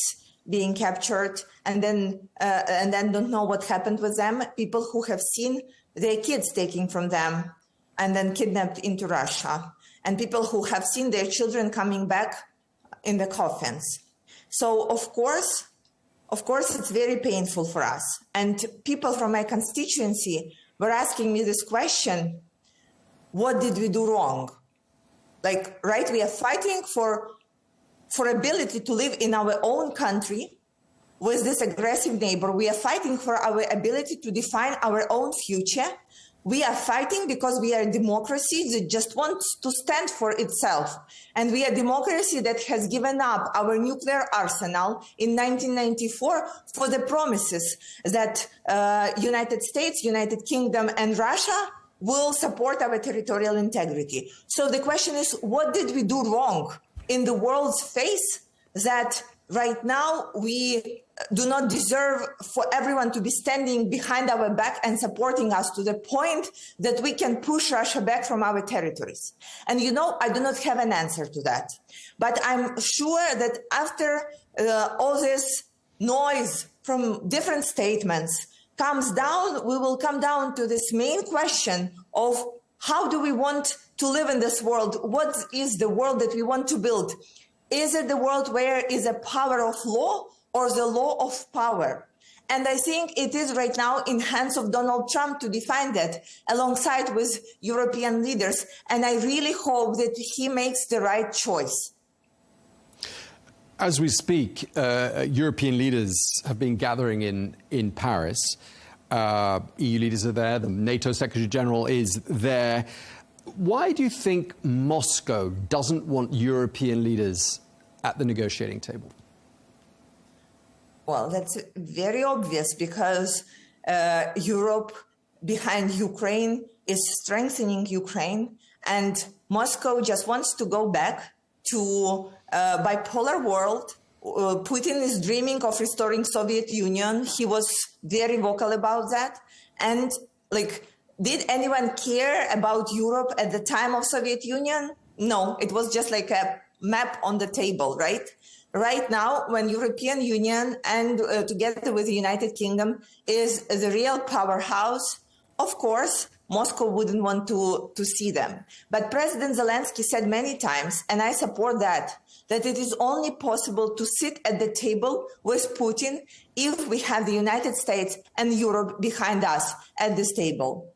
being captured and then don't know what happened with them. People who have seen their kids taken from them and then kidnapped into Russia. And people who have seen their children coming back in the coffins. So, of course, it's very painful for us. And people from my constituency were asking me this question, what did we do wrong? Like, right, we are fighting for ability to live in our own country with this aggressive neighbor. We are fighting for our ability to define our own future. We are fighting because we are a democracy that just wants to stand for itself. And we are a democracy that has given up our nuclear arsenal in 1994 for the promises that United States, United Kingdom, and Russia will support our territorial integrity. So the question is, what did we do wrong in the world's face that right now we do not deserve for everyone to be standing behind our back and supporting us to the point that we can push Russia back from our territories? And you know, I do not have an answer to that. But I'm sure that after all this noise from different statements comes down, we will come down to this main question of how do we want to live in this world? What is the world that we want to build? Is it the world where is a power of law or the law of power? And I think it is right now in hands of Donald Trump to define that alongside with European leaders. And I really hope that he makes the right choice. As we speak, European leaders have been gathering in Paris. EU leaders are there. The NATO Secretary General is there. Why do you think Moscow doesn't want European leaders at the negotiating table? Well, that's very obvious because Europe behind Ukraine is strengthening Ukraine, and Moscow just wants to go back to a bipolar world. Putin is dreaming of restoring Soviet Union. He was very vocal about that. And like, did anyone care about Europe at the time of Soviet Union? No, it was just like a map on the table, right? Right now, when European Union and together with the United Kingdom is the real powerhouse, of course, Moscow wouldn't want to see them. But President Zelensky said many times, and I support that it is only possible to sit at the table with Putin if we have the United States and Europe behind us at this table.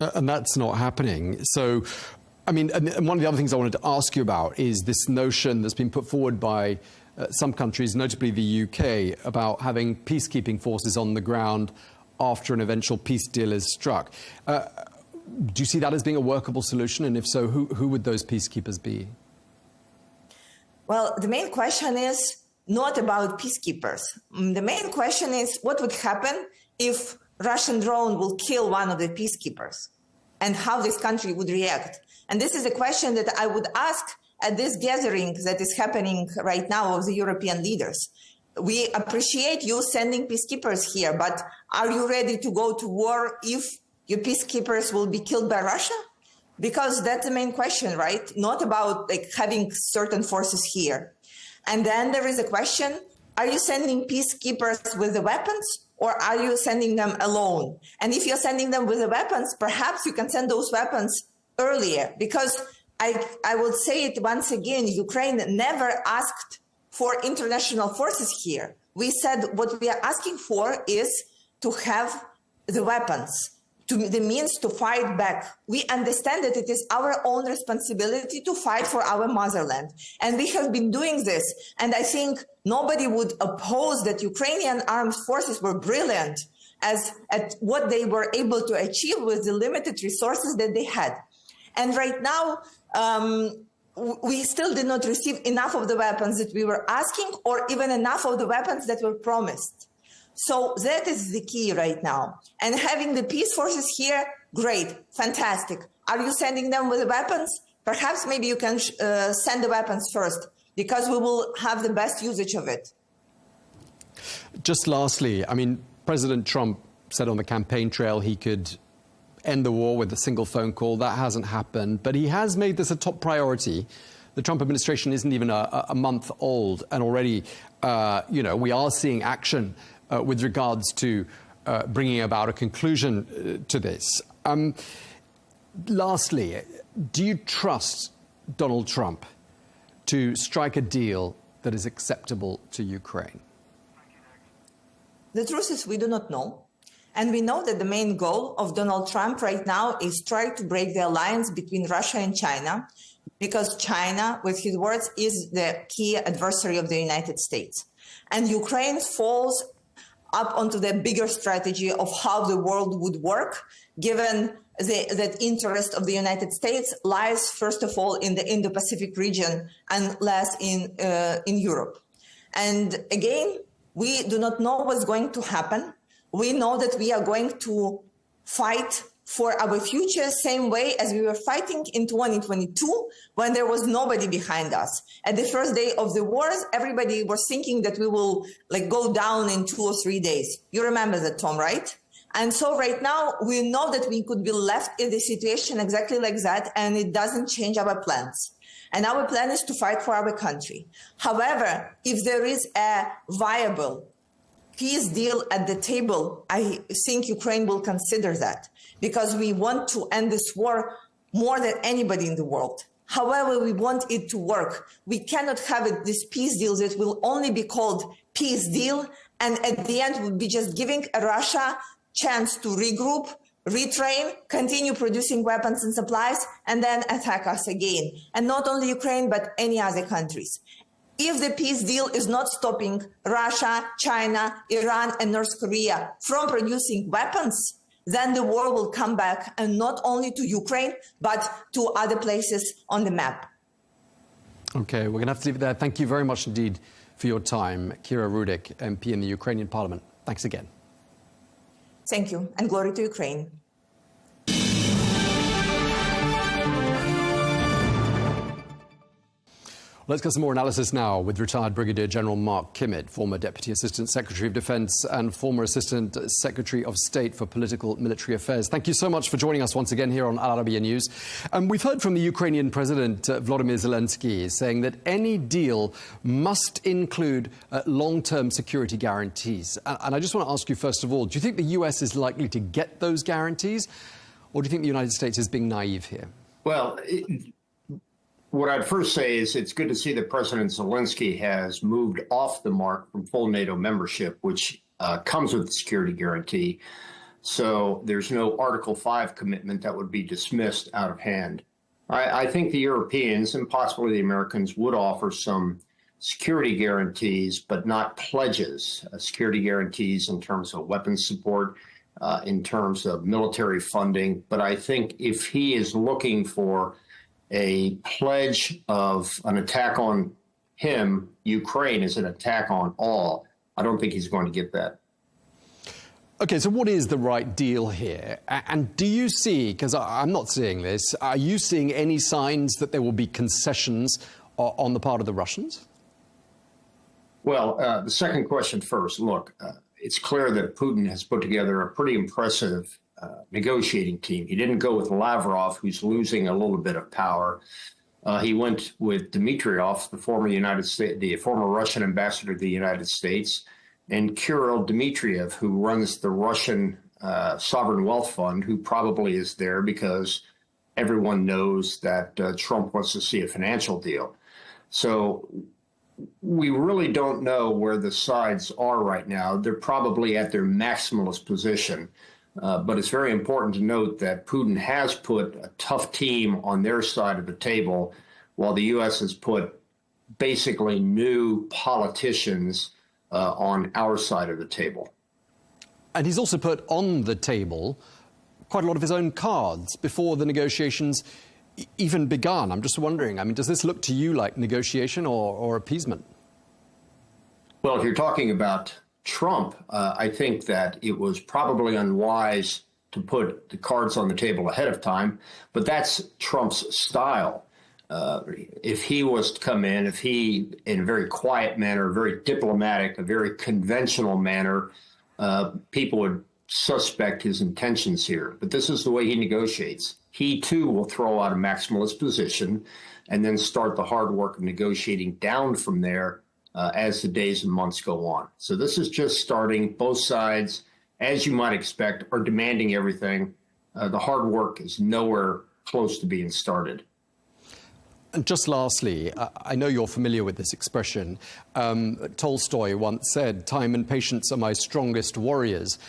And that's not happening. So, I mean, and one of the other things I wanted to ask you about is this notion that's been put forward by some countries, notably the UK, about having peacekeeping forces on the ground after an eventual peace deal is struck. Do you see that as being a workable solution? And if so, who would those peacekeepers be? Well, the main question is not about peacekeepers. The main question is what would happen if Russian drone will kill one of the peacekeepers and how this country would react. And this is a question that I would ask at this gathering that is happening right now of the European leaders. We appreciate you sending peacekeepers here, but are you ready to go to war if your peacekeepers will be killed by Russia? Because that's the main question, right? Not about like having certain forces here. And then there is a question, are you sending peacekeepers with the weapons or are you sending them alone? And if you're sending them with the weapons, perhaps you can send those weapons earlier, because I will say it once again, Ukraine never asked for international forces here. We said what we are asking for is to have the weapons, the means to fight back. We understand that it is our own responsibility to fight for our motherland. And we have been doing this. And I think nobody would oppose that Ukrainian armed forces were brilliant at what they were able to achieve with the limited resources that they had. And right now, we still did not receive enough of the weapons that we were asking, or even enough of the weapons that were promised. So that is the key right now. And having the peace forces here, great, fantastic. Are you sending them with the weapons? Perhaps maybe you can send the weapons first, because we will have the best usage of it. Just lastly, I mean, President Trump said on the campaign trail he could end the war with a single phone call. That hasn't happened, but he has made this a top priority. The Trump administration isn't even a month old, and already, we are seeing action with regards to bringing about a conclusion to this. Lastly, do you trust Donald Trump to strike a deal that is acceptable to Ukraine? The truth is we do not know. And we know that the main goal of Donald Trump right now is try to break the alliance between Russia and China, because China, with his words, is the key adversary of the United States. And Ukraine falls up onto the bigger strategy of how the world would work, given that interest of the United States lies, first of all, in the Indo-Pacific region and less in Europe. And again, we do not know what's going to happen. We know that we are going to fight for our future same way as we were fighting in 2022, when there was nobody behind us. At the first day of the wars, everybody was thinking that we will go down in 2 or 3 days. You remember that, Tom, right? And so right now we know that we could be left in the situation exactly like that, and it doesn't change our plans. And our plan is to fight for our country. However, if there is a viable peace deal at the table, I think Ukraine will consider that, because we want to end this war more than anybody in the world. However, we want it to work. We cannot have this peace deal that will only be called peace deal, and at the end would be just giving Russia chance to regroup, retrain, continue producing weapons and supplies, and then attack us again. And not only Ukraine, but any other countries. If the peace deal is not stopping Russia, China, Iran, and North Korea from producing weapons, then the war will come back, and not only to Ukraine, but to other places on the map. Okay, we're going to have to leave it there. Thank you very much indeed for your time. Kira Rudik, MP in the Ukrainian Parliament. Thanks again. Thank you, and glory to Ukraine. Let's get some more analysis now with retired Brigadier General Mark Kimmitt, former Deputy Assistant Secretary of Defence and former Assistant Secretary of State for Political Military Affairs. Thank you so much for joining us once again here on Al Arabiya News. We've heard from the Ukrainian President Volodymyr Zelensky saying that any deal must include long-term security guarantees. And I just want to ask you, first of all, do you think the US is likely to get those guarantees, or do you think the United States is being naive here? Well, what I'd first say is it's good to see that President Zelensky has moved off the mark from full NATO membership, which comes with the security guarantee. So there's no Article 5 commitment that would be dismissed out of hand. I think the Europeans and possibly the Americans would offer some security guarantees, but not pledges. Security guarantees in terms of weapons support, in terms of military funding. But I think if he is looking for a pledge of an attack on him, Ukraine is an attack on all, I don't think he's going to get that. Okay, so what is the right deal here? And do you see, because I'm not seeing this, are you seeing any signs that there will be concessions on the part of the Russians? Well, the second question first. Look, it's clear that Putin has put together a pretty impressive negotiating team. He didn't go with Lavrov, who's losing a little bit of power. He went with Dmitriev, the former Russian ambassador to the United States. and Kirill Dmitriev, who runs the Russian Sovereign Wealth Fund, who probably is there because everyone knows that Trump wants to see a financial deal. So we really don't know where the sides are right now. They're probably at their maximalist position. But it's very important to note that Putin has put a tough team on their side of the table, while the U.S. has put basically new politicians on our side of the table. And he's also put on the table quite a lot of his own cards before the negotiations even begun. I'm just wondering, I mean, does this look to you like negotiation or appeasement? Well, if you're talking about Trump, I think that it was probably unwise to put the cards on the table ahead of time, but that's Trump's style. If he was to come in, if he, in a very quiet manner, very diplomatic, a very conventional manner, people would suspect his intentions here. But this is the way he negotiates. He, too, will throw out a maximalist position and then start the hard work of negotiating down from there as the days and months go on. So this is just starting. Both sides, as you might expect, are demanding everything. The hard work is nowhere close to being started. And just lastly, I know you're familiar with this expression. Tolstoy once said, "Time and patience are my strongest warriors."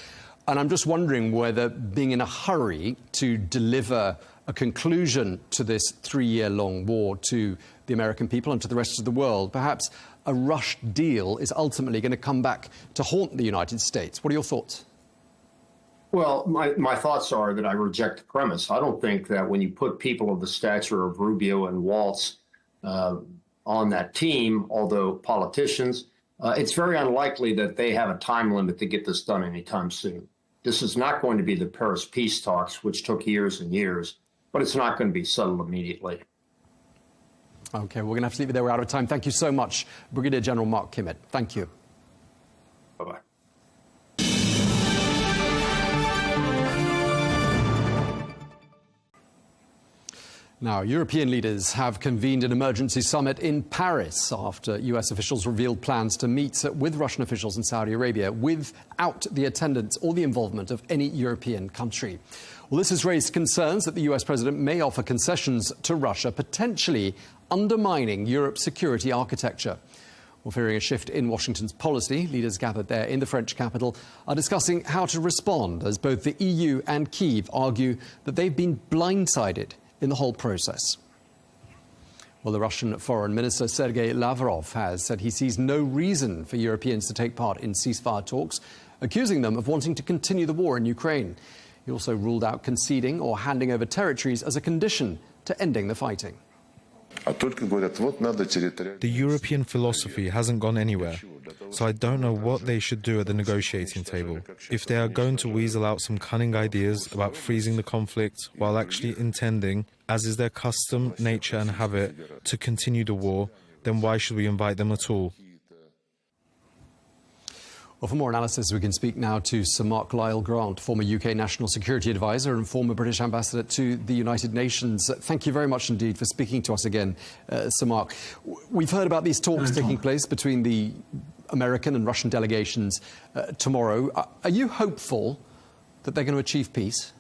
And I'm just wondering whether being in a hurry to deliver a conclusion to this 3-year-long war to the American people and to the rest of the world, perhaps a rushed deal is ultimately going to come back to haunt the United States. What are your thoughts? Well, my thoughts are that I reject the premise. I don't think that when you put people of the stature of Rubio and Waltz on that team, although politicians, it's very unlikely that they have a time limit to get this done anytime soon. This is not going to be the Paris peace talks, which took years and years, but it's not going to be settled immediately. OK, we're going to have to leave it there. We're out of time. Thank you so much, Brigadier General Mark Kimmitt. Thank you. Bye-bye. Now, European leaders have convened an emergency summit in Paris after US officials revealed plans to meet with Russian officials in Saudi Arabia without the attendance or the involvement of any European country. Well, this has raised concerns that the US president may offer concessions to Russia, potentially undermining Europe's security architecture. Well, fearing a shift in Washington's policy, leaders gathered there in the French capital are discussing how to respond, as both the EU and Kyiv argue that they've been blindsided in the whole process. Well, the Russian Foreign Minister Sergei Lavrov has said he sees no reason for Europeans to take part in ceasefire talks, accusing them of wanting to continue the war in Ukraine. He also ruled out conceding or handing over territories as a condition to ending the fighting. The European philosophy hasn't gone anywhere, so I don't know what they should do at the negotiating table. If they are going to weasel out some cunning ideas about freezing the conflict while actually intending, as is their custom, nature and habit, to continue the war, then why should we invite them at all? Well, for more analysis, we can speak now to Sir Mark Lyall-Grant, former UK National Security Advisor and former British Ambassador to the United Nations. Thank you very much indeed for speaking to us again, Sir Mark. We've heard about these talks taking place between the American and Russian delegations tomorrow. Are you hopeful that they're going to achieve peace?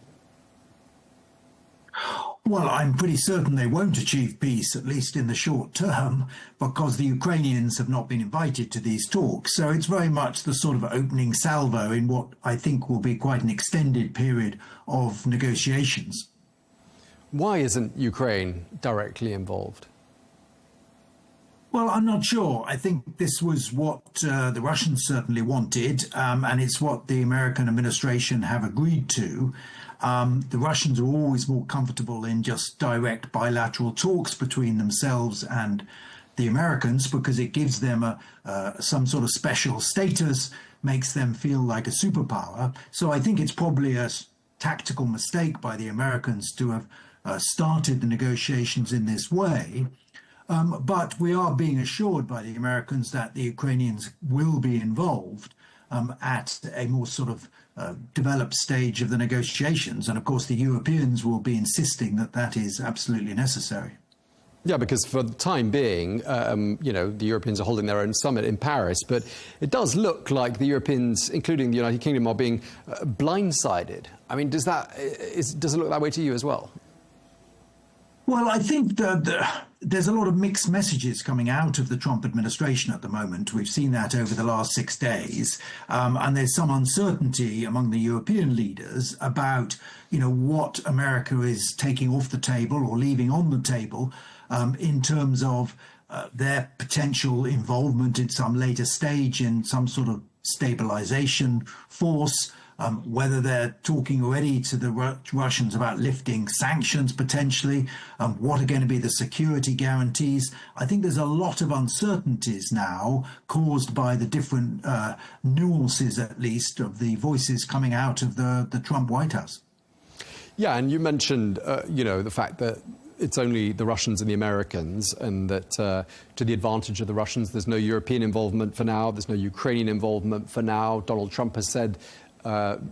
Well, I'm pretty certain they won't achieve peace, at least in the short term, because the Ukrainians have not been invited to these talks. So it's very much the sort of opening salvo in what I think will be quite an extended period of negotiations. Why isn't Ukraine directly involved? Well, I'm not sure. I think this was what the Russians certainly wanted, and it's what the American administration have agreed to. The Russians are always more comfortable in just direct bilateral talks between themselves and the Americans because it gives them some sort of special status, makes them feel like a superpower. So I think it's probably a tactical mistake by the Americans to have started the negotiations in this way. But we are being assured by the Americans that the Ukrainians will be involved at a more sort of developed stage of the negotiations. And of course, the Europeans will be insisting that that is absolutely necessary. Yeah, because for the time being, you know, the Europeans are holding their own summit in Paris, but it does look like the Europeans, including the United Kingdom, are being blindsided. I mean, does it look that way to you as well? Well, I think that there's a lot of mixed messages coming out of the Trump administration at the moment. We've seen that over the last 6 days. And there's some uncertainty among the European leaders about, you know, what America is taking off the table or leaving on the table in terms of their potential involvement in some later stage in some sort of stabilization force. Whether they're talking already to the Russians about lifting sanctions potentially, what are going to be the security guarantees. I think there's a lot of uncertainties now caused by the different nuances, at least, of the voices coming out of the Trump White House. Yeah, and you mentioned, you know, the fact that it's only the Russians and the Americans, and that to the advantage of the Russians, there's no European involvement for now, there's no Ukrainian involvement for now. Donald Trump has said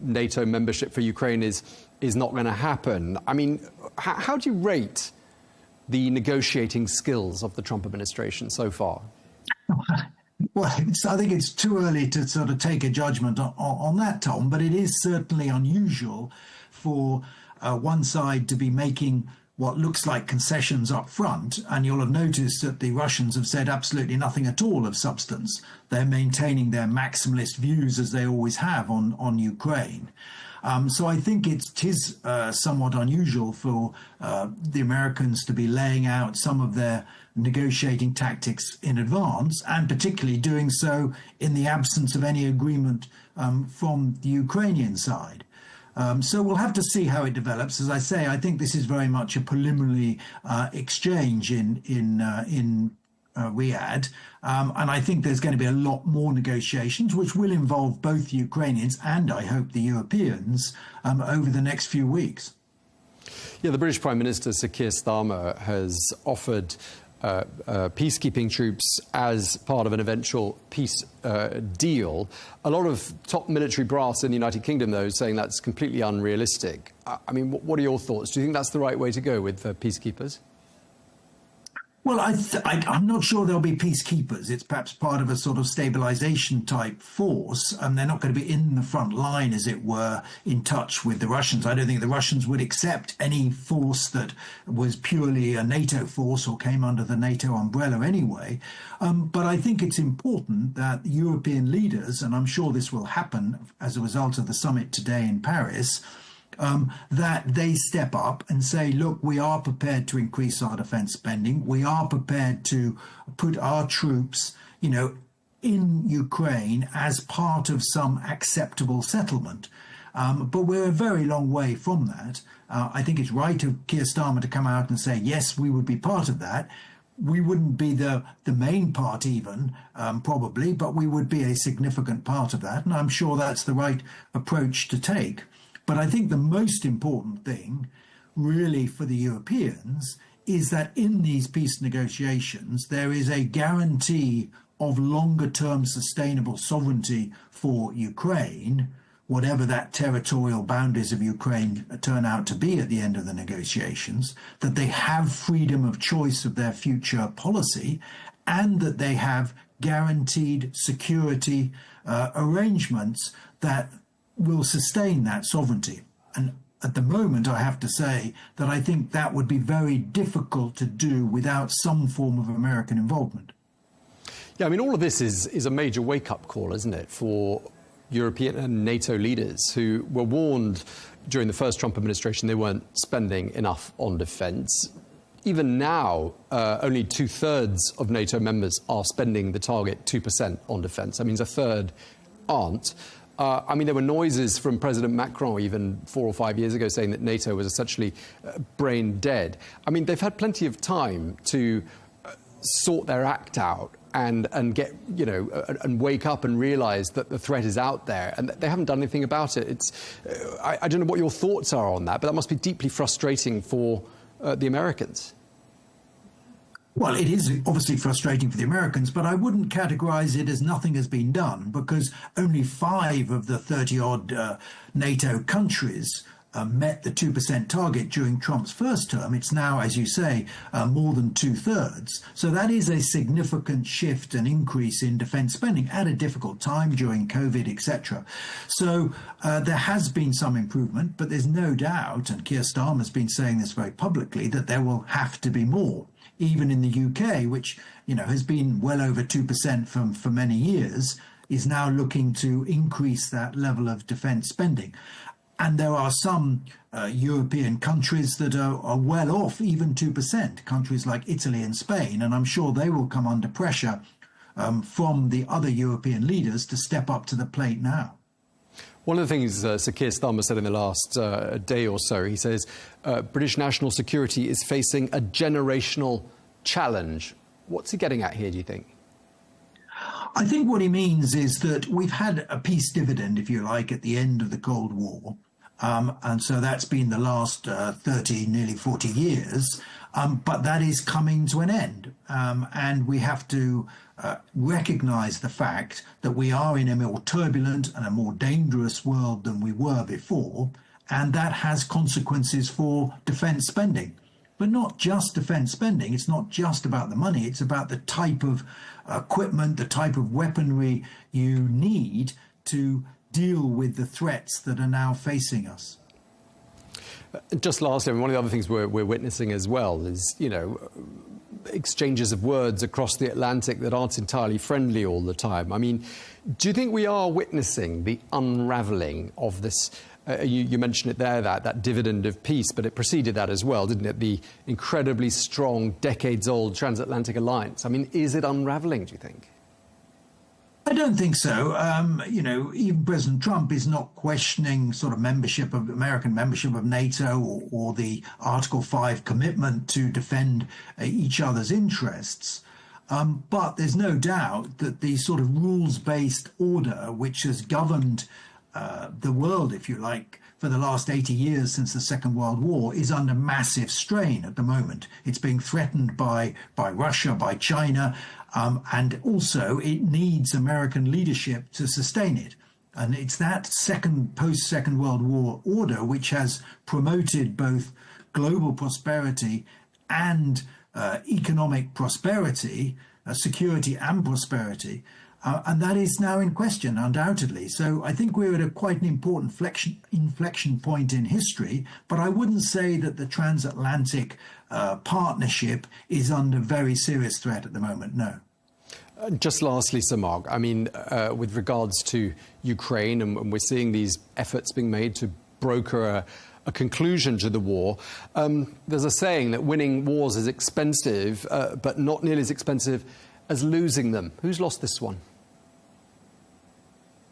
NATO membership for Ukraine is not going to happen. I mean, how do you rate the negotiating skills of the Trump administration so far? Well, I think it's too early to sort of take a judgment on that, Tom, but it is certainly unusual for one side to be making what looks like concessions up front, and you'll have noticed that the Russians have said absolutely nothing at all of substance. They're maintaining their maximalist views, as they always have, on Ukraine. So I think it is somewhat unusual for the Americans to be laying out some of their negotiating tactics in advance, and particularly doing so in the absence of any agreement from the Ukrainian side. So we'll have to see how it develops. As I say, I think this is very much a preliminary exchange in Riyadh, and I think there's going to be a lot more negotiations, which will involve both the Ukrainians and, I hope, the Europeans over the next few weeks. Yeah, the British Prime Minister, Sir Keir Starmer, has offered peacekeeping troops as part of an eventual peace deal. A lot of top military brass in the United Kingdom, though, is saying that's completely unrealistic. I mean, what are your thoughts? Do you think that's the right way to go with peacekeepers? Well, I'm not sure there'll be peacekeepers. It's perhaps part of a sort of stabilization type force, and they're not going to be in the front line, as it were, in touch with the Russians. I don't think the Russians would accept any force that was purely a NATO force or came under the NATO umbrella anyway. But I think it's important that European leaders, and I'm sure this will happen as a result of the summit today in Paris, that they step up and say, look, we are prepared to increase our defense spending. We are prepared to put our troops, you know, in Ukraine as part of some acceptable settlement. But we're a very long way from that. I think it's right of Keir Starmer to come out and say, yes, we would be part of that. We wouldn't be the main part even, probably, but we would be a significant part of that. And I'm sure that's the right approach to take. But I think the most important thing, really, for the Europeans is that in these peace negotiations, there is a guarantee of longer-term sustainable sovereignty for Ukraine, whatever that territorial boundaries of Ukraine turn out to be at the end of the negotiations, that they have freedom of choice of their future policy, and that they have guaranteed security arrangements that will sustain that sovereignty. And at the moment, I have to say that I think that would be very difficult to do without some form of American involvement. Yeah, I mean, all of this is a major wake-up call, isn't it, for European and NATO leaders who were warned during the first Trump administration they weren't spending enough on defence. Even now, only 2/3 of NATO members are spending the target 2% on defence. That means a third aren't. I mean, there were noises from President Macron even 4 or 5 years ago saying that NATO was essentially brain dead. I mean, they've had plenty of time to sort their act out and get, you know, and wake up and realise that the threat is out there, and they haven't done anything about it. I don't know what your thoughts are on that, but that must be deeply frustrating for the Americans. Well, it is obviously frustrating for the Americans, but I wouldn't categorize it as nothing has been done, because only 5 of the 30-odd NATO countries met the 2% target during Trump's first term. It's now, as you say, more than 2/3. So that is a significant shift and increase in defense spending at a difficult time during COVID, etc. So there has been some improvement, but there's no doubt, and Keir Starmer's been saying this very publicly, that there will have to be more. Even in the UK, which has been well over 2% for many years, is now looking to increase that level of defense spending. And there are some European countries that are well off even 2%, countries like Italy and Spain, and I'm sure they will come under pressure from the other European leaders to step up to the plate now. One of the things Sir Keir Starmer said in the last day or so, he says British national security is facing a generational challenge. What's he getting at here, do you think? I think what he means is that we've had a peace dividend, if you like, at the end of the Cold War. And so that's been the last 30, nearly 40 years. But that is coming to an end. And we have to recognize the fact that we are in a more turbulent and a more dangerous world than we were before. And that has consequences for defense spending. But not just defense spending. It's not just about the money. It's about the type of equipment, the type of weaponry you need to deal with the threats that are now facing us. Just lastly, one of the other things we're witnessing as well is, exchanges of words across the Atlantic that aren't entirely friendly all the time. I mean, do you think we are witnessing the unravelling of this? You mentioned it there, that dividend of peace, but it preceded that as well, didn't it? The incredibly strong, decades-old transatlantic alliance. I mean, is it unravelling, do you think? I don't think so. Even President Trump is not questioning sort of American membership of NATO or the Article 5 commitment to defend each other's interests. But there's no doubt that the sort of rules-based order which has governed the world, if you like, for the last 80 years since the Second World War is under massive strain at the moment. It's being threatened by Russia, by China, and also it needs American leadership to sustain it. And it's that post-Second World War order which has promoted both global prosperity and economic prosperity, security and prosperity. And that is now in question, undoubtedly. So I think we're at quite an important inflection point in history, but I wouldn't say that the transatlantic partnership is under very serious threat at the moment, no. Just lastly, Sir Mark, I mean, with regards to Ukraine, and we're seeing these efforts being made to broker a conclusion to the war, there's a saying that winning wars is expensive, but not nearly as expensive as losing them. Who's lost this one?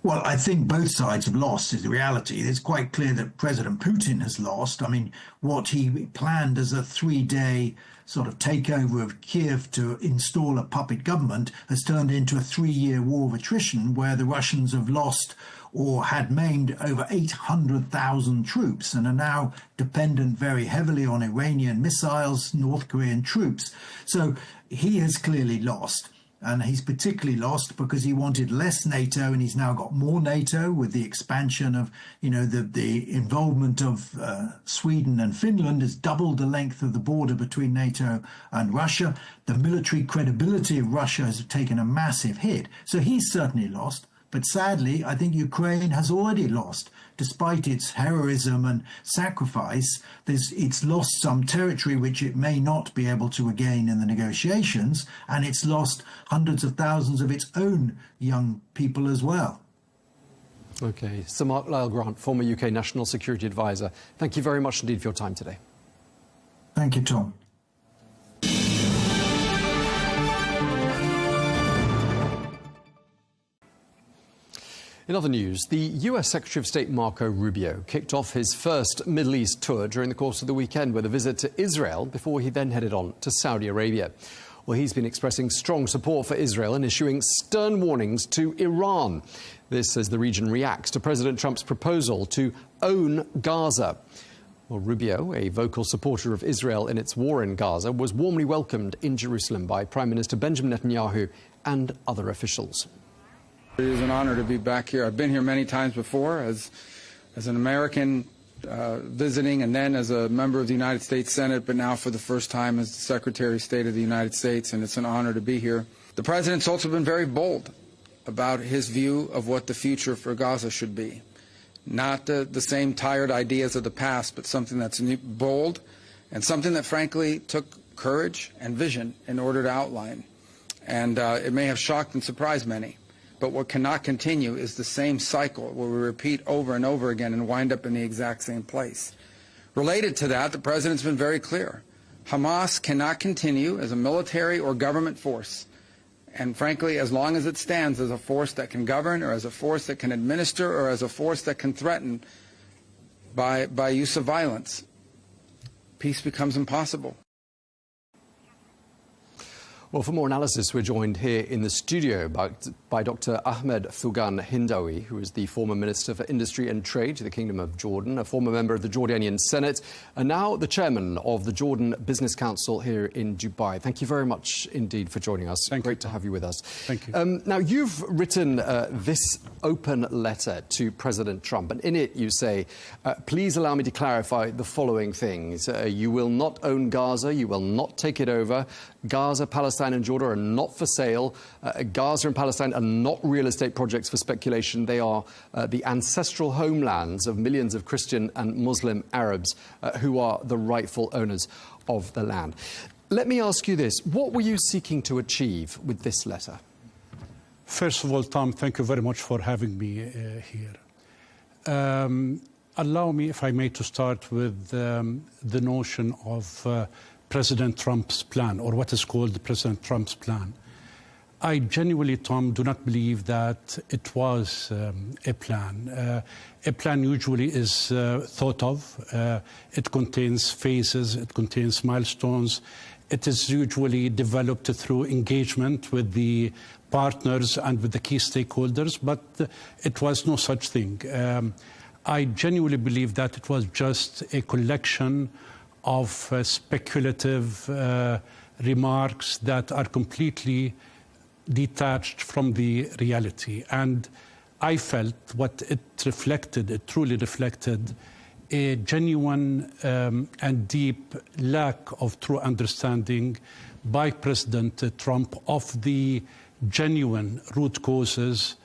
Well, I think both sides have lost is the reality. It's quite clear that President Putin has lost. I mean, what he planned as a 3-day sort of takeover of Kiev to install a puppet government has turned into a 3-year war of attrition where the Russians have lost or had maimed over 800,000 troops and are now dependent very heavily on Iranian missiles, North Korean troops. So he has clearly lost. And he's particularly lost because he wanted less NATO, and he's now got more NATO with the expansion of, the involvement of Sweden and Finland has doubled the length of the border between NATO and Russia. The military credibility of Russia has taken a massive hit. So he's certainly lost. But sadly, I think Ukraine has already lost. Despite its heroism and sacrifice, it's lost some territory which it may not be able to regain in the negotiations, and it's lost hundreds of thousands of its own young people as well. OK. Sir Mark Lyle-Grant, former UK National Security Advisor, thank you very much indeed for your time today. Thank you, Tom. In other news, the US Secretary of State Marco Rubio kicked off his first Middle East tour during the course of the weekend with a visit to Israel before he then headed on to Saudi Arabia. Well, he's been expressing strong support for Israel and issuing stern warnings to Iran. This as the region reacts to President Trump's proposal to own Gaza. Well, Rubio, a vocal supporter of Israel in its war in Gaza, was warmly welcomed in Jerusalem by Prime Minister Benjamin Netanyahu and other officials. It is an honor to be back here. I've been here many times before as an American visiting and then as a member of the United States Senate, but now for the first time as the Secretary of State of the United States, and it's an honor to be here. The President's also been very bold about his view of what the future for Gaza should be. Not the same tired ideas of the past, but something that's bold and something that, frankly, took courage and vision in order to outline. And it may have shocked and surprised many. But what cannot continue is the same cycle where we repeat over and over again and wind up in the exact same place. Related to that, the President's been very clear. Hamas cannot continue as a military or government force. And frankly, as long as it stands as a force that can govern or as a force that can administer or as a force that can threaten by use of violence, peace becomes impossible. Well, for more analysis, we're joined here in the studio by Dr. Ahmed Thugan Hindawi, who is the former Minister for Industry and Trade to the Kingdom of Jordan, a former member of the Jordanian Senate, and now the chairman of the Jordan Business Council here in Dubai. Thank you very much indeed for joining us. Great to have you with us. Thank you. Now, you've written this open letter to President Trump, and in it you say, please allow me to clarify the following things. You will not own Gaza. You will not take it over. Gaza, Palestine and Jordan are not for sale. Gaza and Palestine are not real estate projects for speculation. They are the ancestral homelands of millions of Christian and Muslim Arabs who are the rightful owners of the land. Let me ask you this. What were you seeking to achieve with this letter? First of all, Tom, thank you very much for having me here. Allow me, if I may, to start with the notion of President Trump's plan, or what is called President Trump's plan. I genuinely, Tom, do not believe that it was a plan. A plan usually is thought of. It contains phases, it contains milestones. It is usually developed through engagement with the partners and with the key stakeholders, but it was no such thing. I genuinely believe that it was just a collection of speculative remarks that are completely detached from the reality. And I felt what it reflected, it truly reflected a genuine and deep lack of true understanding by President Trump of the genuine root causes,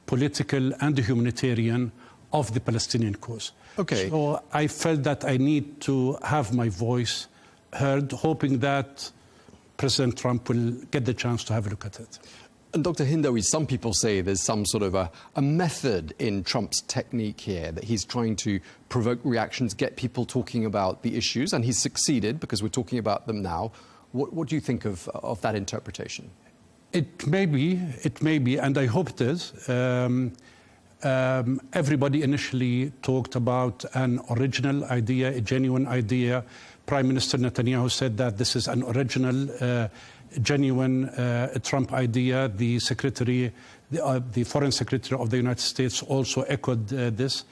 political and humanitarian, of the Palestinian cause. Okay. So I felt that I need to have my voice heard, hoping that President Trump will get the chance to have a look at it. And Dr. Hindawi, some people say there's some sort of a method in Trump's technique here, that he's trying to provoke reactions, get people talking about the issues, and he's succeeded because we're talking about them now. What do you think of that interpretation? It may be, and I hope it is. Everybody initially talked about an original idea, a genuine idea. Prime Minister Netanyahu said that this is an original, genuine Trump idea. The Foreign Secretary of the United States also echoed this.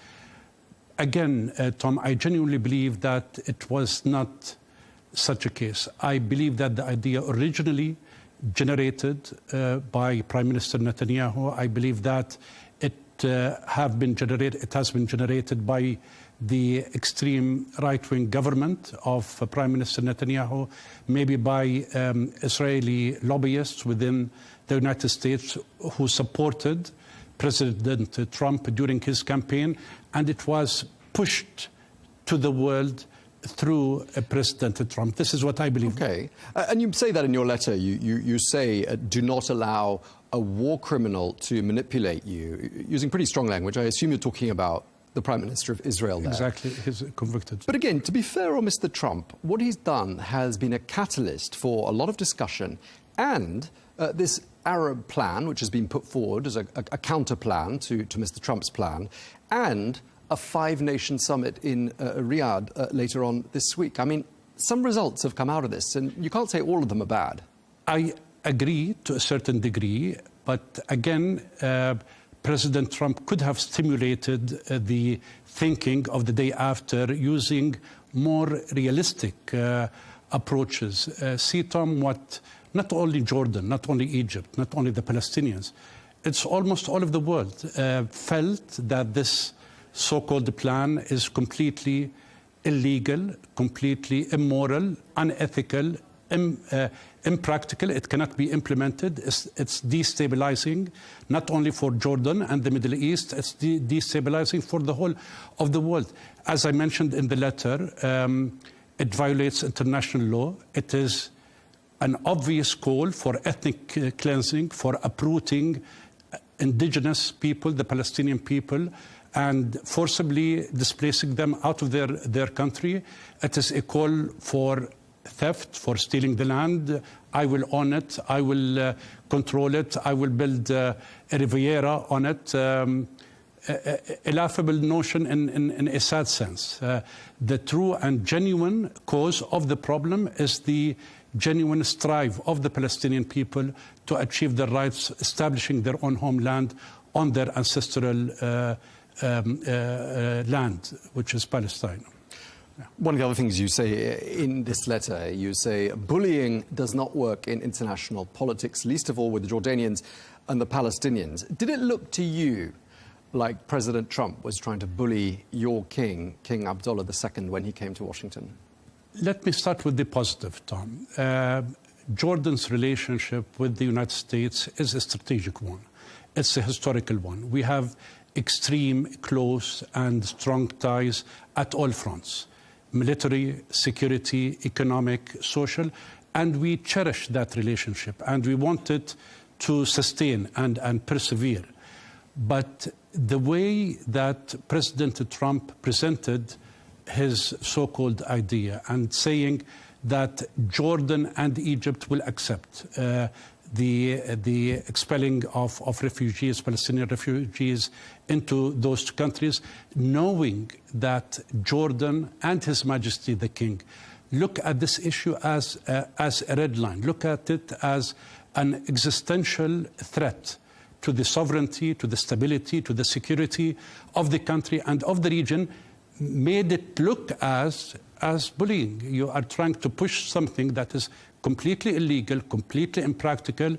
Again, Tom, I genuinely believe that it was not such a case. I believe that the idea originally generated by Prime Minister Netanyahu, I believe that it has been generated by the extreme right-wing government of Prime Minister Netanyahu, maybe by Israeli lobbyists within the United States who supported President Trump during his campaign, and it was pushed to the world through President Trump. This is what I believe. Okay. And you say that in your letter. You say, do not allow a war criminal to manipulate you, using pretty strong language. I assume you're talking about the Prime Minister of Israel there. Exactly, he's convicted. But again, to be fair on Mr. Trump, what he's done has been a catalyst for a lot of discussion, and this Arab plan, which has been put forward as a counter plan to Mr. Trump's plan, and a five-nation summit in Riyadh later on this week. I mean, some results have come out of this, and you can't say all of them are bad. I agree to a certain degree, but again, President Trump could have stimulated the thinking of the day after using more realistic approaches. See, Tom, what not only Jordan, not only Egypt, not only the Palestinians, it's almost all of the world felt that this so-called plan is completely illegal, completely immoral, unethical, impractical. It cannot be implemented. It's destabilizing, not only for Jordan and the Middle East, it's destabilizing for the whole of the world. As I mentioned in the letter, it violates international law. It is an obvious call for ethnic cleansing, for uprooting indigenous people, the Palestinian people, and forcibly displacing them out of their country. It is a call for theft, for stealing the land. I will own it, I will control it, I will build a Riviera on it. A laughable notion in a sad sense. The true and genuine cause of the problem is the genuine strive of the Palestinian people to achieve their rights, establishing their own homeland on their ancestral land, which is Palestine. One of the other things you say in this letter, you say bullying does not work in international politics, least of all with the Jordanians and the Palestinians. Did it look to you like President Trump was trying to bully your king, King Abdullah II, when he came to Washington? Let me start with the positive, Tom. Jordan's relationship with the United States is a strategic one. It's a historical one. We have extreme, close, and strong ties at all fronts: military, security, economic, social, and we cherish that relationship, and we want it to sustain and persevere. But the way that President Trump presented his so-called idea and saying that Jordan and Egypt will accept the expelling of refugees, Palestinian refugees, into those two countries, knowing that Jordan and His Majesty the King look at this issue as a red line, look at it as an existential threat to the sovereignty, to the stability, to the security of the country and of the region, made it look as bullying. You are trying to push something that is completely illegal, completely impractical,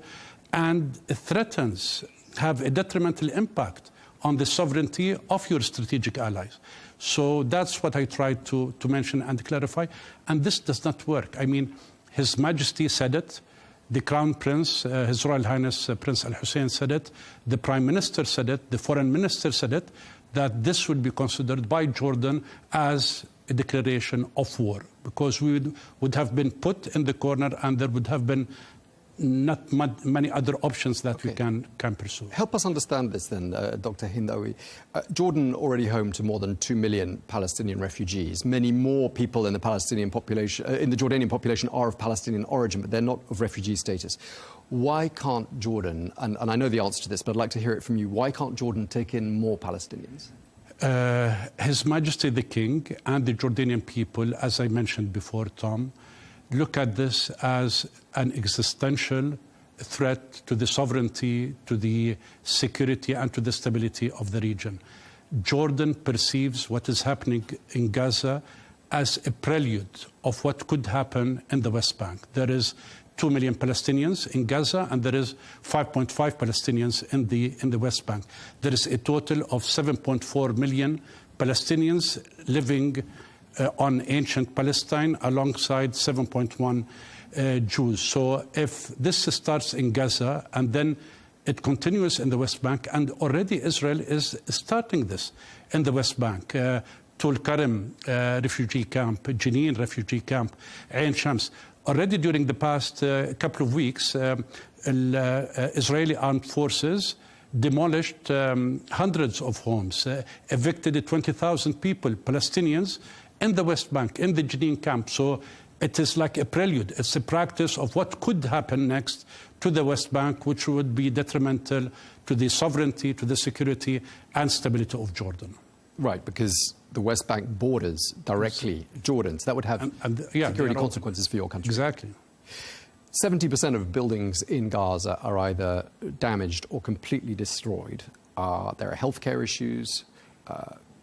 and threatens, have a detrimental impact on the sovereignty of your strategic allies. So that's what I tried to mention and clarify. And this does not work. I mean, His Majesty said it. The Crown Prince, His Royal Highness Prince Al Hussein said it. The Prime Minister said it. The Foreign Minister said it, that this would be considered by Jordan as a declaration of war, because we would have been put in the corner and there would have been not many other options that we can pursue. Help us understand this then, Dr. Hindawi. Jordan already home to more than 2 million Palestinian refugees. Many more people in the Palestinian population, in the Jordanian population, are of Palestinian origin, but they're not of refugee status. Why can't Jordan, and I know the answer to this, but I'd like to hear it from you, why can't Jordan take in more Palestinians? His Majesty the King and the Jordanian people, as I mentioned before, Tom, look at this as an existential threat to the sovereignty, to the security, and to the stability of the region. Jordan perceives what is happening in Gaza as a prelude of what could happen in the West Bank. There is 2 million Palestinians in Gaza, and there is 5.5 Palestinians in the West Bank. There is a total of 7.4 million Palestinians living on ancient Palestine, alongside 7.1 Jews. So if this starts in Gaza and then it continues in the West Bank, and already Israel is starting this in the West Bank, Tulkarem refugee camp, Jenin refugee camp, Ain Shams. Already during the past couple of weeks, Israeli armed forces demolished hundreds of homes, evicted 20,000 people, Palestinians, in the West Bank, in the Jenin camp. So it is like a prelude. It's a practice of what could happen next to the West Bank, which would be detrimental to the sovereignty, to the security and stability of Jordan. Right, because the West Bank borders directly Jordan, so that would have security consequences for your country. Exactly. 70% of buildings in Gaza are either damaged or completely destroyed. There are healthcare issues.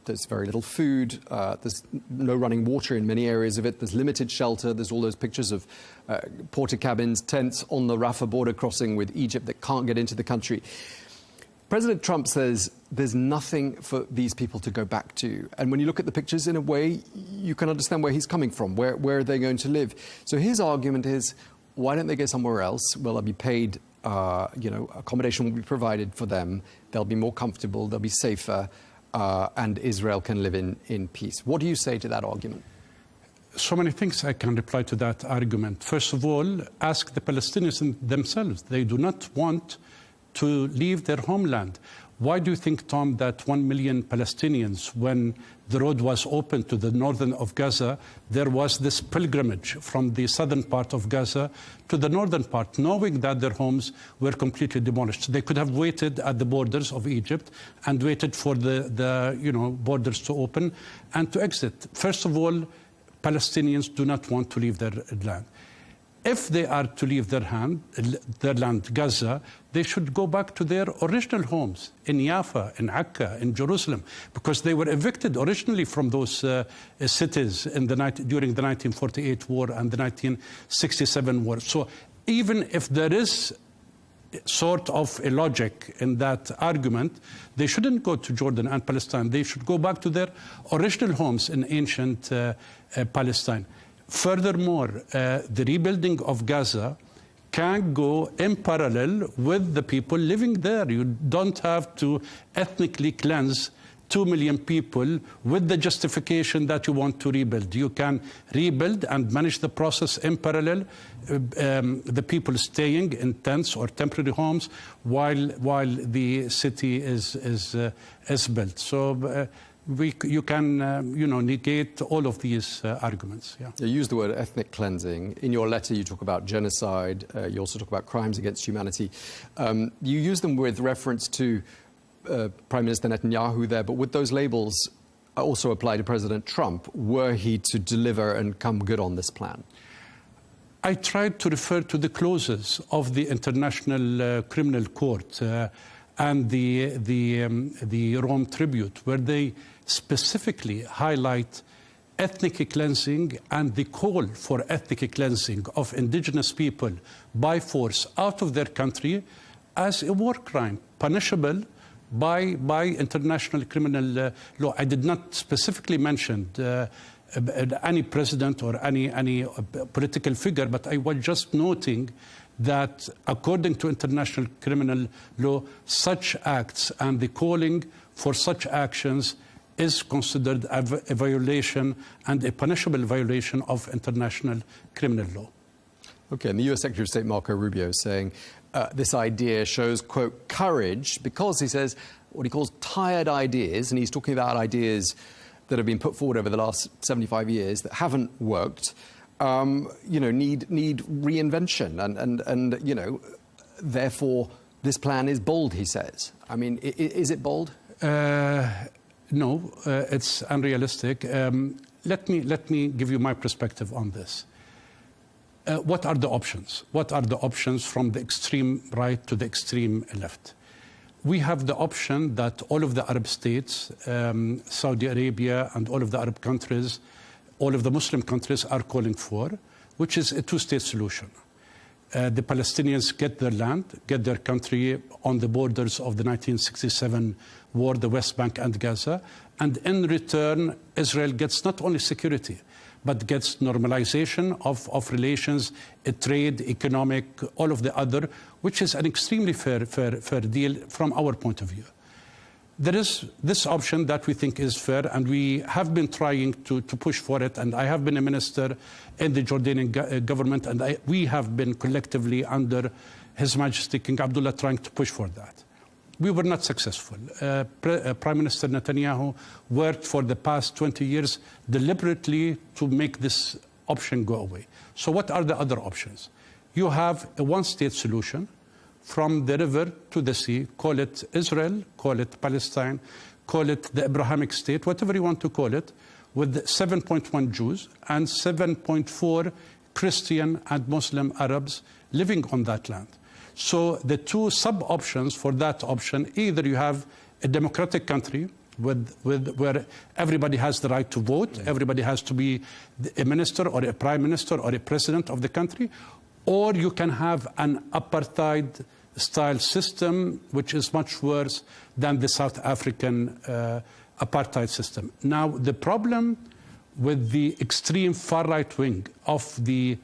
There's very little food. There's no running water in many areas of it. There's limited shelter. There's all those pictures of porta cabins, tents on the Rafah border crossing with Egypt that can't get into the country. President Trump says there's nothing for these people to go back to. And when you look at the pictures, in a way, you can understand where he's coming from. Where are they going to live? So his argument is, why don't they go somewhere else? Well, they'll be paid, accommodation will be provided for them. They'll be more comfortable, they'll be safer, and Israel can live in peace. What do you say to that argument? So many things I can reply to that argument. First of all, ask the Palestinians themselves. They do not want to leave their homeland. Why do you think, Tom, that 1 million Palestinians, when the road was open to the northern of Gaza, there was this pilgrimage from the southern part of Gaza to the northern part, knowing that their homes were completely demolished? They could have waited at the borders of Egypt and waited for the borders to open and to exit. First of all, Palestinians do not want to leave their land. If they are to leave their land, Gaza, they should go back to their original homes in Jaffa, in Akka, in Jerusalem, because they were evicted originally from those cities during the 1948 war and the 1967 war. So even if there is sort of a logic in that argument, they shouldn't go to Jordan and Palestine. They should go back to their original homes in ancient Palestine. Furthermore, the rebuilding of Gaza can go in parallel with the people living there. You don't have to ethnically cleanse 2 million people with the justification that you want to rebuild. You can rebuild and manage the process in parallel, the people staying in tents or temporary homes while the city is built. So you can negate all of these arguments. Yeah. You use the word ethnic cleansing. In your letter, you talk about genocide. You also talk about crimes against humanity. You use them with reference to Prime Minister Netanyahu there, but would those labels also apply to President Trump were he to deliver and come good on this plan? I tried to refer to the clauses of the International Criminal Court and the Rome Tribute, where they specifically highlight ethnic cleansing and the call for ethnic cleansing of indigenous people by force out of their country as a war crime, punishable by international criminal law. I did not specifically mention any president or any political figure, but I was just noting that according to international criminal law, such acts and the calling for such actions is considered a violation and a punishable violation of international criminal law. Okay, and the US Secretary of State Marco Rubio is saying this idea shows, quote, courage, because he says what he calls tired ideas, and he's talking about ideas that have been put forward over the last 75 years that haven't worked, need reinvention, and therefore this plan is bold, he says. I mean, is it bold? No, it's unrealistic. Let me give you my perspective on this. What are the options? What are the options from the extreme right to the extreme left? We have the option that all of the Arab states, Saudi Arabia and all of the Arab countries, all of the Muslim countries are calling for, which is a two-state solution. The Palestinians get their land, get their country on the borders of the 1967 war, the West Bank and Gaza, and in return, Israel gets not only security, but gets normalization of relations, trade, economic, all of the other, which is an extremely fair deal from our point of view. There is this option that we think is fair, and we have been trying to push for it, and I have been a minister in the Jordanian government, and we have been collectively under His Majesty King Abdullah trying to push for that. We were not successful. Prime Minister Netanyahu worked for the past 20 years deliberately to make this option go away. So what are the other options? You have a one-state solution from the river to the sea. Call it Israel, call it Palestine, call it the Abrahamic state, whatever you want to call it, with 7.1 Jews and 7.4 Christian and Muslim Arabs living on that land. So the two sub-options for that option, either you have a democratic country where everybody has the right to vote, everybody has to be a minister or a prime minister or a president of the country, or you can have an apartheid style system, which is much worse than the South African apartheid system. Now, the problem with the extreme far-right wing of the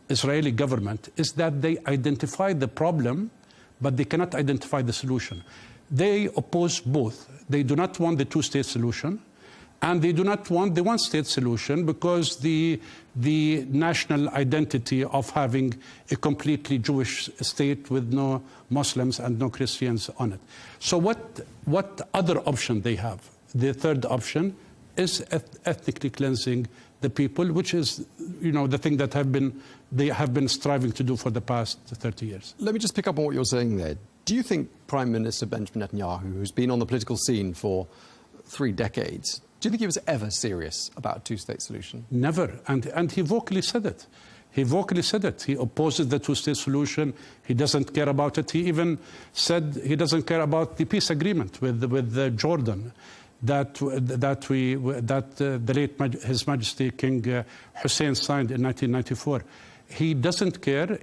Israeli government is that they identify the problem, but they cannot identify the solution. They oppose both. They do not want the two-state solution, and they do not want the one-state solution because the national identity of having a completely Jewish state with no Muslims and no Christians on it. So what other option they have? The third option is ethnically cleansing the people, which is, the thing that they have been striving to do for the past 30 years. Let me just pick up on what you're saying there. Do you think Prime Minister Benjamin Netanyahu, who's been on the political scene for 3 decades, do you think he was ever serious about a two-state solution? Never. And he vocally said it. He vocally said it. He opposes the two-state solution. He doesn't care about it. He even said he doesn't care about the peace agreement with Jordan that the late His Majesty King Hussein signed in 1994. He doesn't care.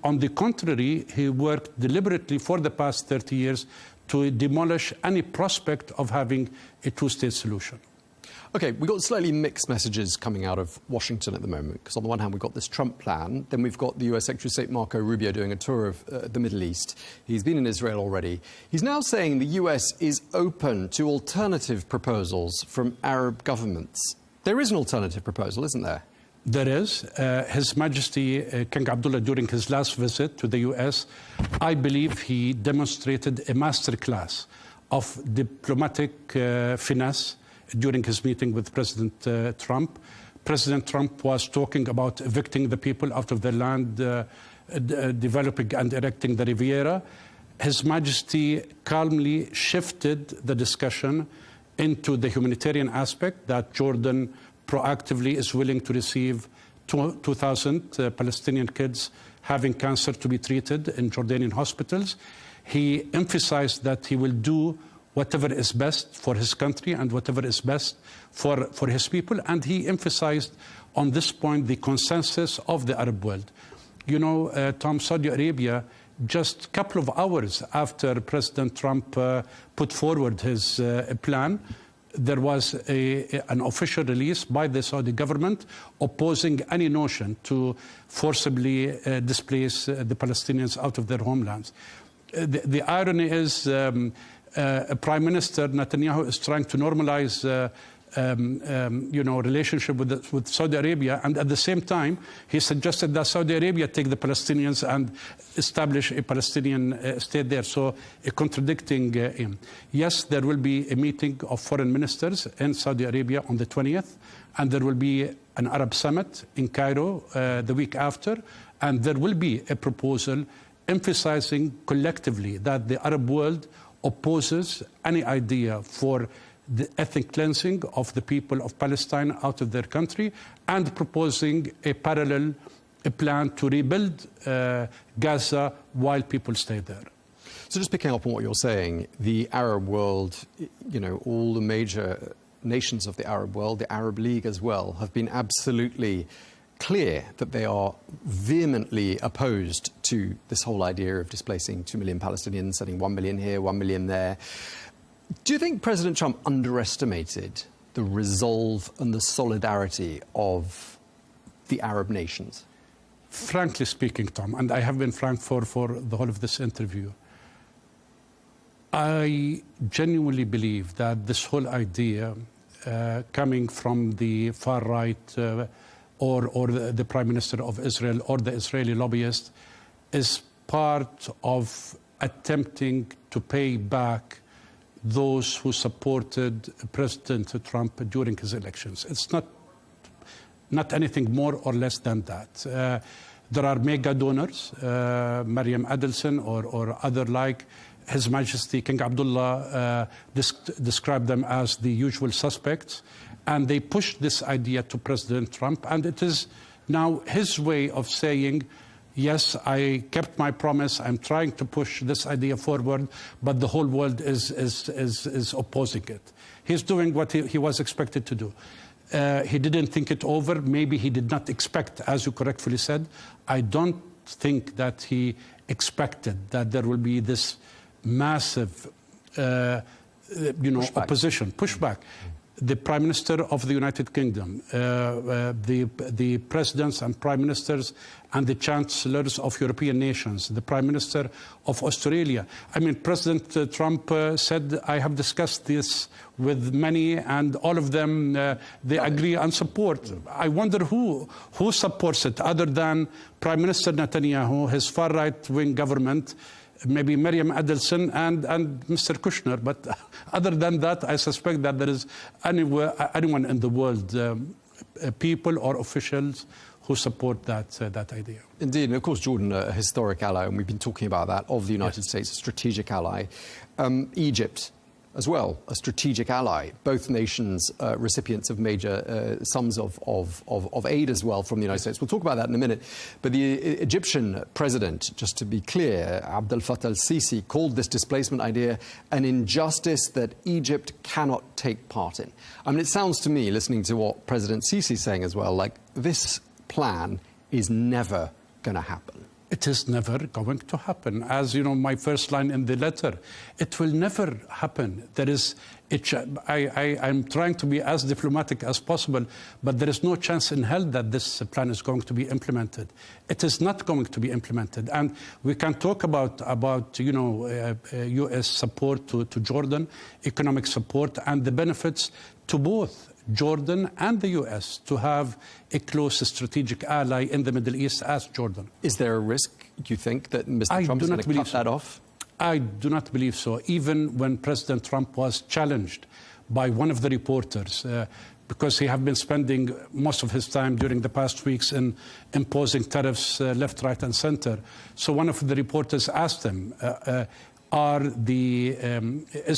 On the contrary, he worked deliberately for the past 30 years to demolish any prospect of having a two-state solution. OK, we've got slightly mixed messages coming out of Washington at the moment, because on the one hand, we've got this Trump plan, then we've got the US Secretary of State Marco Rubio doing a tour of the Middle East. He's been in Israel already. He's now saying the US is open to alternative proposals from Arab governments. There is an alternative proposal, isn't there? There is. His Majesty King Abdullah, during his last visit to the US, I believe he demonstrated a masterclass of diplomatic finesse during his meeting with President Trump. President Trump was talking about evicting the people out of their land, developing and erecting the Riviera. His Majesty calmly shifted the discussion into the humanitarian aspect, that Jordan proactively is willing to receive 2,000 Palestinian kids having cancer to be treated in Jordanian hospitals. He emphasized that he will do whatever is best for his country and whatever is best for his people. And he emphasized on this point the consensus of the Arab world. Tom, Saudi Arabia, just a couple of hours after President Trump put forward his plan, there was an official release by the Saudi government opposing any notion to forcibly displace the Palestinians out of their homelands. The irony is Prime Minister Netanyahu is trying to normalize relationship with Saudi Arabia, and at the same time he suggested that Saudi Arabia take the Palestinians and establish a Palestinian state there. So contradicting him. Yes, there will be a meeting of foreign ministers in Saudi Arabia on the 20th, and there will be an Arab summit in Cairo the week after, and there will be a proposal emphasizing collectively that the Arab world opposes any idea for the ethnic cleansing of the people of Palestine out of their country, and proposing a parallel plan to rebuild Gaza while people stay there. So just picking up on what you're saying, the Arab world, all the major nations of the Arab world, the Arab League as well, have been absolutely clear that they are vehemently opposed to this whole idea of displacing 2 million Palestinians, sending 1 million here, 1 million there. Do you think President Trump underestimated the resolve and the solidarity of the Arab nations? Frankly speaking, Tom, and I have been frank for the whole of this interview, I genuinely believe that this whole idea coming from the far right or the Prime Minister of Israel or the Israeli lobbyist is part of attempting to pay back those who supported President Trump during his elections. It's not anything more or less than that. There are mega donors, Mariam Adelson or other like. His Majesty King Abdullah described them as the usual suspects. And they pushed this idea to President Trump. And it is now his way of saying, yes, I kept my promise. I'm trying to push this idea forward, but the whole world is opposing it. He's doing what he was expected to do. He didn't think it over. Maybe he did not expect, as you correctly said. I don't think that he expected that there will be this massive, opposition, pushback. The Prime Minister of the United Kingdom, the presidents and prime ministers and the chancellors of European nations, the Prime Minister of Australia. I mean, President Trump said, I have discussed this with many, and all of them, they agree and support. I wonder who supports it other than Prime Minister Netanyahu, his far-right-wing government, maybe Miriam Adelson and Mr. Kushner. But other than that, I suspect that there is anyone in the world, people or officials, who support that idea. Indeed, and of course, Jordan, a historic ally, and we've been talking about that, of the United States, a strategic ally. Egypt, as well, a strategic ally. Both nations recipients of major sums of aid as well from the United States. We'll talk about that in a minute. But the Egyptian president, just to be clear, Abdel Fattah al-Sisi, called this displacement idea an injustice that Egypt cannot take part in. I mean, it sounds to me, listening to what President Sisi is saying as well, like this plan is never going to happen. It is never going to happen. As you know, my first line in the letter, it will never happen. I'm trying to be as diplomatic as possible, but there is no chance in hell that this plan is going to be implemented. It is not going to be implemented. And we can talk about U.S. support to Jordan, economic support, and the benefits to both Jordan and the U.S. to have a close strategic ally in the Middle East as Jordan. Is there a risk, do you think, that Mr. Trump is going to cut that off? I do not believe so. Even when President Trump was challenged by one of the reporters, because he had been spending most of his time during the past weeks in imposing tariffs left, right, and center. So one of the reporters asked him, is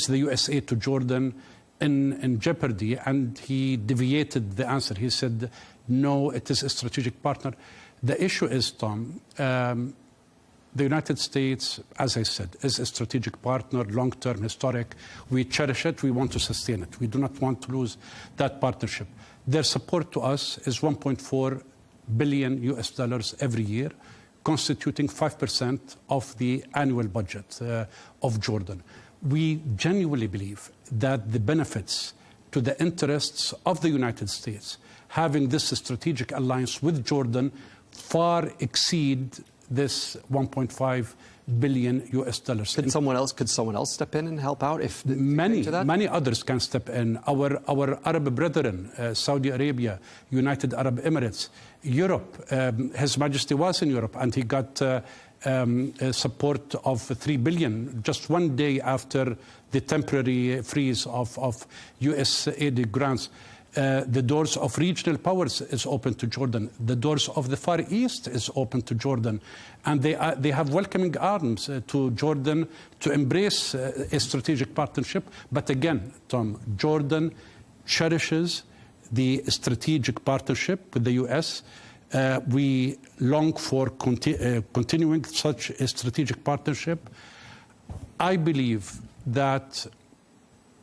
the U.S. aid to Jordan in jeopardy? And he deviated the answer. He said, no, it is a strategic partner. The issue is, Tom, the United States, as I said, is a strategic partner, long-term, historic. We cherish it. We want to sustain it. We do not want to lose that partnership. Their support to us is $1.4 billion US every year, constituting 5% of the annual budget of Jordan. We genuinely believe that the benefits to the interests of the United States having this strategic alliance with Jordan far exceed this $1.5 billion US. Could someone else step in and help out if many others can step in? Our Arab brethren, Saudi Arabia, United Arab Emirates, Europe. His Majesty was in Europe and he got support of $3 billion just one day after the temporary freeze of U.S. aid grants. The doors of regional powers is open to Jordan. The doors of the Far East is open to Jordan. And they have welcoming arms to Jordan to embrace a strategic partnership. But again, Tom, Jordan cherishes the strategic partnership with the U.S. We long for continuing such a strategic partnership. I believe that,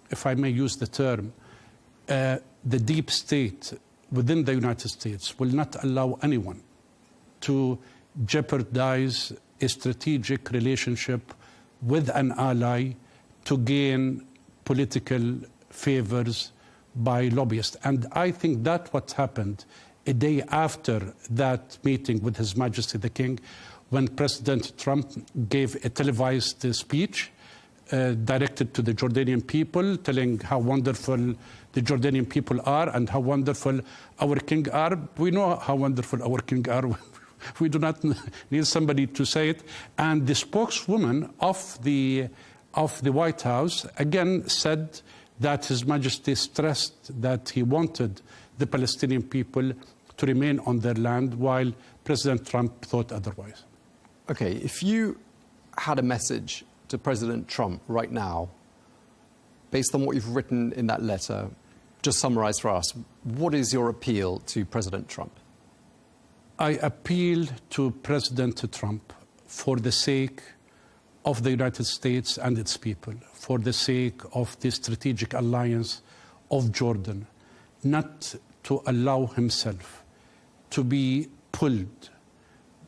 if I may use the term, the deep state within the United States will not allow anyone to jeopardize a strategic relationship with an ally to gain political favors by lobbyists. And I think that's what happened a day after that meeting with His Majesty the King, when President Trump gave a televised speech directed to the Jordanian people, telling how wonderful the Jordanian people are and how wonderful our king are. We know how wonderful our king are. We do not need somebody to say it. And the spokeswoman of the White House again said that His Majesty stressed that he wanted the Palestinian people to remain on their land, while President Trump thought otherwise. Okay, if you had a message to President Trump right now, based on what you've written in that letter, just summarize for us, what is your appeal to President Trump? I appeal to President Trump for the sake of the United States and its people, for the sake of the strategic alliance of Jordan, not to allow himself to be pulled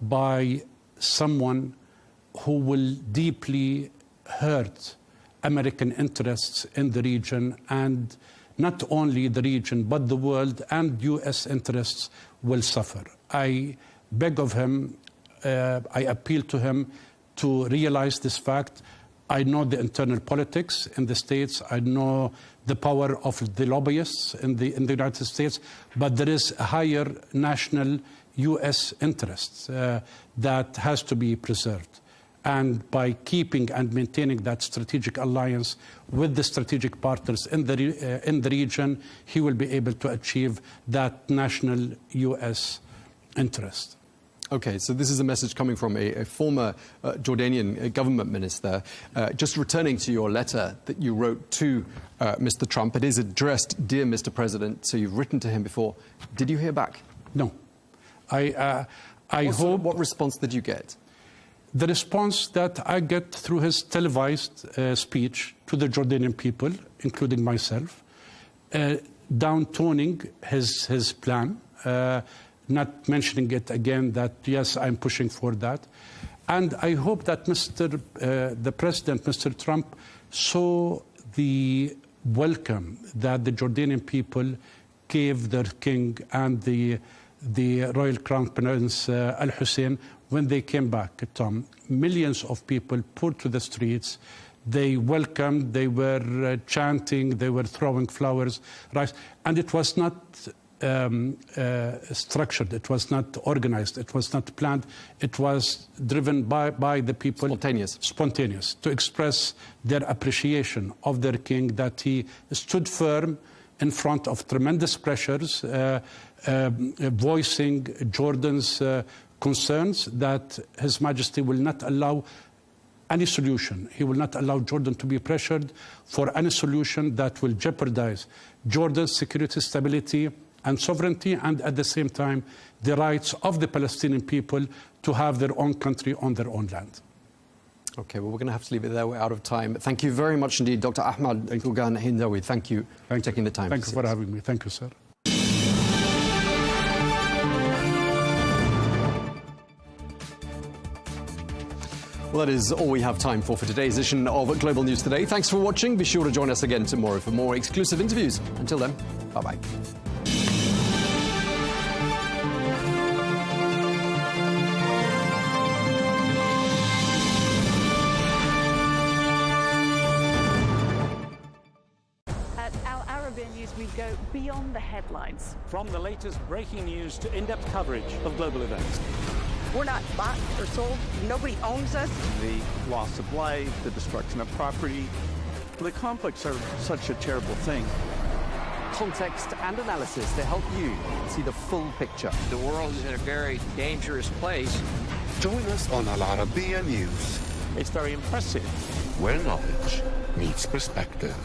by someone who will deeply hurt American interests in the region, and not only the region, but the world and U.S. interests will suffer. I beg of him, I appeal to him to realize this fact. I know the internal politics in the States. I know the power of the lobbyists in the United States, but there is a higher national U.S. interest that has to be preserved. And by keeping and maintaining that strategic alliance with the strategic partners in the region, he will be able to achieve that national U.S. interest. Okay, so this is a message coming from a former Jordanian government minister. Just returning to your letter that you wrote to Mr. Trump, it is addressed, "Dear Mr. President," so you've written to him before. Did you hear back? No. What response did you get? The response that I get through his televised speech to the Jordanian people, including myself, downtoning his plan, not mentioning it again that, yes, I'm pushing for that. And I hope that the President, Mr. Trump, saw the welcome that the Jordanian people gave their king and the Royal Crown Prince Al-Hussein when they came back, Tom. Millions of people poured to the streets. They welcomed, they were chanting, they were throwing flowers, rice. And it was not structured, it was not organized, it was not planned. It was driven by the people. Spontaneous, to express their appreciation of their king, that he stood firm in front of tremendous pressures, voicing Jordan's concerns that His Majesty will not allow any solution. He will not allow Jordan to be pressured for any solution that will jeopardize Jordan's security, stability, and sovereignty, and at the same time, the rights of the Palestinian people to have their own country on their own land. Okay, well, we're going to have to leave it there. We're out of time. Thank you very much indeed, Dr. Ahmad Gurgan Hindawi. Thank you for taking the time. Thank you for having me. Thank you, sir. Well, that is all we have time for today's edition of Global News Today. Thanks for watching. Be sure to join us again tomorrow for more exclusive interviews. Until then, bye-bye. At Arabiya News, we go beyond the headlines. From the latest breaking news to in-depth coverage of global events. We're not bought or sold. Nobody owns us. The loss of life, the destruction of property. The conflicts are such a terrible thing. Context and analysis to help you see the full picture. The world is in a very dangerous place. Join us on Arabiya News, It's very impressive. where knowledge meets perspective.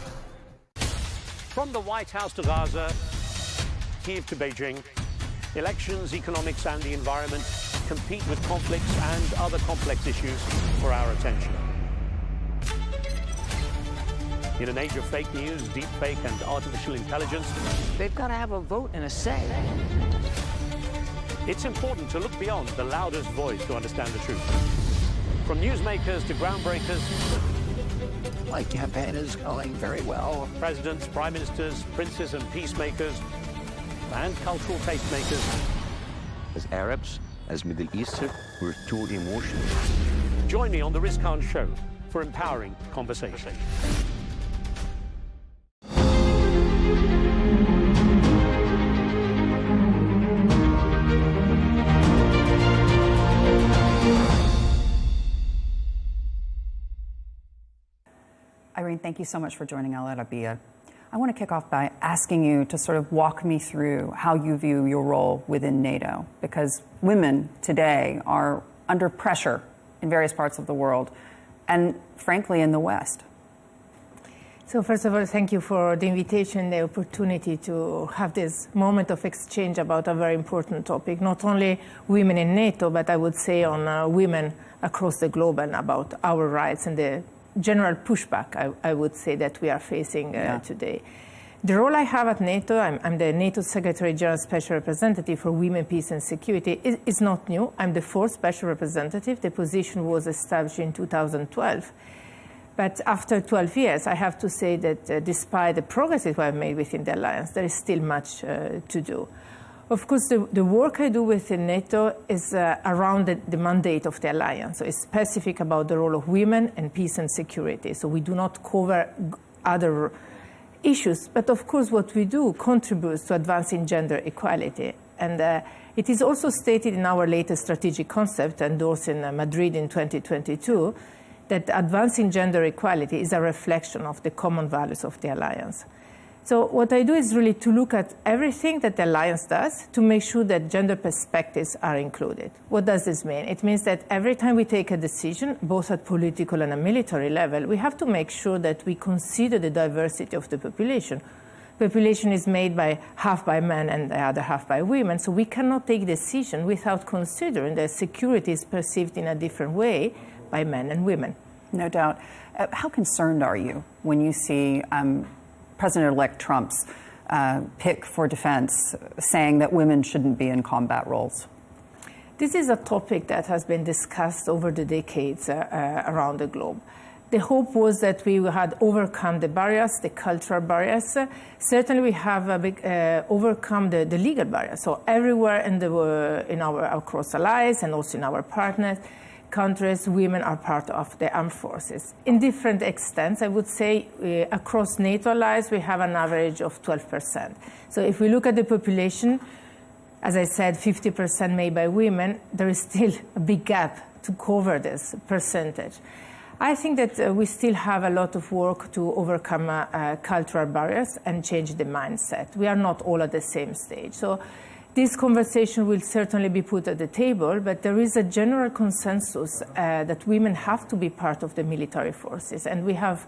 From the White House to Gaza, Kiev to Beijing, elections, economics, and the environment compete with conflicts and other complex issues for our attention. In an age of fake news, deep fake, and artificial intelligence, They've got to have a vote and a say. it's important to look beyond the loudest voice to understand the truth. From newsmakers to groundbreakers, My campaign is going very well. presidents, prime ministers, princes and peacemakers, and cultural tastemakers. As Arabs, as Middle Eastern, we're too emotional. Join me on The Riz Khan Show for empowering conversation. Irene, thank you so much for joining Al Arabiya. I want to kick off by asking you to sort of walk me through how you view your role within NATO, because women today are under pressure in various parts of the world and, frankly, in the West. So first of all, thank you for the invitation, the opportunity to have this moment of exchange about a very important topic, not only women in NATO, but I would say on women across the globe and about our rights and the general pushback, I would say, that we are facing today. The role I have at NATO, I'm the NATO Secretary General Special Representative for Women, Peace and Security, is not new. I'm the fourth Special Representative. The position was established in 2012. But after 12 years, I have to say that despite the progress that we have made within the alliance, there is still much to do. Of course, the work I do within NATO is around the mandate of the alliance. So it's specific about the role of women and peace and security. So we do not cover other issues. But of course, what we do contributes to advancing gender equality. And it is also stated in our latest strategic concept endorsed in Madrid in 2022 that advancing gender equality is a reflection of the common values of the alliance. So what I do is really to look at everything that the alliance does to make sure that gender perspectives are included. What does this mean? It means that every time we take a decision, both at political and a military level, we have to make sure that we consider the diversity of the population. Population is made by half by men and the other half by women, so we cannot take decision without considering that security is perceived in a different way by men and women. No doubt. How concerned are you when you see President-elect Trump's pick for defense saying that women shouldn't be in combat roles? This is a topic that has been discussed over the decades around the globe. The hope was that we had overcome the barriers, the cultural barriers. Certainly we have overcome the legal barriers. So everywhere in our across allies and also in our partners, countries, women are part of the armed forces. In different extents, I would say across NATO allies, we have an average of 12%. So if we look at the population, as I said, 50% made by women, there is still a big gap to cover this percentage. I think that we still have a lot of work to overcome cultural barriers and change the mindset. We are not all at the same stage. So this conversation will certainly be put at the table, but there is a general consensus that women have to be part of the military forces. And we have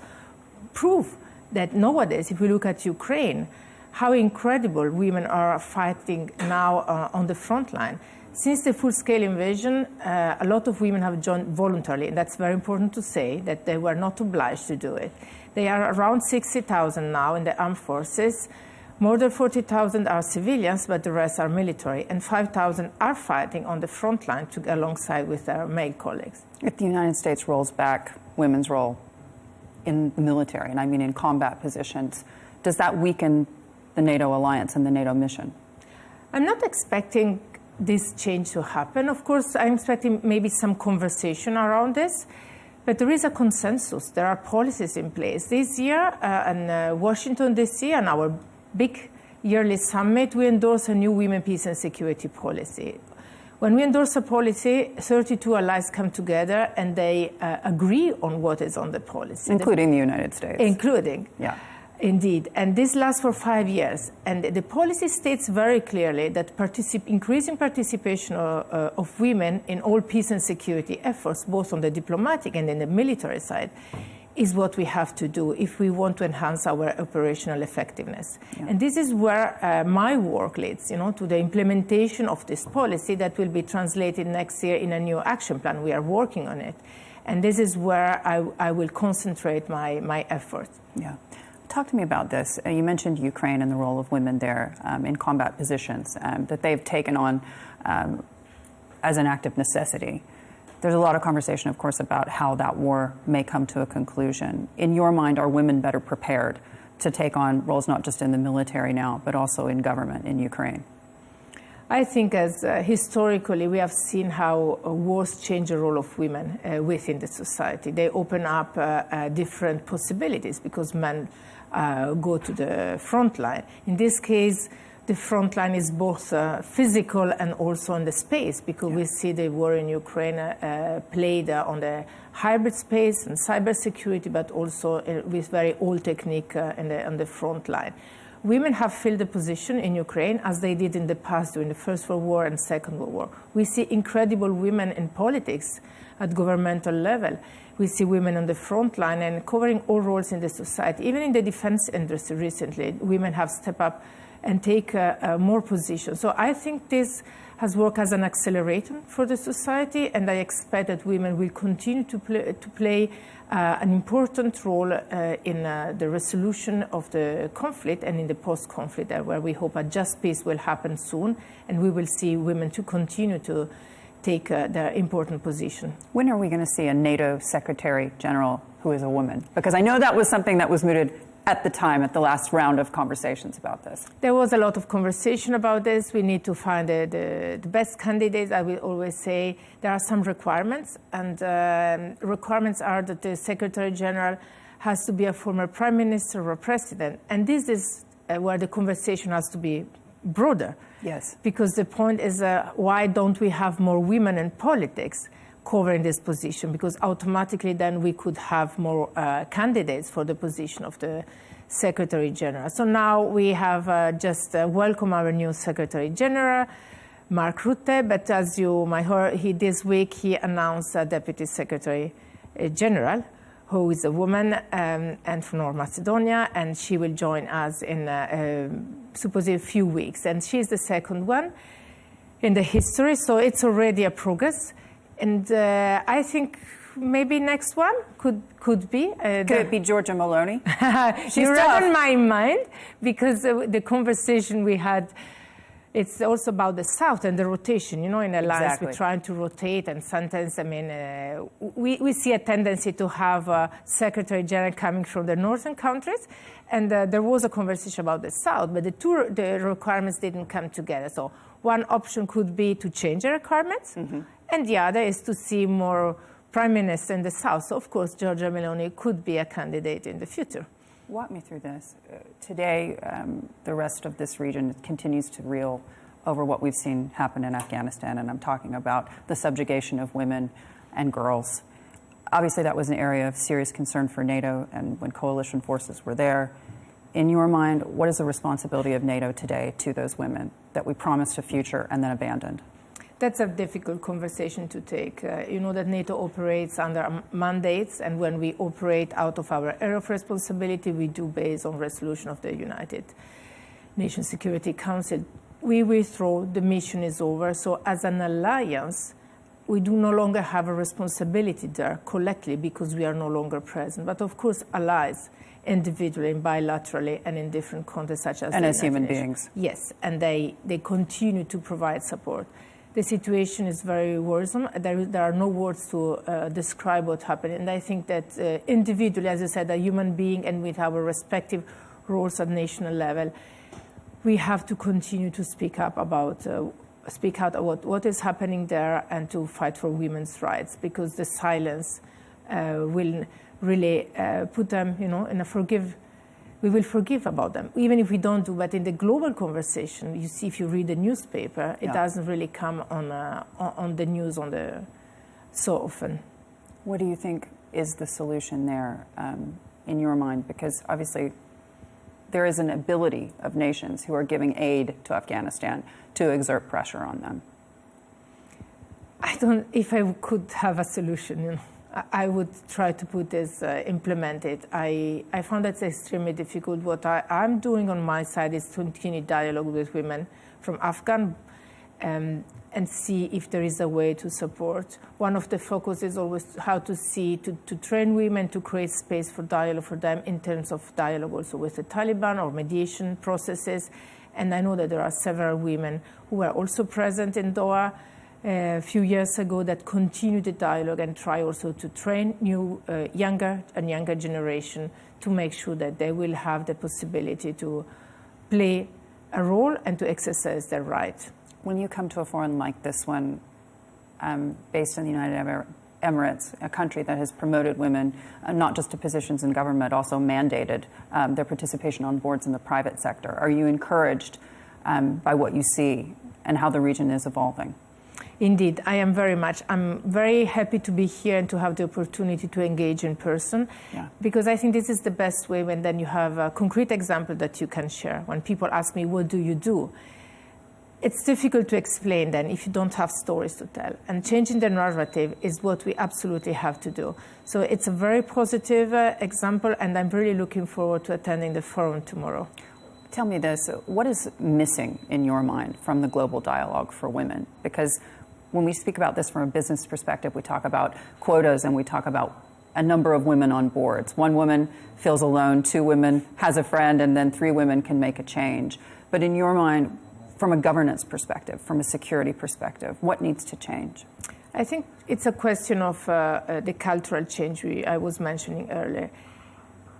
proof that nowadays, if we look at Ukraine, how incredible women are fighting now on the front line. Since the full-scale invasion, a lot of women have joined voluntarily, and that's very important to say, that they were not obliged to do it. They are around 60,000 now in the armed forces. More than 40,000 are civilians, but the rest are military, and 5,000 are fighting on the front line alongside with their male colleagues. If the United States rolls back women's role in the military, and I mean in combat positions, does that weaken the NATO alliance and the NATO mission? I'm not expecting this change to happen. Of course, I'm expecting maybe some conversation around this. But there is a consensus. There are policies in place. This year, in Washington, D.C., and our big yearly summit, we endorse a new women, peace and security policy. When we endorse a policy, 32 allies come together and they agree on what is on the policy. Including the United States. Including. Yeah. Indeed. And this lasts for 5 years. And the policy states very clearly that increasing participation of women in all peace and security efforts, both on the diplomatic and in the military side, is what we have to do if we want to enhance our operational effectiveness. Yeah. And this is where my work leads, to the implementation of this policy that will be translated next year in a new action plan. We are working on it. And this is where I will concentrate my efforts. Yeah. Talk to me about this. You mentioned Ukraine and the role of women there in combat positions that they've taken on as an act of necessity. There's a lot of conversation, of course, about how that war may come to a conclusion. In your mind, are women better prepared to take on roles not just in the military now, but also in government in Ukraine? I think as historically we have seen how wars change the role of women within the society. They open up different possibilities because men go to the front line. In this case, the front line is both physical and also on the space, because we see the war in Ukraine played on the hybrid space and cybersecurity, but also with very old technique on the front line. Women have filled the position in Ukraine as they did in the past during the First World War and Second World War. We see incredible women in politics at governmental level. We see women on the front line and covering all roles in the society. Even in the defense industry recently, women have stepped up and take more position. So I think this has worked as an accelerator for the society, and I expect that women will continue to play an important role in the resolution of the conflict and in the post-conflict, where we hope a just peace will happen soon, and we will see women to continue to take their important position. When are we going to see a NATO Secretary General who is a woman? Because I know that was something that was mooted at the time, at the last round of conversations about this. There was a lot of conversation about this. We need to find the best candidates. I will always say there are some requirements, and requirements are that the Secretary General has to be a former Prime Minister or a President. And this is where the conversation has to be broader. Yes. Because the point is, why don't we have more women in politics covering this position? Because automatically then we could have more candidates for the position of the Secretary General. So now we have just welcomed our new Secretary General, Mark Rutte, but as you might heard, this week he announced a Deputy Secretary General, who is a woman and from North Macedonia, and she will join us in supposedly a few weeks. And she's the second one in the history, so it's already a progress. And I think maybe next one could be. Could it be Giorgia Meloni? You read in my mind, because the conversation we had, it's also about the South and the rotation. You know, in alliance, Exactly. we're trying to rotate, and sometimes, I mean, we see a tendency to have a Secretary General coming from the northern countries, and there was a conversation about the South, but the requirements didn't come together. So one option could be to change the requirements, and the other is to see more prime minister in the South. So, of course, Giorgia Meloni could be a candidate in the future. Walk me through this. Today, the rest of this region continues to reel over what we've seen happen in Afghanistan, and I'm talking about the subjugation of women and girls. Obviously, that was an area of serious concern for NATO, and when coalition forces were there. In your mind, what is the responsibility of NATO today to those women that we promised a future and then abandoned? That's a difficult conversation to take. You know that NATO operates under mandates, and when we operate out of our area of responsibility, we do based on resolution of the United Nations Security Council. We withdraw, the mission is over. So as an alliance, we do no longer have a responsibility there collectively because we are no longer present. But of course, allies, individually and bilaterally and in different contexts such as and the as United human Nations. beings. Yes, and they continue to provide support. The situation is very worrisome. There are no words to describe what happened. And I think that individually, as I said, a human being and with our respective roles at national level, we have to continue to speak out about what is happening there and to fight for women's rights, because the silence will really put them, you know, in we will forgive about them, even if we don't do. But in the global conversation, you see, if you read the newspaper, it doesn't really come on the news so often. What do you think is the solution there in your mind? Because obviously there is an ability of nations who are giving aid to Afghanistan to exert pressure on them. If I could have a solution, you know, I would try to put this, implement it. I found that extremely difficult. What I'm doing on my side is to continue dialogue with women from Afghan and see if there is a way to support. One of the focus is always how to train women to create space for dialogue for them in terms of dialogue also with the Taliban or mediation processes. And I know that there are several women who are also present in Doha a few years ago that continue the dialogue and try also to train younger generation to make sure that they will have the possibility to play a role and to exercise their right. When you come to a forum like this one, based in the United Emirates, a country that has promoted women not just to positions in government, also mandated their participation on boards in the private sector, are you encouraged by what you see and how the region is evolving? Indeed, I am very much. I'm very happy to be here and to have the opportunity to engage in person, because I think this is the best way when then you have a concrete example that you can share. When people ask me, what do you do? It's difficult to explain then if you don't have stories to tell. And changing the narrative is what we absolutely have to do. So it's a very positive example, and I'm really looking forward to attending the forum tomorrow. Tell me this, what is missing in your mind from the global dialogue for women? Because when we speak about this from a business perspective, we talk about quotas and we talk about a number of women on boards. One woman feels alone, 2 women has a friend, and then 3 women can make a change. But in your mind, from a governance perspective, from a security perspective, what needs to change? I think it's a question of the cultural change I was mentioning earlier.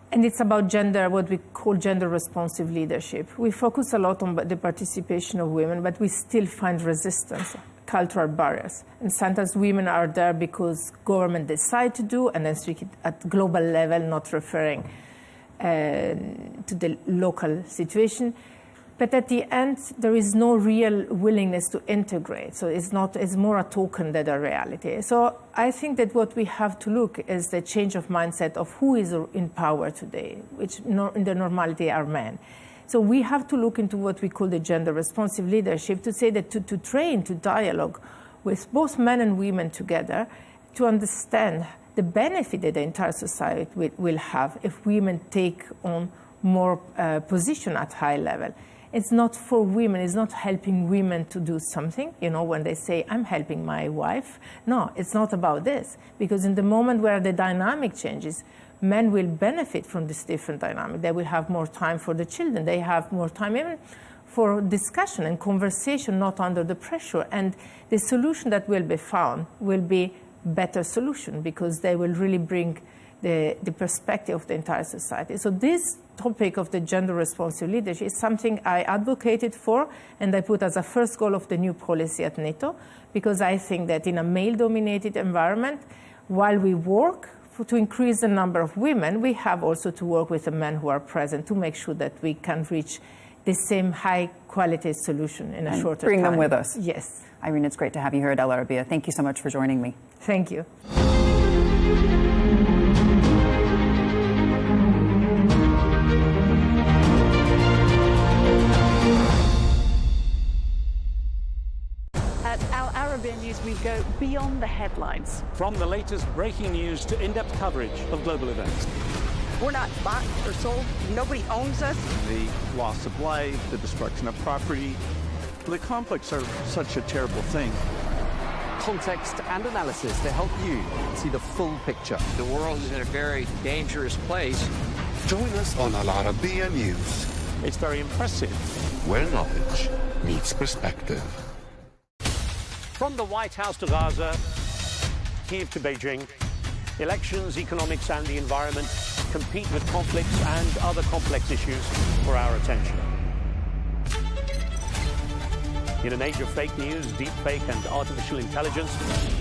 And it's about gender, what we call gender-responsive leadership. We focus a lot on the participation of women, but we still find resistance, cultural barriers. And sometimes women are there because government decide to do, and then speak it at global level, not referring to the local situation. But at the end, there is no real willingness to integrate. So it's more a token than a reality. So I think that what we have to look is the change of mindset of who is in power today, which in the normality are men. So we have to look into what we call the gender-responsive leadership to say that to train, to dialogue with both men and women together to understand the benefit that the entire society will have if women take on more position at high level. It's not for women, it's not helping women to do something, when they say, I'm helping my wife. No, it's not about this. Because in the moment where the dynamic changes, men will benefit from this different dynamic. They will have more time for the children. They have more time even for discussion and conversation, not under the pressure. And the solution that will be found will be better solution because they will really bring the perspective of the entire society. So this topic of the gender-responsive leadership is something I advocated for and I put as a first goal of the new policy at NATO, because I think that in a male-dominated environment, while we work to increase the number of women, we have also to work with the men who are present to make sure that we can reach the same high-quality solution in a shorter time. Bring them with us. Yes. Irene, it's great to have you here at Al Arabiya. Thank you so much for joining me. Thank you. At Al Arabiya News, we go beyond the headlines. From the latest breaking news to in-depth coverage of global events. We're not bought or sold. Nobody owns us. The loss of life, the destruction of property. The conflicts are such a terrible thing. Context and analysis to help you see the full picture. The world is in a very dangerous place. Join us on Al Arabiya News, It's very impressive. where knowledge meets perspective. From the White House to Gaza, Kiev to Beijing, elections, economics and the environment compete with conflicts and other complex issues for our attention. In an age of fake news, deepfake and artificial intelligence,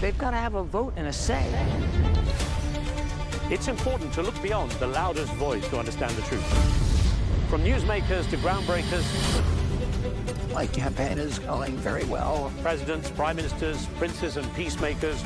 They've got to have a vote and a say. it's important to look beyond the loudest voice to understand the truth. From newsmakers to groundbreakers, My campaign is going very well. presidents, prime ministers, princes and peacemakers,